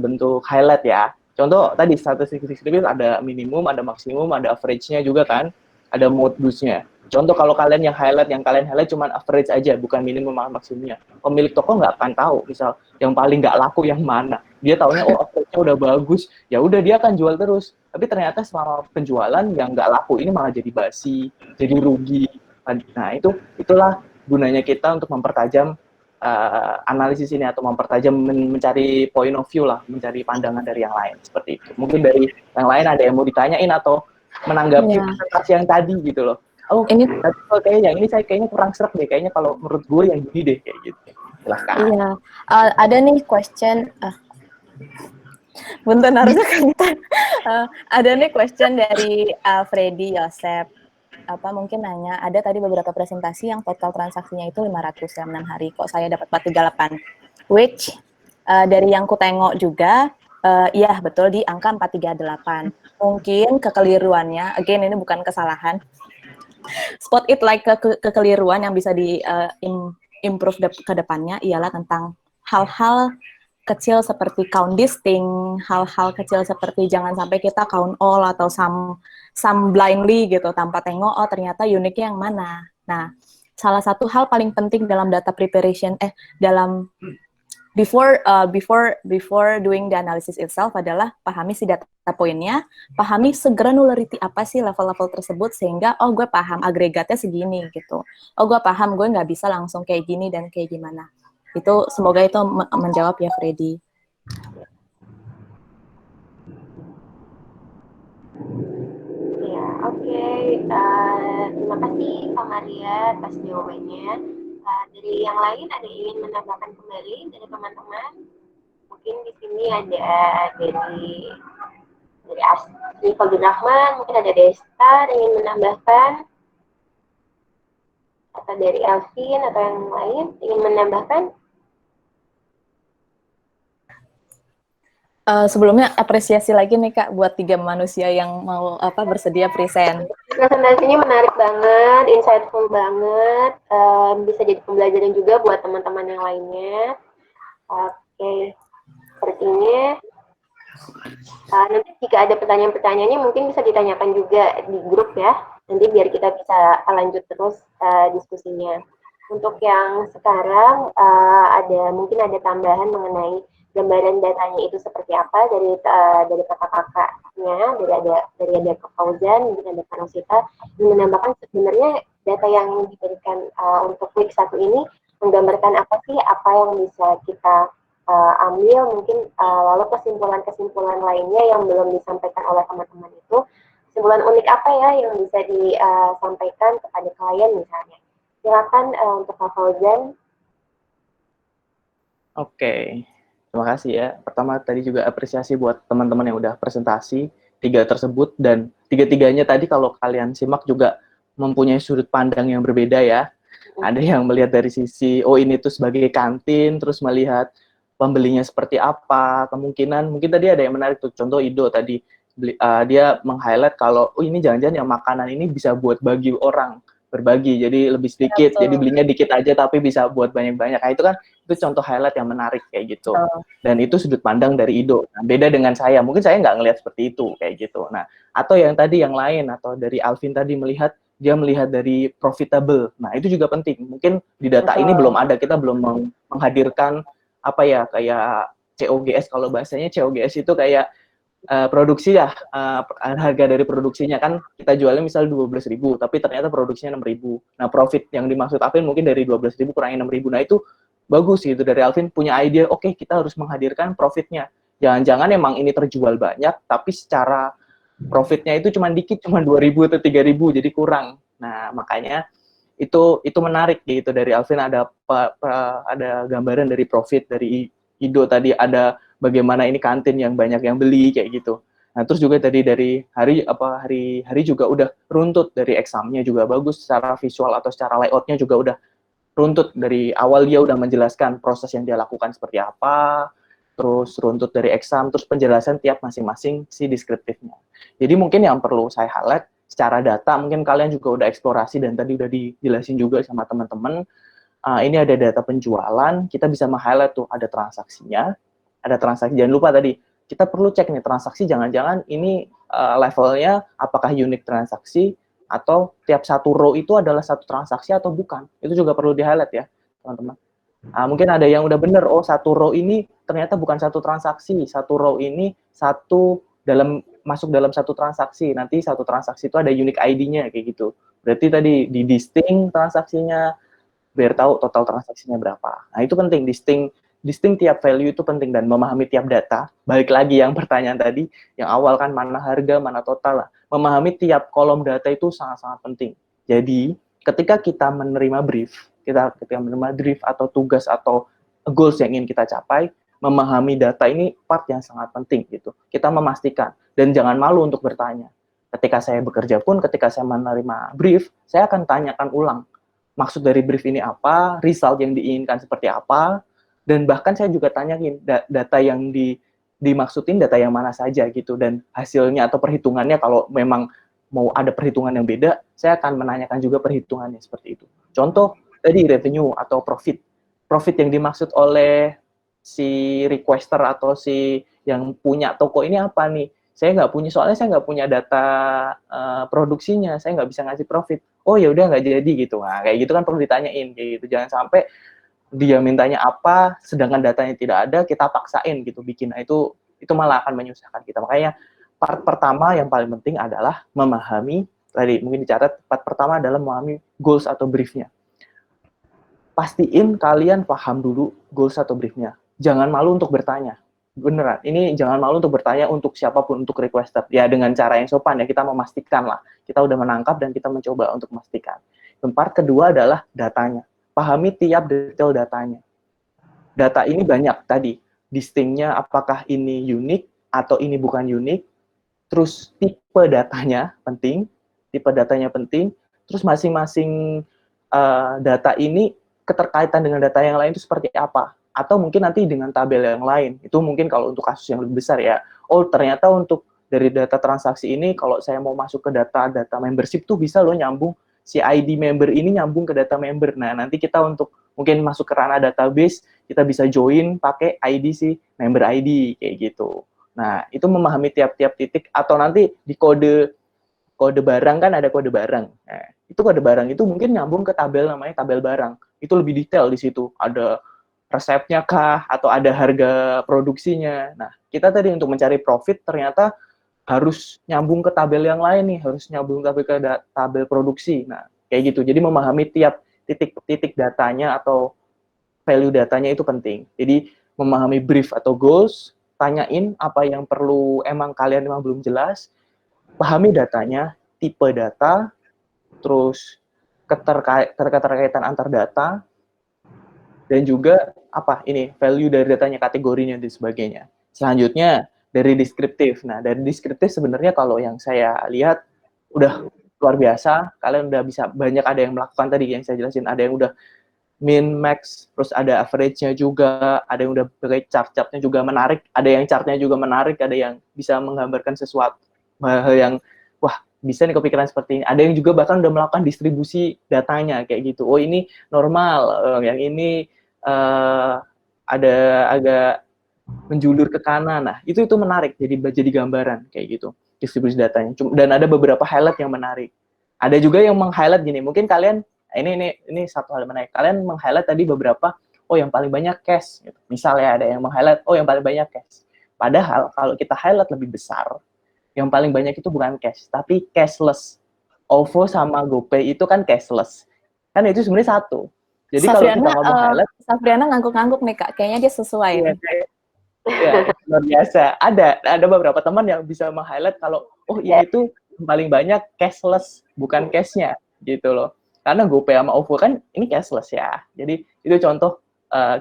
S2: bentuk highlight ya. Contoh tadi statistik ada minimum, ada maksimum, ada average-nya juga kan, ada modusnya. Contoh kalau kalian yang kalian highlight cuma average aja, bukan minimum maksimumnya. Pemilik toko nggak akan tahu, misal yang paling nggak laku yang mana. Dia taunya oh average-nya udah bagus, ya udah dia akan jual terus. Tapi ternyata selama penjualan yang nggak laku ini malah jadi basi, jadi rugi. Nah itulah gunanya kita untuk mempertajam analisis ini atau mempertajam mencari point of view lah, mencari pandangan dari yang lain seperti itu. Mungkin dari yang lain ada yang mau ditanyain atau menanggapi presentasi yang tadi gitu loh. Oh, ini kayaknya yang ini saya kayaknya kurang serap deh. Kayaknya kalau menurut gue yang gini deh kayak gitu. Silahkan.
S3: Iya, ada nih question. Bunten harusnya kan. Ada nih question dari Freddy Yosep. Mungkin nanya, ada tadi beberapa presentasi yang total transaksinya itu 500 dalam 6 hari. Kok saya dapat 438? Which dari yang ku tengok juga, iya betul di angka 438. Mungkin kekeliruannya, again ini bukan kesalahan. Spot it like kekeliruan yang bisa di improve ke depannya ialah tentang hal-hal kecil seperti count distinct, hal-hal kecil seperti jangan sampai kita count all atau some blindly gitu tanpa tengok oh ternyata uniknya yang mana. Nah, salah satu hal paling penting dalam data preparation dalam before doing the analysis itself adalah pahami si data poinnya, pahami segranularity apa sih level-level tersebut sehingga oh gue paham agregatnya segini gitu. Oh gue paham gue nggak bisa langsung kayak gini dan kayak gimana. Itu semoga itu menjawab ya Freddy.
S1: Ya, oke. Terima kasih Kak Maria atas jawabannya. Dari yang lain ada yang ingin menambahkan kembali dari teman-teman? Mungkin di sini ada dari Asri Fagin Rahman, mungkin ada Desta yang ingin menambahkan, atau dari Alvin atau yang lain ingin menambahkan?
S3: Sebelumnya apresiasi lagi nih Kak buat 3 manusia yang mau bersedia present.
S1: Presentasinya menarik banget, insightful banget, bisa jadi pembelajaran juga buat teman-teman yang lainnya. Oke, sepertinya nanti jika ada pertanyaan-pertanyaannya mungkin bisa ditanyakan juga di grup ya, nanti biar kita bisa lanjut terus diskusinya. Untuk yang sekarang mungkin ada tambahan mengenai gambaran datanya itu seperti apa dari kakak-kakaknya, dari ada Kak Fauzan, mungkin ada Kak Rosita, yang menambahkan sebenarnya data yang diberikan untuk week 1 ini menggambarkan apa sih, apa yang bisa kita ambil, mungkin lalu kesimpulan-kesimpulan lainnya yang belum disampaikan oleh teman-teman itu, kesimpulan unik apa ya yang bisa disampaikan kepada klien misalnya. Silakan untuk Kak Fauzan.
S2: Oke. Terima kasih ya. Pertama tadi juga apresiasi buat teman-teman yang udah presentasi 3 tersebut, dan 3-tiganya tadi kalau kalian simak juga mempunyai sudut pandang yang berbeda ya. Ada yang melihat dari sisi oh ini tuh sebagai kantin, terus melihat pembelinya seperti apa, kemungkinan mungkin tadi ada yang menarik tuh, contoh Ido tadi dia meng-highlight kalau oh ini jangan-jangan yang makanan ini bisa buat bagi orang, berbagi jadi lebih sedikit, jadi belinya dikit aja tapi bisa buat banyak-banyak. Nah itu kan itu contoh highlight yang menarik kayak gitu, dan itu sudut pandang dari Ido. Nah, beda dengan saya, mungkin saya nggak ngelihat seperti itu kayak gitu. Nah atau yang tadi yang lain, atau dari Alvin tadi dia melihat dari profitable. Nah itu juga penting, mungkin di data ini belum ada, kita belum menghadirkan apa ya, kayak COGS, kalau bahasanya COGS itu kayak produksi ya, harga dari produksinya kan kita jualnya misal 12.000 tapi ternyata produksinya 6.000. Nah profit yang dimaksud Alvin mungkin dari 12.000 kurangi 6.000. Nah itu bagus gitu dari Alvin, punya ide, oke, kita harus menghadirkan profitnya. Jangan-jangan emang ini terjual banyak tapi secara profitnya itu cuma dikit, cuma 2.000 atau 3.000, jadi kurang. Nah makanya itu menarik gitu dari Alvin, ada gambaran dari profit, dari Ido tadi ada bagaimana ini kantin yang banyak yang beli kayak gitu. Nah terus juga tadi dari hari juga udah runtut, dari examnya juga bagus secara visual atau secara layoutnya juga udah runtut, dari awal dia udah menjelaskan proses yang dia lakukan seperti apa, terus runtut dari exam, terus penjelasan tiap masing-masing si deskriptifnya. Jadi mungkin yang perlu saya highlight secara data, mungkin kalian juga udah eksplorasi dan tadi udah dijelasin juga sama teman-teman. Ini ada data penjualan, kita bisa meng-highlight tuh ada transaksinya, ada transaksi. Jangan lupa tadi, kita perlu cek nih transaksi, jangan-jangan ini levelnya apakah unique transaksi, atau tiap satu row itu adalah satu transaksi atau bukan. Itu juga perlu di-highlight ya, teman-teman. Mungkin ada yang udah bener, oh satu row ini ternyata bukan satu transaksi, satu row ini masuk dalam satu transaksi, nanti satu transaksi itu ada unique ID-nya kayak gitu. Berarti tadi di distinct transaksinya, biar tahu total transaksinya berapa. Nah itu penting, distinct tiap value itu penting, dan memahami tiap data. Balik lagi yang pertanyaan tadi, yang awal kan mana harga, mana total lah. Memahami tiap kolom data itu sangat-sangat penting. Jadi ketika kita menerima brief, ketika menerima brief atau tugas atau goals yang ingin kita capai, memahami data ini part yang sangat penting gitu. Kita memastikan, dan jangan malu untuk bertanya. Ketika saya bekerja pun, ketika saya menerima brief, saya akan tanyakan ulang. Maksud dari brief ini apa, result yang diinginkan seperti apa, dan bahkan saya juga tanyain data yang dimaksudin data yang mana saja gitu, dan hasilnya atau perhitungannya kalau memang mau ada perhitungan yang beda, saya akan menanyakan juga perhitungannya seperti itu. Contoh, tadi revenue atau profit. Profit yang dimaksud oleh si requester atau si yang punya toko ini apa nih? Soalnya saya nggak punya data produksinya, saya nggak bisa ngasih profit. Oh ya udah nggak jadi gitu. Nah, kayak gitu kan perlu ditanyain kayak gitu. Jangan sampai dia mintanya apa, sedangkan datanya tidak ada, kita paksain gitu bikin. Nah, itu malah akan menyusahkan kita. Makanya part pertama yang paling penting adalah memahami, tadi mungkin dicatat, part pertama adalah memahami goals atau briefnya. Pastiin kalian paham dulu goals atau briefnya. Jangan malu untuk bertanya. Beneran, ini jangan malu untuk bertanya untuk siapapun, untuk requester. Ya dengan cara yang sopan ya, kita memastikan lah. Kita udah menangkap dan kita mencoba untuk memastikan. Dan part kedua adalah datanya. Pahami tiap detail datanya. Data ini banyak tadi. Distinct-nya apakah ini unik atau ini bukan unik. Terus tipe datanya penting. Terus masing-masing data ini keterkaitan dengan data yang lain itu seperti apa. Atau mungkin nanti dengan tabel yang lain. Itu mungkin kalau untuk kasus yang lebih besar ya. Oh ternyata untuk dari data transaksi ini, kalau saya mau masuk ke data membership tuh bisa loh nyambung. Si ID member ini nyambung ke data member. Nah, nanti kita untuk mungkin masuk ke ranah database, kita bisa join pakai ID si member ID, kayak gitu. Nah, itu memahami tiap-tiap titik, atau nanti di kode barang kan ada kode barang. Nah, itu kode barang itu mungkin nyambung ke tabel namanya tabel barang. Itu lebih detail di situ. Ada resepnya kah, atau ada harga produksinya. Nah, kita tadi untuk mencari profit ternyata harus nyambung ke tabel yang lain nih, harus nyambung ke tabel produksi. Nah, kayak gitu. Jadi memahami tiap titik datanya atau value datanya itu penting. Jadi memahami brief atau goals, tanyain apa yang perlu kalian belum jelas, pahami datanya, tipe data, terus keterkaitan antar data, dan juga value dari datanya, kategorinya dan sebagainya. Selanjutnya dari deskriptif. Nah, dari deskriptif sebenarnya kalau yang saya lihat udah luar biasa. Kalian udah bisa banyak, ada yang melakukan tadi yang saya jelasin, ada yang udah min, max, terus ada average-nya juga, ada yang udah pakai chart-chartnya juga menarik, ada yang chartnya juga menarik, ada yang bisa menggambarkan sesuatu hal yang wah bisa nih kepikiran seperti ini. Ada yang juga bahkan udah melakukan distribusi datanya kayak gitu. Oh ini normal, yang ini ada agak menjulur ke kanan. Nah, itu menarik, jadi gambaran kayak gitu distribusi datanya. Dan ada beberapa highlight yang menarik. Ada juga yang meng-highlight gini, mungkin kalian ini satu hal menarik. Kalian meng-highlight tadi beberapa, oh yang paling banyak cash gitu. Misalnya ada yang meng-highlight, oh yang paling banyak cash. Padahal kalau kita highlight lebih besar, yang paling banyak itu bukan cash, tapi cashless. OVO sama GoPay itu kan cashless. Kan itu sebenarnya satu. Jadi kalau kita ngomong highlight,
S3: Safriana ngangguk-ngangguk nih Kak, kayaknya dia sesuai.
S2: Ya, luar biasa. Ada beberapa teman yang bisa meng-highlight kalau oh ini tuh paling banyak cashless, bukan cashnya gitu loh. Karena GoPay sama OVO kan ini cashless ya. Jadi itu contoh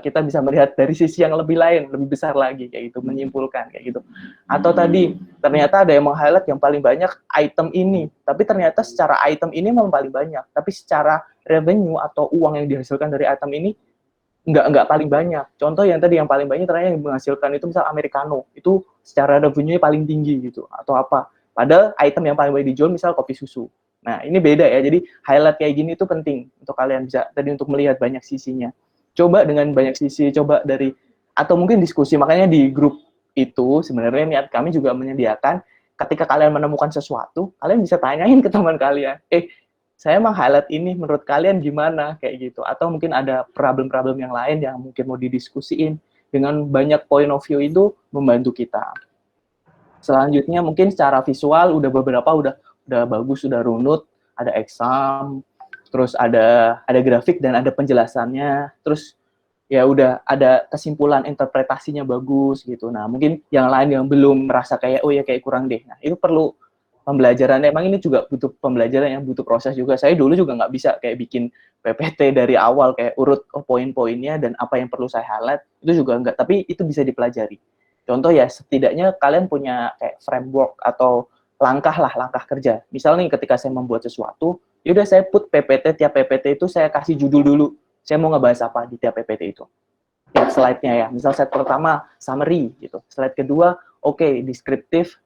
S2: kita bisa melihat dari sisi yang lebih lain, lebih besar lagi kayak gitu, menyimpulkan kayak gitu. Atau tadi ternyata ada yang meng-highlight yang paling banyak item ini, tapi ternyata secara item ini memang paling banyak, tapi secara revenue atau uang yang dihasilkan dari item ini nggak paling banyak. Contoh yang tadi yang paling banyak ternyata yang menghasilkan itu misal americano, itu secara revenue-nya paling tinggi gitu atau apa. Padahal item yang paling banyak dijual misal kopi susu. Nah, ini beda ya. Jadi highlight kayak gini itu penting untuk kalian bisa tadi untuk melihat banyak sisinya. Coba dengan banyak sisi, coba dari atau mungkin diskusi. Makanya di grup itu sebenarnya niat kami juga menyediakan ketika kalian menemukan sesuatu, kalian bisa tanyain ke teman kalian, saya emang highlight ini menurut kalian gimana kayak gitu, atau mungkin ada problem-problem yang lain yang mungkin mau didiskusiin. Dengan banyak point of view itu membantu kita. Selanjutnya mungkin secara visual udah beberapa udah bagus, udah runut, ada exam, terus ada grafik dan ada penjelasannya, terus ya udah ada kesimpulan interpretasinya bagus gitu. Nah, mungkin yang lain yang belum merasa kayak oh ya kayak kurang deh. Nah, itu perlu pembelajaran. Emang ini juga butuh pembelajaran yang butuh proses juga. Saya dulu juga nggak bisa kayak bikin PPT dari awal kayak urut poin-poinnya dan apa yang perlu saya highlight, itu juga enggak, tapi itu bisa dipelajari. Contoh ya, setidaknya kalian punya kayak framework atau langkah kerja. Misal nih ketika saya membuat sesuatu, yaudah saya put PPT, tiap PPT itu saya kasih judul dulu. Saya mau ngebahas apa di tiap PPT itu. Tiap slide-nya ya. Misal slide pertama, summary gitu. Slide kedua, deskriptif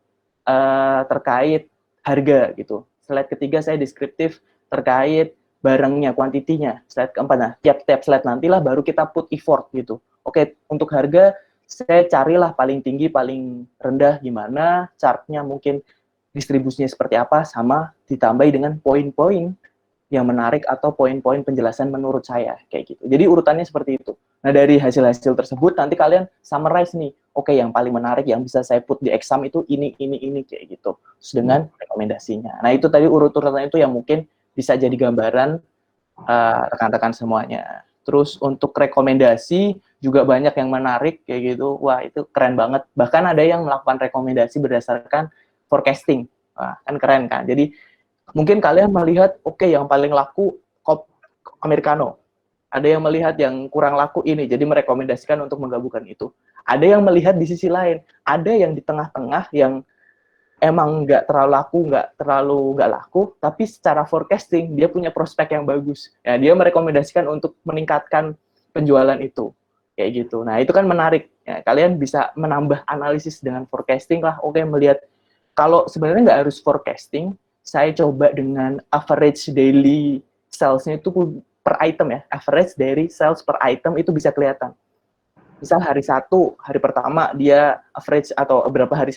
S2: terkait harga gitu. Slide ketiga saya deskriptif terkait barangnya, kuantitinya. Slide keempat, nah tiap slide nantilah baru kita put effort gitu. Untuk harga saya carilah paling tinggi, paling rendah gimana, chartnya mungkin distribusinya seperti apa, sama ditambahi dengan poin-poin yang menarik atau poin-poin penjelasan menurut saya kayak gitu. Jadi urutannya seperti itu. Nah, dari hasil-hasil tersebut nanti kalian summarize nih. Yang paling menarik yang bisa saya put di exam itu ini kayak gitu. Terus dengan rekomendasinya. Nah, itu tadi urut-urutan itu yang mungkin bisa jadi gambaran rekan-rekan semuanya. Terus untuk rekomendasi juga banyak yang menarik kayak gitu. Wah, itu keren banget. Bahkan ada yang melakukan rekomendasi berdasarkan forecasting. Wah, kan keren kan. Jadi mungkin kalian melihat, yang paling laku americano. Ada yang melihat yang kurang laku ini, jadi merekomendasikan untuk menggabungkan itu. Ada yang melihat di sisi lain, ada yang di tengah-tengah yang emang nggak terlalu nggak laku, tapi secara forecasting dia punya prospek yang bagus. Ya, dia merekomendasikan untuk meningkatkan penjualan itu, kayak gitu. Nah, itu kan menarik. Ya, kalian bisa menambah analisis dengan forecasting lah. Melihat kalau sebenarnya nggak harus forecasting, saya coba dengan average daily sales-nya itu per item ya, average dari sales per item itu bisa kelihatan. Misal hari pertama dia average atau beberapa hari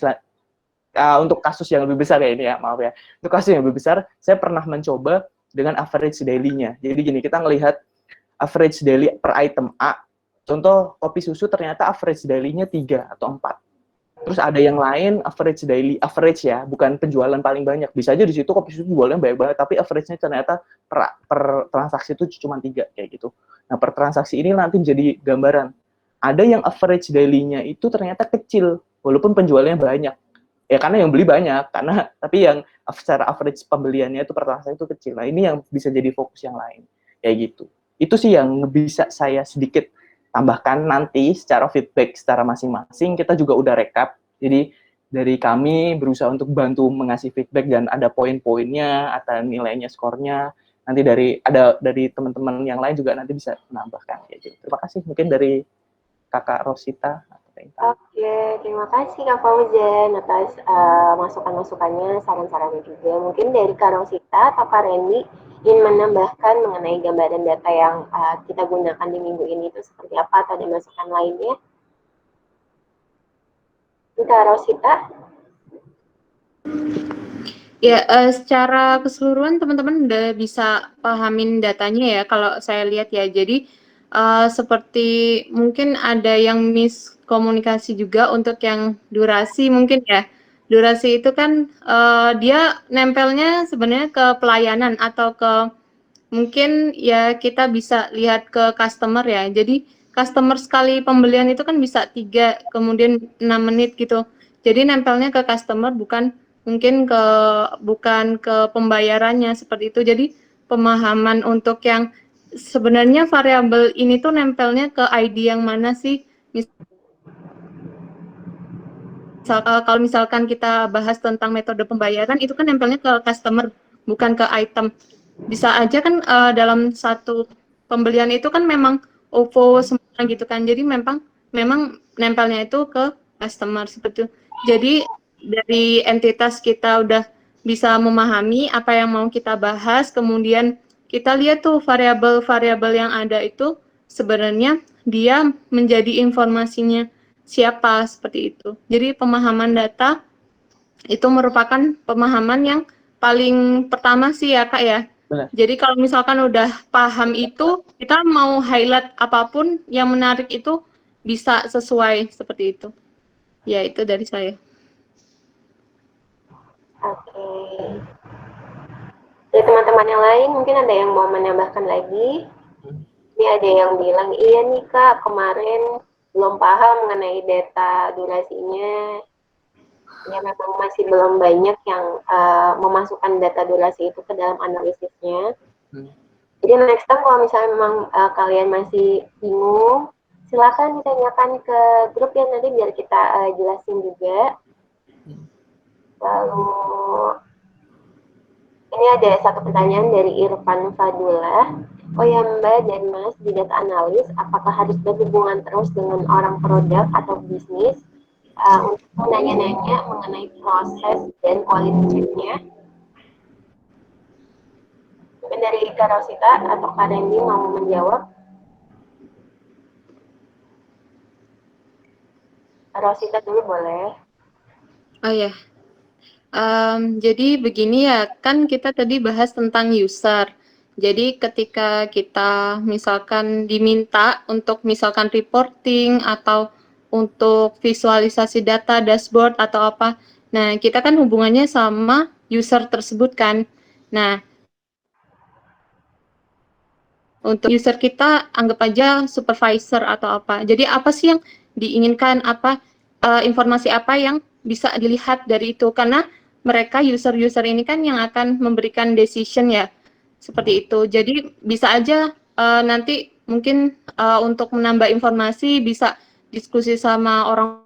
S2: untuk kasus yang lebih besar ya ini ya, maaf ya. Untuk kasus yang lebih besar, saya pernah mencoba dengan average daily-nya. Jadi gini, kita ngelihat average daily per item A. Contoh kopi susu ternyata average daily-nya 3 atau 4. Terus ada yang lain average ya, bukan penjualan paling banyak. Bisa aja di situ kopi susu jualnya banyak banget, tapi average-nya ternyata per transaksi itu cuma 3 kayak gitu. Nah, per transaksi ini nanti menjadi gambaran. Ada yang average daily-nya itu ternyata kecil, walaupun penjualannya banyak. Ya karena yang beli banyak, tapi yang secara average pembeliannya itu per transaksi itu kecil. Nah, ini yang bisa jadi fokus yang lain. Kayak gitu. Itu sih yang bisa saya sedikit tambahkan nanti secara feedback secara masing-masing. Kita juga udah rekap, jadi dari kami berusaha untuk bantu mengasih feedback dan ada poin-poinnya, ada nilainya, skornya. Nanti dari teman-teman yang lain juga nanti bisa menambahkan kayak gitu. Terima kasih mungkin dari Kakak Rosita.
S1: Terima kasih Kak Fauzan atas masukan-masukannya, saran-sarannya juga. Mungkin dari Kak Rosita atau Kak Randy ingin menambahkan mengenai gambaran data yang kita gunakan di minggu ini itu seperti apa, atau ada masukan lainnya? Kak Rosita?
S4: Ya, secara keseluruhan teman-teman udah bisa pahamin datanya ya, kalau saya lihat ya. Jadi seperti mungkin ada yang miskomunikasi juga untuk yang durasi mungkin ya. Durasi itu kan dia nempelnya sebenarnya ke pelayanan atau ke mungkin ya kita bisa lihat ke customer ya. Jadi customer sekali pembelian itu kan bisa 3 kemudian 6 menit gitu. Jadi nempelnya ke customer bukan ke pembayarannya seperti itu. Jadi pemahaman untuk yang sebenarnya variabel ini tuh nempelnya ke ID yang mana sih? Kalau misalkan kita bahas tentang metode pembayaran itu kan nempelnya ke customer bukan ke item. Bisa aja kan dalam satu pembelian itu kan memang OVO semua gitu kan. Jadi memang nempelnya itu ke customer seperti itu. Jadi dari entitas kita udah bisa memahami apa yang mau kita bahas, kemudian kita lihat tuh variabel-variabel yang ada itu sebenarnya dia menjadi informasinya siapa seperti itu. Jadi pemahaman data itu merupakan pemahaman yang paling pertama sih ya Kak ya.
S2: Benar.
S4: Jadi kalau misalkan udah paham itu, kita mau highlight apapun yang menarik itu bisa sesuai seperti itu. Ya itu dari saya.
S1: Oke. Dari teman-teman yang lain mungkin ada yang mau menambahkan lagi. Ini ada yang bilang, iya nih Kak, kemarin belum paham mengenai data durasinya. Ya memang masih belum banyak yang memasukkan data durasi itu ke dalam analisisnya. Jadi next time kalau misalnya memang kalian masih bingung, silakan ditanyakan ke grup ya, nanti biar kita jelasin juga. Lalu ini ada satu pertanyaan dari Irfan Fadullah. Oh ya Mbak dan Mas, di data analis, apakah harus berhubungan terus dengan orang produk atau bisnis untuk menanya-nanya mengenai proses dan quality check-nya? Mungkin dari Kak Rosita atau Kak Randy mau menjawab? Kak Rosita dulu boleh.
S4: Oh ya. Jadi begini ya, kan kita tadi bahas tentang user. Jadi ketika kita misalkan diminta untuk misalkan reporting atau untuk visualisasi data, dashboard atau apa, nah kita kan hubungannya sama user tersebut kan. Nah, untuk user kita anggap aja supervisor atau apa. Jadi apa sih yang diinginkan, informasi apa yang bisa dilihat dari itu, karena mereka user-user ini kan yang akan memberikan decision ya, seperti itu. Jadi bisa aja nanti mungkin untuk menambah informasi bisa diskusi sama orang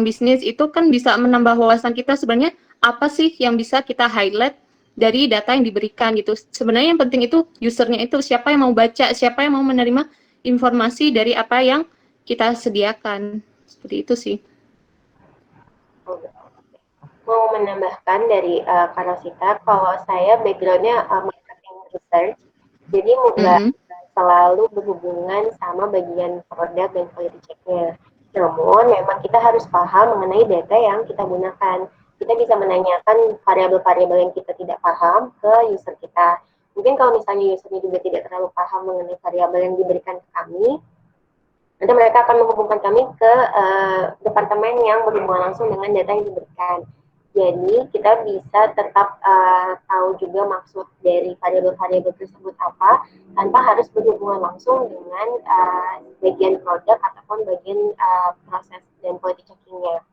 S4: bisnis, itu kan bisa menambah wawasan kita sebenarnya apa sih yang bisa kita highlight dari data yang diberikan gitu. Sebenarnya yang penting itu usernya itu, siapa yang mau baca, siapa yang mau menerima informasi dari apa yang kita sediakan. Seperti itu sih.
S1: Mau menambahkan dari Kak Rosita, kalau saya background-nya marketing research, jadi nggak selalu berhubungan sama bagian produk dan quality check-nya. Namun memang kita harus paham mengenai data yang kita gunakan. Kita bisa menanyakan variabel-variabel yang kita tidak paham ke user kita. Mungkin kalau misalnya usernya juga tidak terlalu paham mengenai variabel yang diberikan ke kami, nanti mereka akan menghubungkan kami ke departemen yang berhubungan langsung dengan data yang diberikan. Jadi kita bisa tetap tahu juga maksud dari variabel-variabel tersebut apa, tanpa harus berhubungan langsung dengan bagian produk ataupun bagian proses dan quality checking-nya.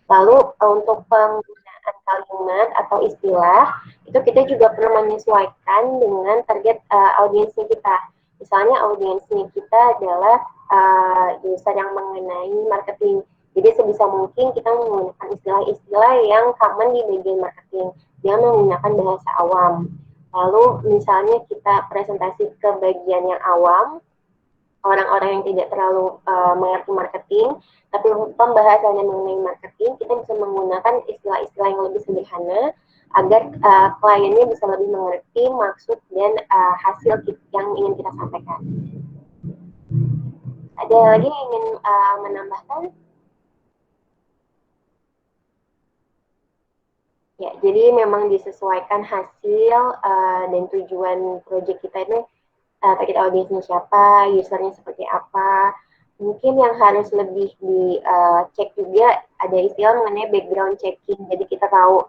S1: Lalu untuk penggunaan kalimat atau istilah, itu kita juga perlu menyesuaikan dengan target audiensnya kita. Misalnya audiensnya kita adalah user yang mengenai marketing. Jadi sebisa mungkin kita menggunakan istilah-istilah yang common di bagian marketing. Dia menggunakan bahasa awam. Lalu misalnya kita presentasi ke bagian yang awam, orang-orang yang tidak terlalu mengerti marketing, tapi pembahasannya mengenai marketing, kita bisa menggunakan istilah-istilah yang lebih sederhana agar kliennya bisa lebih mengerti maksud dan hasil yang ingin kita sampaikan. Ada lagi yang ingin menambahkan? Ya, jadi memang disesuaikan hasil dan tujuan proyek kita itu, target audiensnya siapa, usernya seperti apa. Mungkin yang harus lebih dicek juga ada istilah mengenai background checking. Jadi kita tahu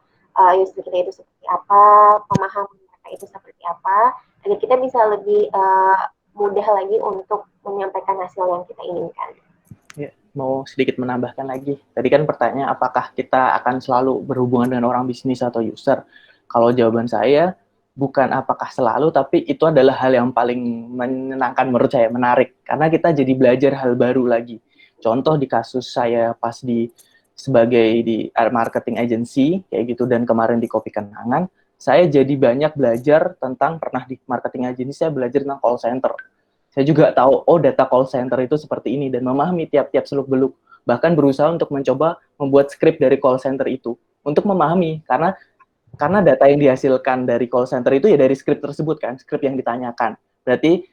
S1: user kita itu seperti apa, pemahaman mereka itu seperti apa, agar kita bisa lebih mudah lagi untuk menyampaikan hasil yang kita inginkan.
S2: Ya, mau sedikit menambahkan lagi. Tadi kan pertanyaan apakah kita akan selalu berhubungan dengan orang bisnis atau user. Kalau jawaban saya, bukan apakah selalu, tapi itu adalah hal yang paling menyenangkan menurut saya, menarik. Karena kita jadi belajar hal baru lagi. Contoh di kasus saya pas sebagai di marketing agency, kayak gitu, dan kemarin di Kopi Kenangan, saya jadi banyak belajar tentang, pernah di marketing agency saya belajar tentang call center. Saya juga tahu, oh data call center itu seperti ini, dan memahami tiap-tiap seluk-beluk. Bahkan berusaha untuk mencoba membuat skrip dari call center itu. Untuk memahami, karena data yang dihasilkan dari call center itu ya dari skrip tersebut kan, skrip yang ditanyakan. Berarti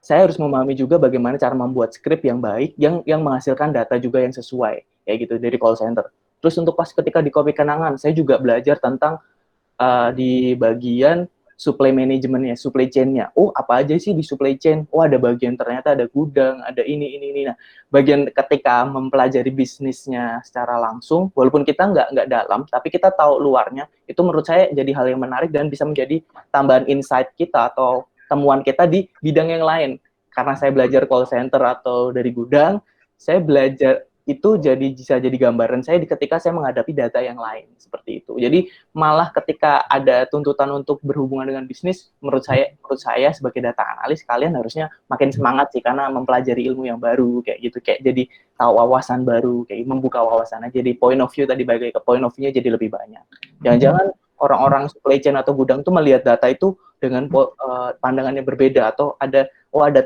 S2: saya harus memahami juga bagaimana cara membuat skrip yang baik, yang menghasilkan data juga yang sesuai, kayak gitu, dari call center. Terus untuk pas ketika di Kopi Kenangan, saya juga belajar tentang di bagian supply manajemennya, supply chain-nya. Oh, apa aja sih di supply chain? Oh, ada bagian ternyata ada gudang, ada ini. Nah, bagian ketika mempelajari bisnisnya secara langsung, walaupun kita nggak dalam, tapi kita tahu luarnya, itu menurut saya jadi hal yang menarik dan bisa menjadi tambahan insight kita atau temuan kita di bidang yang lain. Karena saya belajar call center atau dari gudang, saya belajar itu bisa jadi gambaran saya ketika saya menghadapi data yang lain seperti itu. Jadi malah ketika ada tuntutan untuk berhubungan dengan bisnis, menurut saya sebagai data analis, kalian harusnya makin semangat sih karena mempelajari ilmu yang baru kayak gitu, kayak jadi tahu wawasan baru, kayak membuka wawasannya. Jadi point of view tadi balik ke point of view-nya jadi lebih banyak. Jangan-jangan orang-orang supply chain atau gudang tuh melihat data itu dengan pandangannya berbeda, atau ada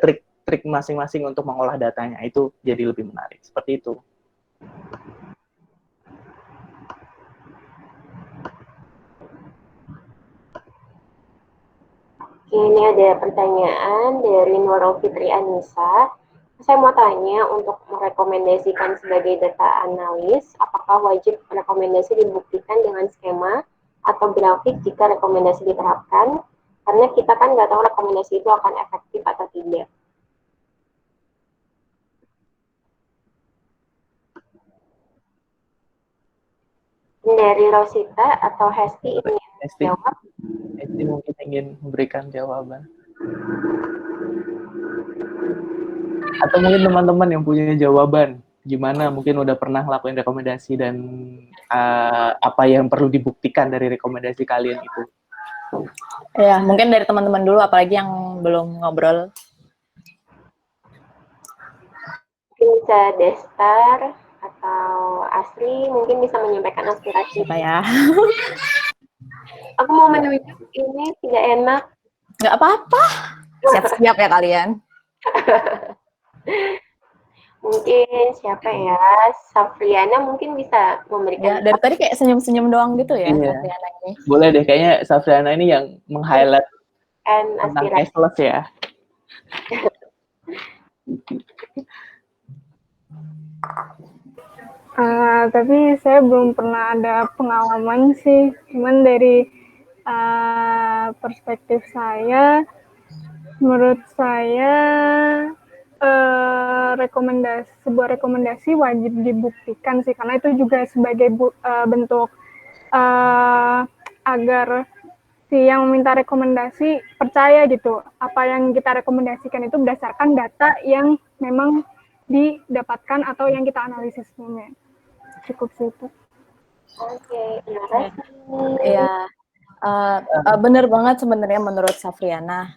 S2: trik masing-masing untuk mengolah datanya, itu jadi lebih menarik. Seperti itu.
S1: Ini ada pertanyaan dari Nurul Fitri Anissa. Saya mau tanya, untuk merekomendasikan sebagai data analis, apakah wajib rekomendasi dibuktikan dengan skema atau grafik jika rekomendasi diterapkan? Karena kita kan nggak tahu rekomendasi itu akan efektif atau tidak. Dari Rosita atau Hesti ini jawab?
S2: Hesti mungkin ingin memberikan jawaban. Atau mungkin teman-teman yang punya jawaban, gimana mungkin udah pernah ngelakuin rekomendasi dan apa yang perlu dibuktikan dari rekomendasi kalian itu.
S3: Ya, mungkin dari teman-teman dulu, apalagi yang belum ngobrol.
S1: Mungkin bisa Destar atau Asri, mungkin bisa menyampaikan aspirasi.
S3: Apa ya?
S1: Aku mau menunjuk ini tidak enak.
S3: Nggak apa-apa. Siap-siap ya kalian.
S1: Mungkin siapa ya? Safriana mungkin bisa memberikan.
S3: Ya, dari tadi kayak senyum-senyum doang gitu ya,
S2: Iya.
S3: Safriana ini.
S2: Boleh deh, kayaknya Safriana ini yang meng-highlight tentang
S1: aspirasi.
S2: cashless ya.
S9: Tapi saya belum pernah ada pengalaman sih, cuman dari perspektif saya, menurut saya sebuah rekomendasi wajib dibuktikan sih, karena itu juga sebagai bentuk agar si yang meminta rekomendasi percaya gitu, apa yang kita rekomendasikan itu berdasarkan data yang memang didapatkan atau yang kita analisis sebelumnya. Cukup sih itu.
S1: Oke, terima kasih.
S3: Iya, bener banget sebenarnya menurut Safriana.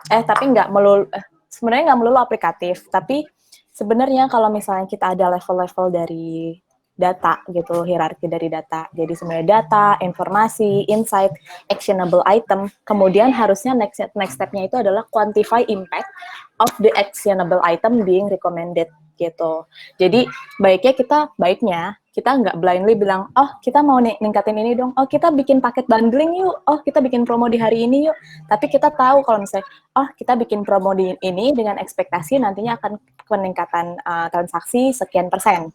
S3: Tapi nggak melulu, sebenarnya nggak melulu aplikatif. Tapi sebenarnya kalau misalnya kita ada level-level dari data gitu, hierarki dari data. Jadi sebenarnya data, informasi, insight, actionable item. Kemudian harusnya next step-nya itu adalah quantify impact of the actionable item being recommended gitu. Jadi baiknya kita nggak blindly bilang, oh kita mau ningkatin ini dong, oh kita bikin paket bundling yuk, oh kita bikin promo di hari ini yuk. Tapi kita tahu kalau misalnya, oh kita bikin promo di ini dengan ekspektasi nantinya akan peningkatan transaksi sekian %.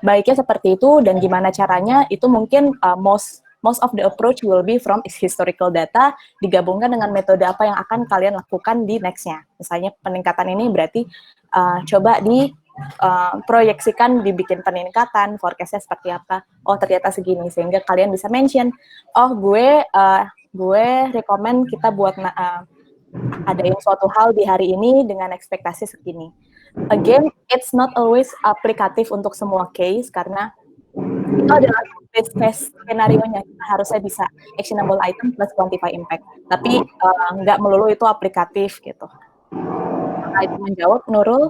S3: Baiknya seperti itu, dan gimana caranya itu mungkin most of the approach will be from historical data digabungkan dengan metode apa yang akan kalian lakukan di next-nya. Misalnya peningkatan ini berarti coba proyeksikan dibikin peningkatan, forecast-nya seperti apa. Oh ternyata segini, sehingga kalian bisa mention, oh gue rekomen kita buat adain suatu hal di hari ini dengan ekspektasi segini. Again, it's not always aplikatif untuk semua case, karena itu adalah best case skenario-nya. Kita harusnya bisa actionable item plus quantify impact. Tapi nggak melulu itu aplikatif gitu. Nah, itu menjawab, Nurul?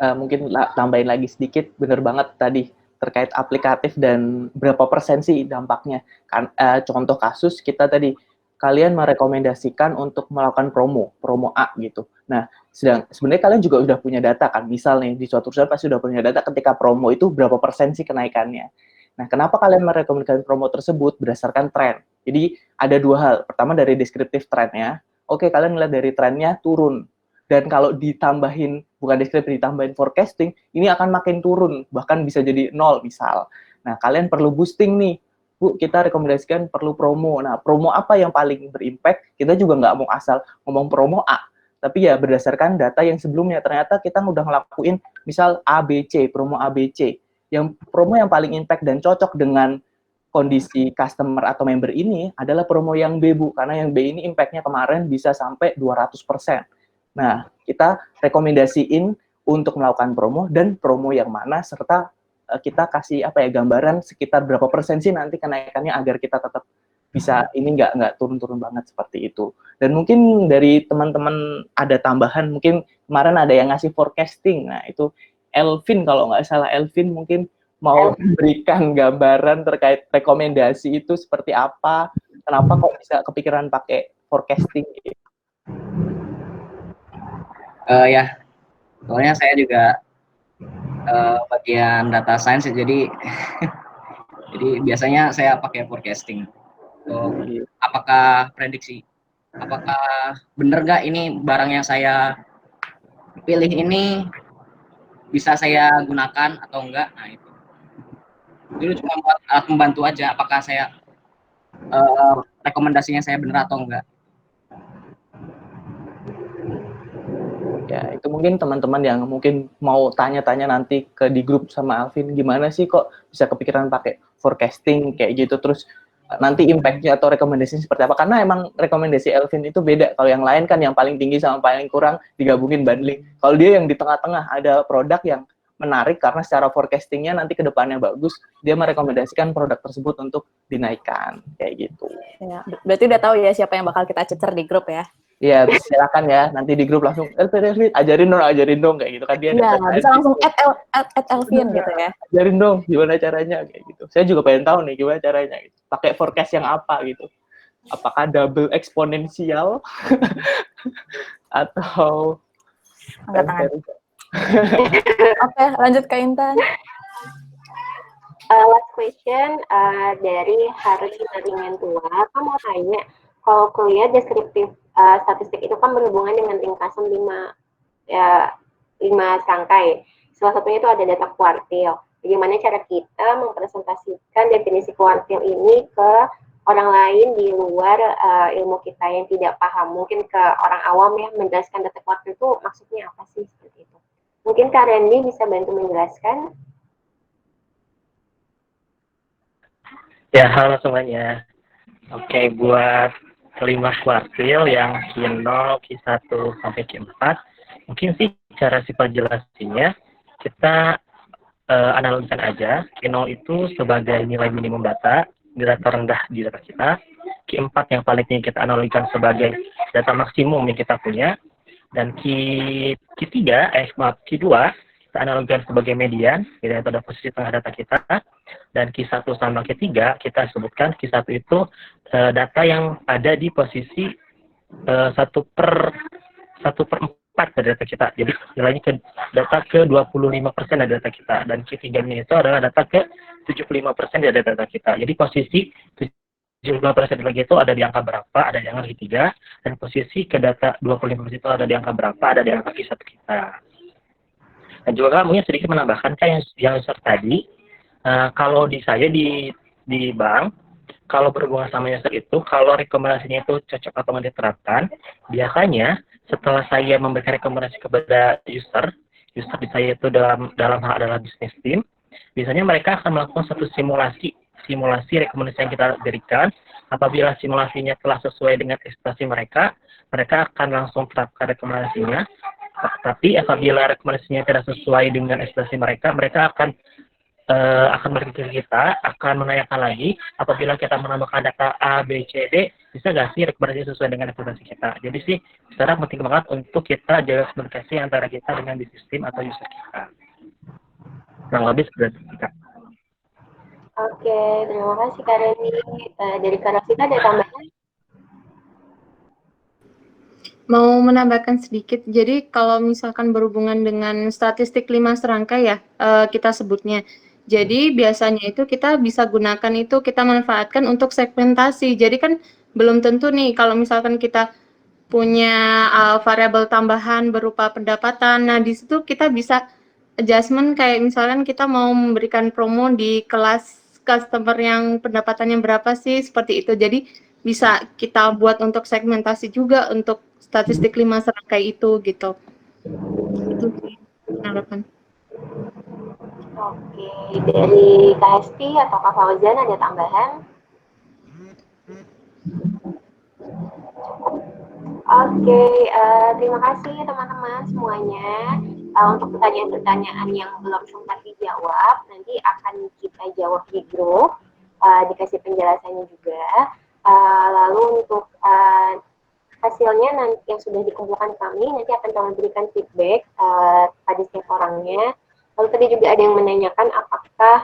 S2: Mungkin tambahin lagi sedikit, bener banget tadi terkait aplikatif dan berapa persen sih dampaknya. Contoh kasus kita tadi, kalian merekomendasikan untuk melakukan promo A gitu. Nah, sebenarnya kalian juga udah punya data kan, misal nih di suatu perusahaan pasti udah punya data ketika promo itu berapa persen sih kenaikannya. Nah, kenapa kalian merekomendasikan promo tersebut berdasarkan tren? Jadi ada dua hal. Pertama dari deskriptif trennya. Oke, kalian lihat dari trennya turun. Dan kalau ditambahin, bukan deskriptif, ditambahin forecasting, ini akan makin turun, bahkan bisa jadi 0 misal. Nah, kalian perlu boosting nih. Bu, kita rekomendasikan perlu promo. Nah, promo apa yang paling berimpact? Kita juga nggak mau asal ngomong promo A. Tapi ya berdasarkan data yang sebelumnya, ternyata kita udah ngelakuin misal ABC, promo ABC. Yang promo yang paling impact dan cocok dengan kondisi customer atau member ini adalah promo yang B, Bu. Karena yang B ini impact-nya kemarin bisa sampai 200%. Nah, kita rekomendasiin untuk melakukan promo dan promo yang mana, serta kita kasih gambaran sekitar berapa persen sih nanti kenaikannya agar kita tetap bisa ini nggak turun-turun banget seperti itu. Dan mungkin dari teman-teman ada tambahan, mungkin kemarin ada yang ngasih forecasting. Nah, itu Elvin kalau nggak salah, Elvin mungkin mau berikan gambaran terkait rekomendasi itu seperti apa, kenapa kok bisa kepikiran pakai forecasting gitu.
S10: Ya, soalnya saya juga bagian data science, jadi jadi biasanya saya pakai forecasting. Apakah prediksi, apakah bener nggak ini barang yang saya pilih ini bisa saya gunakan atau enggak? Nah itu dulu cuma buat alat membantu aja, apakah saya rekomendasinya saya benar atau enggak.
S2: Ya, itu mungkin teman-teman yang mungkin mau tanya-tanya nanti di grup sama Alvin, gimana sih kok bisa kepikiran pakai forecasting kayak gitu, terus nanti impact-nya atau rekomendasinya seperti apa, karena emang rekomendasi Alvin itu beda. Kalau yang lain kan yang paling tinggi sama paling kurang digabungin bundling. Kalau dia yang di tengah-tengah, ada produk yang menarik karena secara forecastingnya nanti ke depannya bagus, dia merekomendasikan produk tersebut untuk dinaikkan, kayak gitu.
S3: Ya, berarti udah tahu ya siapa yang bakal kita cecer di grup ya?
S2: Iya, silakan ya, nanti di grup langsung, ajarin dong, kayak gitu kan dia.
S3: Iya, bisa langsung add Elvin gitu ya.
S2: Ajarin dong, gimana caranya, kayak gitu. Saya juga pengen tahu nih, gimana caranya, gitu. Pakai forecast yang apa, gitu. Apakah double eksponensial, atau...
S3: Angkat tangan. Oke, lanjut ke Intan.
S1: Last question dari Harus Ringan Tua. Kamu mau tanya, kalau kuliah deskriptif statistik itu kan berhubungan dengan ringkasan 5 serangkai. Salah satunya itu ada data kuartil. Bagaimana cara kita mempresentasikan definisi kuartil ini ke orang lain di luar ilmu kita yang tidak paham. Mungkin ke orang awam ya, menjelaskan data kuartil itu maksudnya apa sih, seperti itu. Mungkin Kak Randy bisa bantu menjelaskan.
S8: Ya, halo semuanya. Oke, buat 5 kuartil yang Q0, Q1 sampai Q4, mungkin sih cara sifat jelasinnya kita analogikan aja. Q0 itu sebagai nilai minimum data terendah di data kita. Q4 yang paling tinggi kita analogikan sebagai data maksimum yang kita punya. Dan Q2 kita analogikan sebagai median, yaitu pada posisi tengah data kita. Dan Q1 sama Q3 kita sebutkan Q1 itu data yang ada di posisi 1/4 dari data kita. Jadi nilainya data ke 25% dari data kita. Dan Q3-nya itu adalah data ke 75% dari data kita. Jadi posisi 75% lagi itu ada di angka berapa, ada di angka Q3, dan posisi ke data 25% itu ada di angka berapa, ada di angka Q1 kita. Dan juga mungkin sedikit menambahkan kan yang tadi, kalau di saya di bank, kalau berhubungan sama user itu, kalau rekomendasinya itu cocok atau tidak diterapkan, biasanya setelah saya memberikan rekomendasi kepada user di saya itu dalam hal adalah bisnis team, biasanya mereka akan melakukan satu simulasi rekomendasi yang kita berikan. Apabila simulasinya telah sesuai dengan ekspektasi mereka akan langsung terapkan rekomendasinya. Tapi apabila rekomendasinya tidak sesuai dengan ekspektasi mereka akan berpikir kita, akan menanyakan lagi, apabila kita menambahkan data A, B, C, D, bisa nggak sih rekomendasi sesuai dengan ekspektasi kita. Jadi sih, sekarang penting banget untuk kita jaga komunikasi antara kita dengan bisnis team atau user kita. Kurang lebih seperti itu.
S1: Oke, terima kasih Kak Reni. Dari Kak Rosita ada tambahan?
S4: Mau menambahkan sedikit, jadi kalau misalkan berhubungan dengan statistik 5 serangkai ya, kita sebutnya. Jadi biasanya itu kita bisa gunakan itu, kita manfaatkan untuk segmentasi. Jadi kan belum tentu nih kalau misalkan kita punya variabel tambahan berupa pendapatan. Nah, di situ kita bisa adjustment kayak misalkan kita mau memberikan promo di kelas customer yang pendapatannya berapa sih, seperti itu. Jadi bisa kita buat untuk segmentasi juga untuk statistik 5 serangkai itu gitu. Itu sih harapan.
S1: Oke, dari Kak Hesti atau Kak Fauzan ada tambahan? Oke, terima kasih teman-teman semuanya. Untuk pertanyaan-pertanyaan yang belum sempat dijawab, nanti akan kita jawab di grup, dikasih penjelasannya juga. Lalu untuk hasilnya nanti yang sudah dikumpulkan kami, nanti akan kami berikan feedback pada setiap orangnya. Lalu tadi juga ada yang menanyakan apakah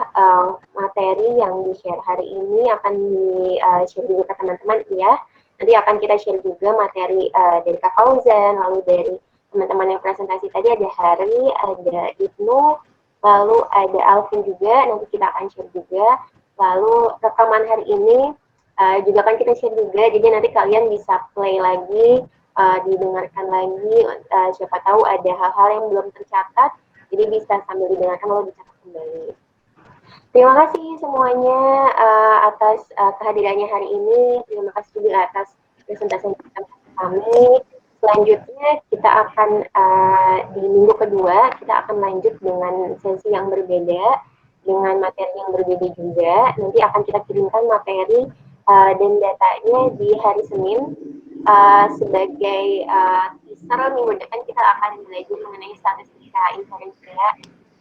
S1: materi yang di-share hari ini akan di-share juga ke teman-teman. Iya, nanti akan kita share juga materi dari Kak Fauzan, lalu dari teman-teman yang presentasi tadi ada Hari, ada Ibnu, lalu ada Alvin juga, nanti kita akan share juga. Lalu rekaman hari ini juga kan kita share juga, jadi nanti kalian bisa play lagi, didengarkan lagi, siapa tahu ada hal-hal yang belum tercatat, jadi bisa sambil didengarkan lalu dicatat kembali. Terima kasih semuanya atas kehadirannya hari ini. Terima kasih juga atas presentasi kami. Selanjutnya kita akan di minggu kedua kita akan lanjut dengan sesi yang berbeda, dengan materi yang berbeda juga. Nanti akan kita kirimkan materi dan datanya di hari Senin. Sebagai teaser minggu depan kita akan belajar mengenai statistika inferensia.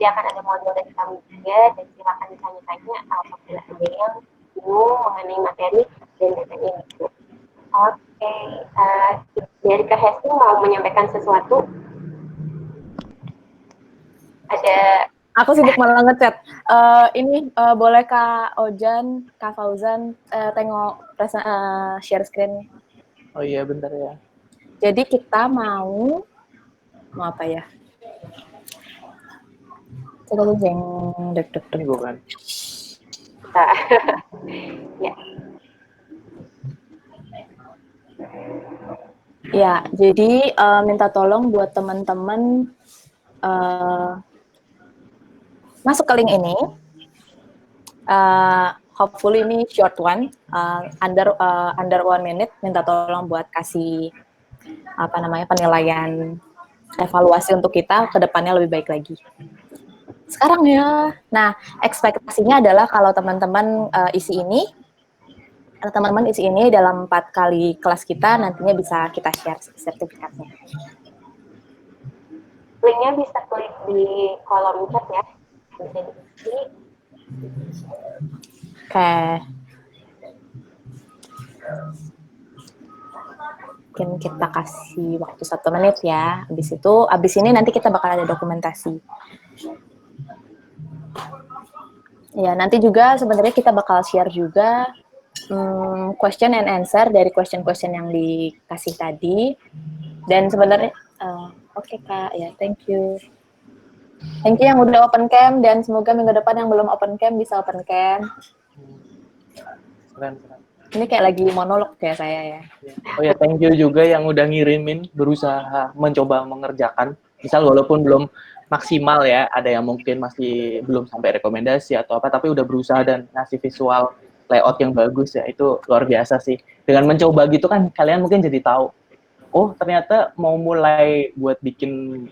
S1: Dia akan ada model dari kami juga, dan silakan ditanya-tanya apabila ada yang bingung mengenai materi dan datanya gitu. Oke, dari Kak Hesti mau menyampaikan sesuatu? Ada.
S3: Aku sibuk malah ngechat. Ini boleh Kak Ojan, Kak Fauzan tengok share screen.
S2: Oh iya, bentar ya.
S3: Jadi kita mau apa ya? Coba lu jeng dek.
S2: Ini bukan.
S1: Ya.
S3: Ya, jadi minta tolong buat teman-teman masuk ke link ini. Hopefully ini short one, under 1 minute. Minta tolong buat kasih penilaian evaluasi untuk kita ke depannya lebih baik lagi. Sekarang ya. Nah, ekspektasinya adalah kalau teman-teman isi ini dalam 4 kali kelas kita, nantinya bisa kita share sertifikatnya.
S1: Linknya bisa klik di kolom chat ya. Bisa di
S3: Oke. Mungkin kita kasih waktu 1 menit ya. Abis ini nanti kita bakal ada dokumentasi. Ya, nanti juga sebenarnya kita bakal share juga question and answer dari question-question yang dikasih tadi. Dan sebenarnya, oke Kak, ya thank you. Thank you yang udah open cam, dan semoga minggu depan yang belum open cam bisa open cam.
S2: Keren.
S3: Ini kayak lagi monolog kayak saya ya.
S2: Oh ya, thank you juga yang udah ngirimin, berusaha mencoba mengerjakan. Misal walaupun belum maksimal ya, ada yang mungkin masih belum sampai rekomendasi atau apa, tapi udah berusaha dan ngasih visual layout yang bagus ya, itu luar biasa sih. Dengan mencoba gitu kan, kalian mungkin jadi tahu, oh ternyata mau mulai buat bikin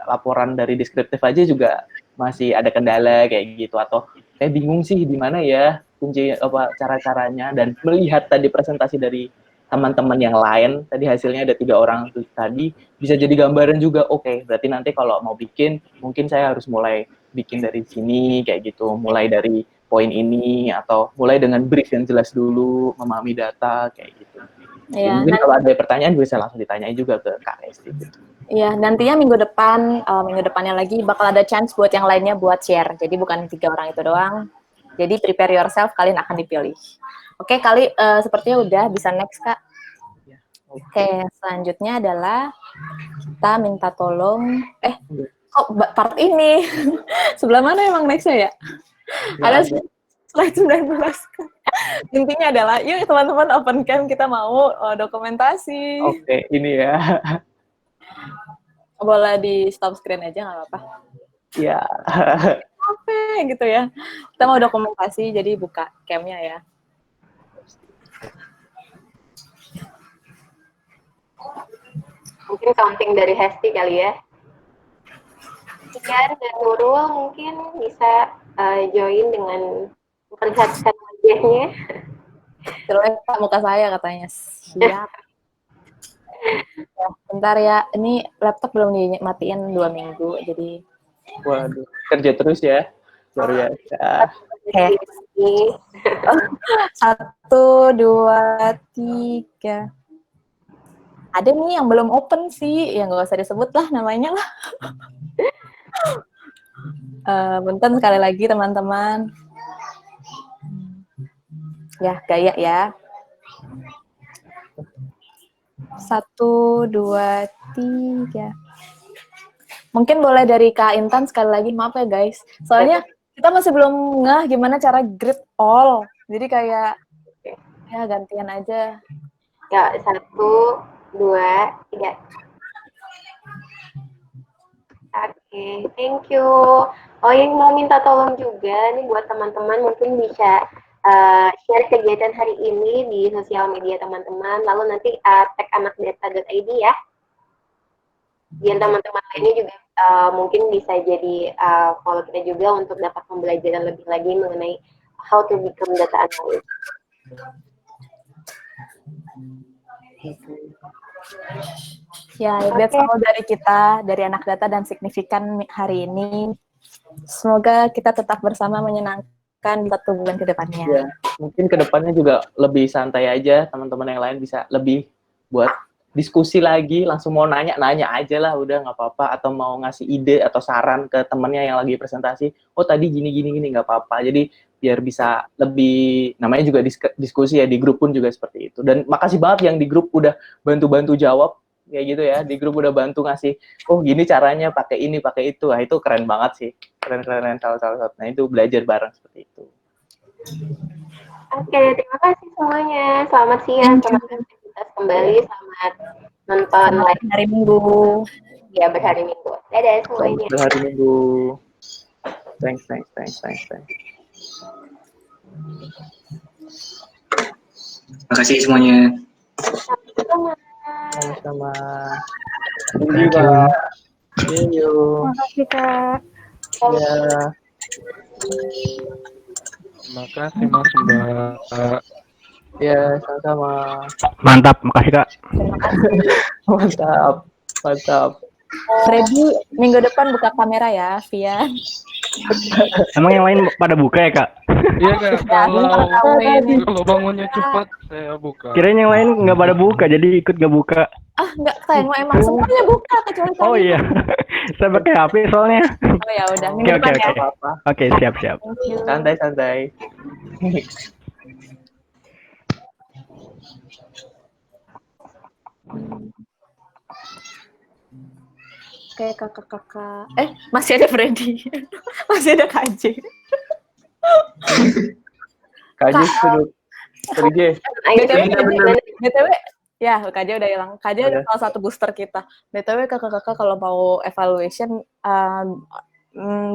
S2: laporan dari deskriptif aja juga masih ada kendala kayak gitu, atau bingung sih di mana ya kunci cara-caranya. Dan melihat tadi presentasi dari teman-teman yang lain, tadi hasilnya ada 3 orang tadi, bisa jadi gambaran juga, oke, berarti nanti kalau mau bikin, mungkin saya harus mulai bikin dari sini kayak gitu, mulai dari poin ini, atau mulai dengan brief yang jelas dulu, memahami data kayak gitu. Ya, mungkin kalau ada pertanyaan bisa langsung ditanyain juga ke Kak Esti.
S3: Iya, nantinya minggu depannya lagi bakal ada chance buat yang lainnya buat share. Jadi bukan 3 orang itu doang. Jadi prepare yourself, kalian akan dipilih. Oke, sepertinya udah bisa next, Kak. Oke, selanjutnya adalah kita minta tolong, kok part ini? Sebelah mana emang next-nya ya? Ada slide 19. Intinya adalah, yuk teman-teman open cam, kita mau dokumentasi.
S2: Oke, ini ya.
S3: Boleh di stop screen aja, nggak apa-apa.
S2: Ya.
S3: Oke, gitu ya. Kita mau dokumentasi, jadi buka cam-nya ya.
S1: Mungkin counting dari Hesti kali ya. Ian dan Nurul mungkin bisa join dengan memperlihatkan wajahnya.
S3: Terus muka saya katanya. Siap. Ya, bentar ya, ini laptop belum dimatiin 2 minggu, jadi...
S2: Waduh, kerja terus ya. Luar biasa.
S3: Oke. 1, 2, 3. Ada nih yang belum open sih, ya nggak usah disebut lah namanya lah. Bentar sekali lagi teman-teman. Ya, gaya ya. 1, 2, 3. Mungkin boleh dari Kak Intan sekali lagi, maaf ya guys. Soalnya kita masih belum ngeh gimana cara grade all. Jadi kayak, ya gantian aja.
S1: Ya, 1, 2, 3. Oke, thank you. Oh, yang mau minta tolong juga nih buat teman-teman mungkin bisa share kegiatan hari ini di sosial media teman-teman, lalu nanti tag anakdata.id ya. Biar teman-teman lainnya juga mungkin bisa jadi follow kita juga untuk dapat pembelajaran lebih lagi mengenai how to become data analyst.
S3: Ya, that's all dari kita, dari Anak Data dan Signifikan hari ini. Semoga kita tetap bersama menyenangkan 1 bulan ke depannya.
S2: Ya, mungkin ke depannya juga lebih santai aja, teman-teman yang lain bisa lebih buat diskusi lagi, langsung mau nanya aja lah, udah nggak apa-apa, atau mau ngasih ide atau saran ke temennya yang lagi presentasi, oh tadi gini nggak apa-apa. Jadi biar bisa lebih, namanya juga diskusi ya, di grup pun juga seperti itu. Dan makasih banget yang di grup udah bantu-bantu jawab kayak gitu ya, di grup udah bantu ngasih, oh gini caranya, pakai ini pakai itu. Nah itu keren banget sih, keren salah. Nah itu belajar bareng seperti itu.
S1: Oke, terima kasih semuanya. Selamat siang, selamat beraktivitas kembali, selamat nonton live
S3: hari Minggu.
S1: Ya, berhari Minggu. Dadah semuanya.
S2: Berhari Minggu. Thanks.
S10: Terima kasih semuanya.
S2: Sama-sama. Thank you, Kak. Thank you.
S9: Terima kasih, Kak.
S2: Ya.
S11: Terima kasih Mas Mbak.
S2: Ya, sama-sama.
S8: Mantap, makasih Kak.
S2: Mantap.
S3: Freddy, minggu depan buka kamera ya, Via.
S8: Emang yang lain pada buka ya Kak?
S11: Iya Kak, kalau bangunnya cepat saya buka.
S8: Kirain yang lain nggak pada buka, jadi ikut nggak buka.
S3: Enggak, sayang, emang semuanya buka kecuali
S8: Oh iya, saya pakai HP soalnya.
S3: Oh ya udah, minggu depan ya.
S8: Oke, siap.
S2: Santai.
S3: Oke, kakak. Masih ada Freddy. Masih ada KJ.
S2: KJ suruh pergi.
S3: BTW, ya KJ udah hilang. KJ udah salah satu booster kita. BTW kakak-kakak kalau mau evaluation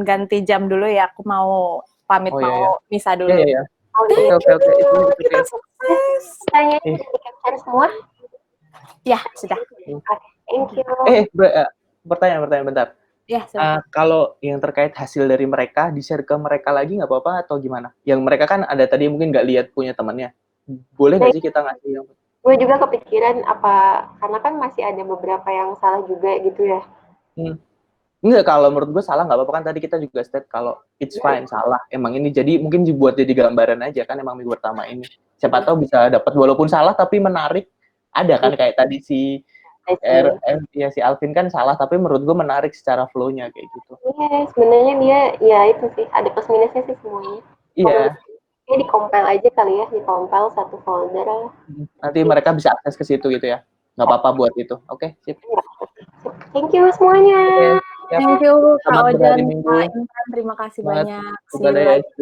S3: ganti jam dulu ya. Aku mau pamit misa dulu.
S2: Iya. Oke.
S3: Kita sukses.
S1: Tanya di-capture semua?
S3: Ya, sudah.
S1: Thank you.
S2: Pertanyaan bentar.
S3: Ya,
S2: kalau yang terkait hasil dari mereka, di-share ke mereka lagi nggak apa-apa atau gimana? Yang mereka kan ada tadi mungkin nggak lihat punya temannya. Boleh nggak sih kita ngasih yang...
S1: Gue juga kepikiran karena kan masih ada beberapa yang salah juga gitu ya.
S2: Enggak, kalau menurut gue salah nggak apa-apa, kan tadi kita juga state kalau it's fine, salah. Emang ini jadi mungkin dibuat jadi gambaran aja kan, emang minggu pertama ini. Siapa tahu bisa dapat walaupun salah tapi menarik. Ada kan kayak tadi si Alvin kan salah, tapi menurut gue menarik secara flow-nya kayak gitu.
S1: Iya, sebenarnya dia ya itu sih ada plus minusnya sih semuanya.
S2: Iya.
S1: Ini di-compile aja kali ya, di-compile satu folder.
S2: Nanti mereka bisa akses ke situ gitu ya. Nggak apa-apa buat itu. Oke, sip.
S1: Thank you semuanya.
S2: Oke, siap.
S3: Thank you Kak
S2: Selamat
S3: Ojan,
S2: berhari Minggu.
S3: Kak Intan, terima kasih
S2: Semangat
S3: banyak. See
S2: kepada
S3: you lagi.
S2: ISP.